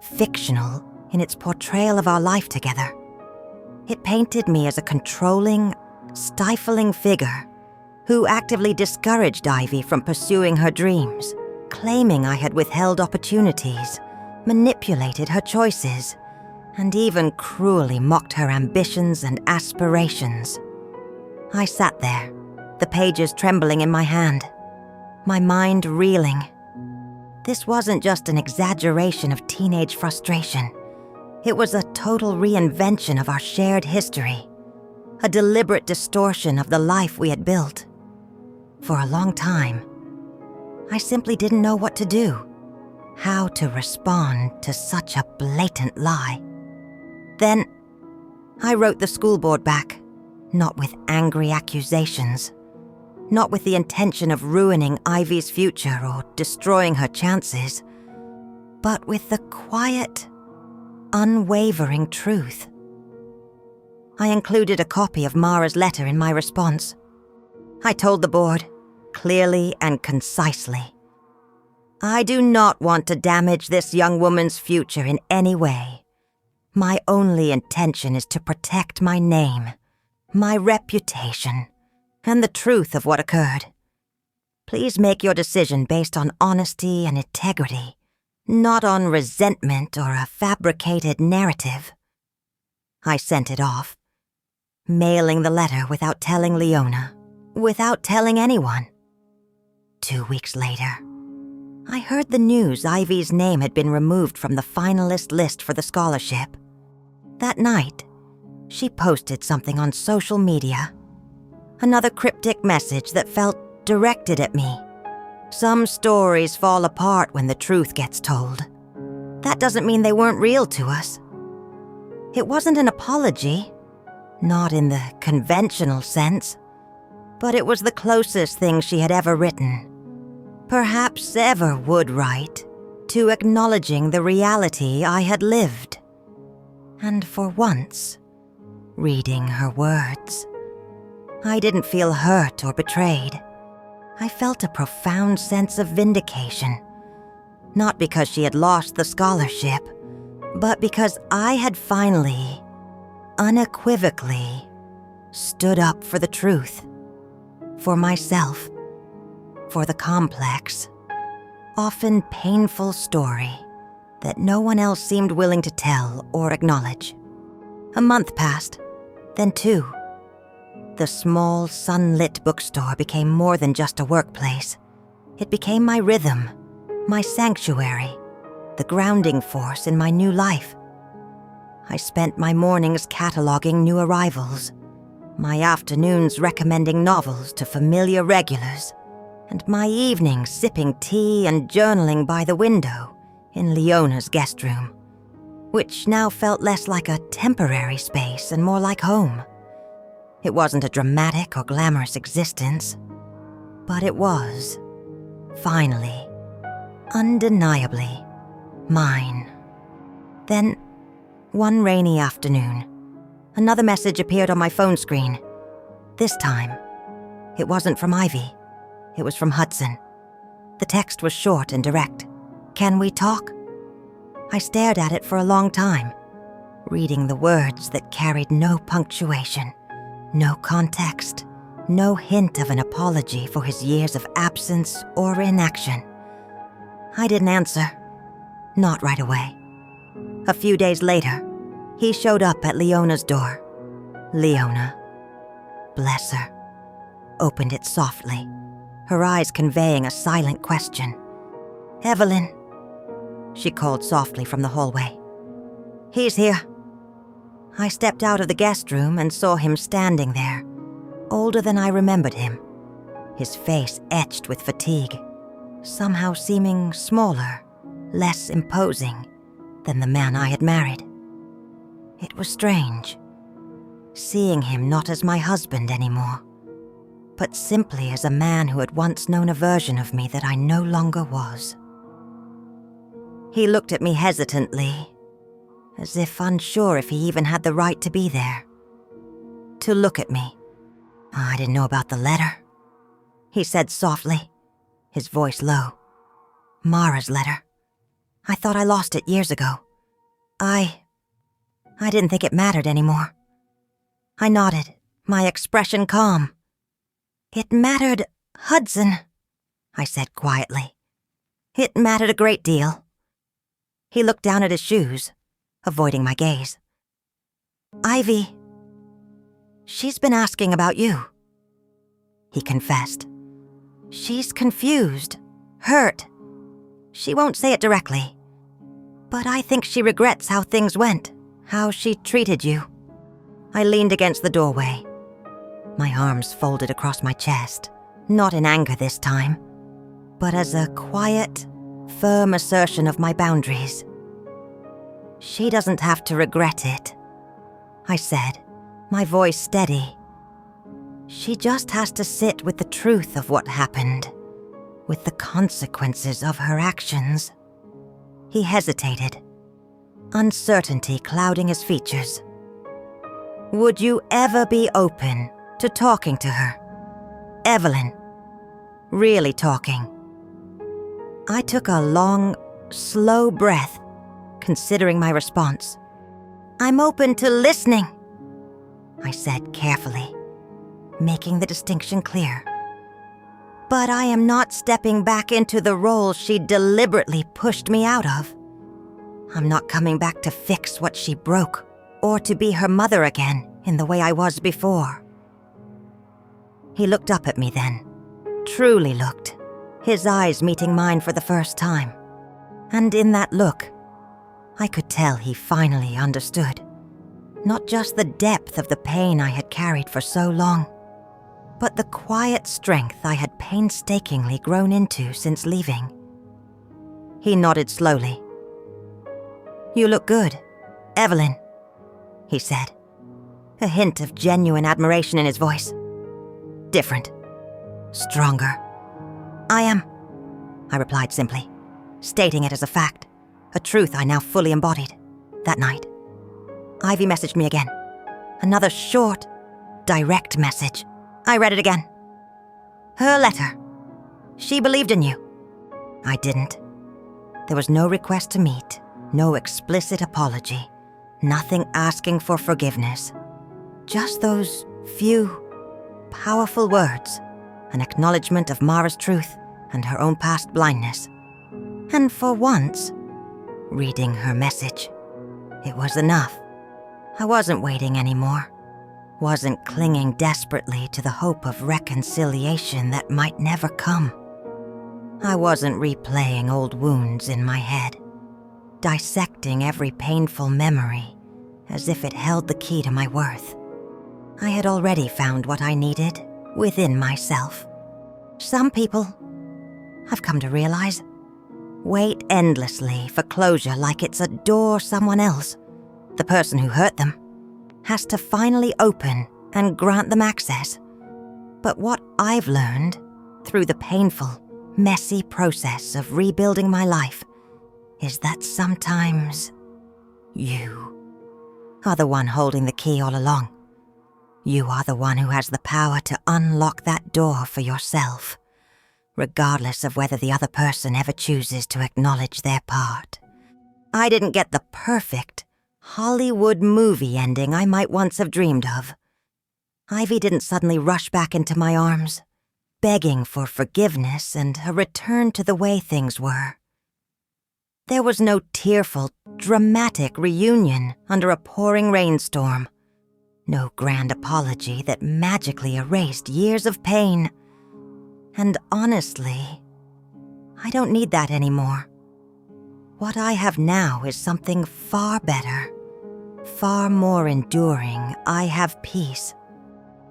fictional in its portrayal of our life together. It painted me as a controlling, stifling figure who actively discouraged Ivy from pursuing her dreams, claiming I had withheld opportunities, manipulated her choices, and even cruelly mocked her ambitions and aspirations. I sat there, the pages trembling in my hand, my mind reeling. This wasn't just an exaggeration of teenage frustration. It was a total reinvention of our shared history, a deliberate distortion of the life we had built. For a long time, I simply didn't know what to do, how to respond to such a blatant lie. Then, I wrote the school board back, not with angry accusations, not with the intention of ruining Ivy's future or destroying her chances, but with the quiet, unwavering truth. I included a copy of Mara's letter in my response. I told the board, clearly and concisely, I do not want to damage this young woman's future in any way. My only intention is to protect my name, my reputation, and the truth of what occurred. Please make your decision based on honesty and integrity, not on resentment or a fabricated narrative. I sent it off, mailing the letter without telling Leona, without telling anyone. 2 weeks later, I heard the news Ivy's name had been removed from the finalist list for the scholarship. That night, she posted something on social media. Another cryptic message that felt directed at me. Some stories fall apart when the truth gets told. That doesn't mean they weren't real to us. It wasn't an apology, not in the conventional sense, but it was the closest thing she had ever written, perhaps ever would write, to acknowledging the reality I had lived. And for once, reading her words, I didn't feel hurt or betrayed. I felt a profound sense of vindication, not because she had lost the scholarship, but because I had finally, unequivocally, stood up for the truth, for myself, for the complex, often painful story that no one else seemed willing to tell or acknowledge. A month passed, then 2. The small, sunlit bookstore became more than just a workplace. It became my rhythm, my sanctuary, the grounding force in my new life. I spent my mornings cataloging new arrivals, my afternoons recommending novels to familiar regulars, and my evenings sipping tea and journaling by the window in Leona's guest room, which now felt less like a temporary space and more like home. It wasn't a dramatic or glamorous existence, but it was, finally, undeniably, mine. Then, one rainy afternoon, another message appeared on my phone screen. This time, it wasn't from Ivy. It was from Hudson. The text was short and direct. "Can we talk?" I stared at it for a long time, reading the words that carried no punctuation, no context, no hint of an apology for his years of absence or inaction. I didn't answer. Not right away. A few days later, he showed up at Leona's door. Leona, bless her, opened it softly, her eyes conveying a silent question. "Evelyn," she called softly from the hallway. "He's here." I stepped out of the guest room and saw him standing there, older than I remembered him, his face etched with fatigue, somehow seeming smaller, less imposing than the man I had married. It was strange, seeing him not as my husband anymore, but simply as a man who had once known a version of me that I no longer was. He looked at me hesitantly, as if unsure if he even had the right to be there. To look at me. "I didn't know about the letter," he said softly, his voice low. "Mara's letter. I thought I lost it years ago. I didn't think it mattered anymore." I nodded, my expression calm. "It mattered, Hudson," I said quietly. "It mattered a great deal." He looked down at his shoes, avoiding my gaze. "Ivy, she's been asking about you," he confessed. "She's confused, hurt. She won't say it directly, but I think she regrets how things went, how she treated you." I leaned against the doorway, my arms folded across my chest, not in anger this time, but as a quiet, firm assertion of my boundaries. "She doesn't have to regret it," I said, my voice steady. "She just has to sit with the truth of what happened, with the consequences of her actions." He hesitated, uncertainty clouding his features. "Would you ever be open to talking to her? Evelyn, really talking?" I took a long, slow breath, considering my response. "I'm open to listening," I said carefully, making the distinction clear. "But I am not stepping back into the role she deliberately pushed me out of. I'm not coming back to fix what she broke, or to be her mother again in the way I was before." He looked up at me then, truly looked, his eyes meeting mine for the first time. And in that look, I could tell he finally understood, not just the depth of the pain I had carried for so long, but the quiet strength I had painstakingly grown into since leaving. He nodded slowly. "You look good, Evelyn," he said, a hint of genuine admiration in his voice. Different. Stronger. "I am," I replied simply, stating it as a fact, a truth I now fully embodied. That night, Ivy messaged me again. Another short, direct message. I read it again. Her letter. She believed in you. I didn't. There was no request to meet, no explicit apology, nothing asking for forgiveness. Just those few, powerful words, an acknowledgement of Mara's truth and her own past blindness. And for once, reading her message, it was enough. I wasn't waiting anymore. Wasn't clinging desperately to the hope of reconciliation that might never come. I wasn't replaying old wounds in my head, dissecting every painful memory as if it held the key to my worth. I had already found what I needed within myself. Some people, I've come to realize, wait endlessly for closure like it's a door someone else, the person who hurt them, has to finally open and grant them access. But what I've learned through the painful, messy process of rebuilding my life is that sometimes you are the one holding the key all along. You are the one who has the power to unlock that door for yourself, regardless of whether the other person ever chooses to acknowledge their part. I didn't get the perfect Hollywood movie ending I might once have dreamed of. Ivy didn't suddenly rush back into my arms, begging for forgiveness and a return to the way things were. There was no tearful, dramatic reunion under a pouring rainstorm. No grand apology that magically erased years of pain. And honestly, I don't need that anymore. What I have now is something far better, far more enduring. I have peace.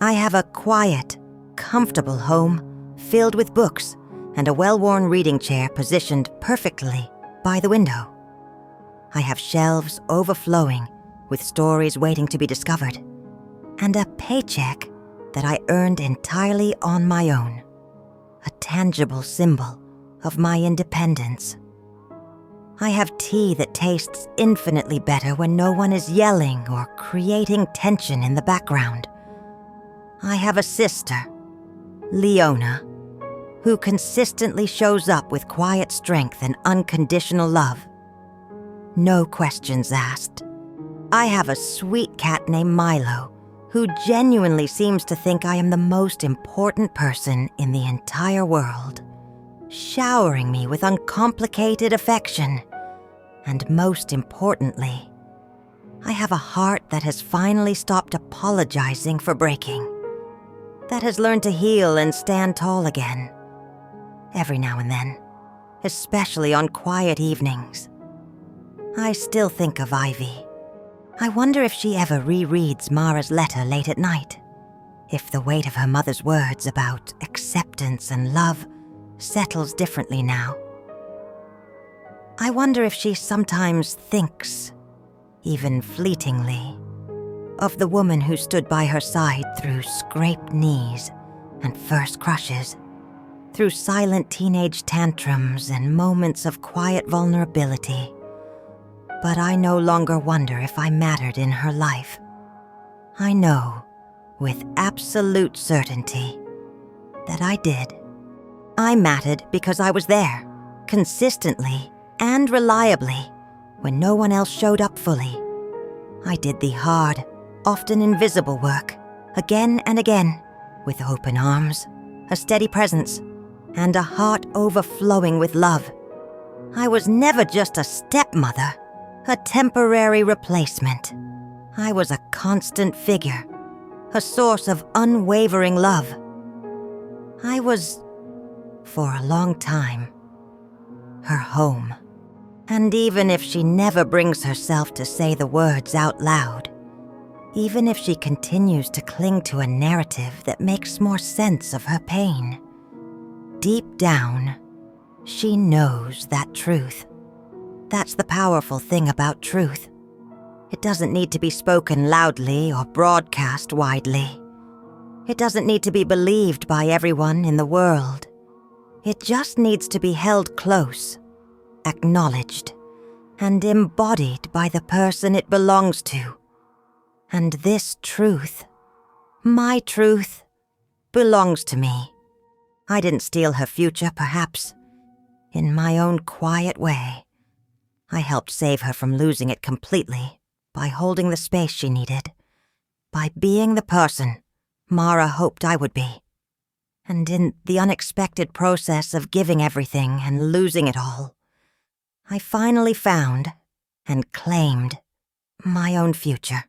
I have a quiet, comfortable home filled with books and a well-worn reading chair positioned perfectly by the window. I have shelves overflowing with stories waiting to be discovered, and a paycheck that I earned entirely on my own, a tangible symbol of my independence. I have tea that tastes infinitely better when no one is yelling or creating tension in the background. I have a sister, Leona, who consistently shows up with quiet strength and unconditional love. No questions asked. I have a sweet cat named Milo, who genuinely seems to think I am the most important person in the entire world, showering me with uncomplicated affection. And most importantly, I have a heart that has finally stopped apologizing for breaking, that has learned to heal and stand tall again. Every now and then, especially on quiet evenings, I still think of Ivy. I wonder if she ever rereads Mara's letter late at night, if the weight of her mother's words about acceptance and love settles differently now. I wonder if she sometimes thinks, even fleetingly, of the woman who stood by her side through scraped knees and first crushes, through silent teenage tantrums and moments of quiet vulnerability. But I no longer wonder if I mattered in her life. I know, with absolute certainty, that I did. I mattered because I was there, consistently and reliably, when no one else showed up fully. I did the hard, often invisible work, again and again, with open arms, a steady presence, and a heart overflowing with love. I was never just a stepmother, a temporary replacement. I was a constant figure, a source of unwavering love. I was, for a long time, her home. And even if she never brings herself to say the words out loud, even if she continues to cling to a narrative that makes more sense of her pain. Deep down, she knows that truth. That's the powerful thing about truth. It doesn't need to be spoken loudly or broadcast widely. It doesn't need to be believed by everyone in the world. It just needs to be held close, acknowledged, and embodied by the person it belongs to. And this truth, my truth, belongs to me. I didn't steal her future, perhaps. In my own quiet way, I helped save her from losing it completely by holding the space she needed, by being the person Mara hoped I would be. And in the unexpected process of giving everything and losing it all, I finally found and claimed my own future.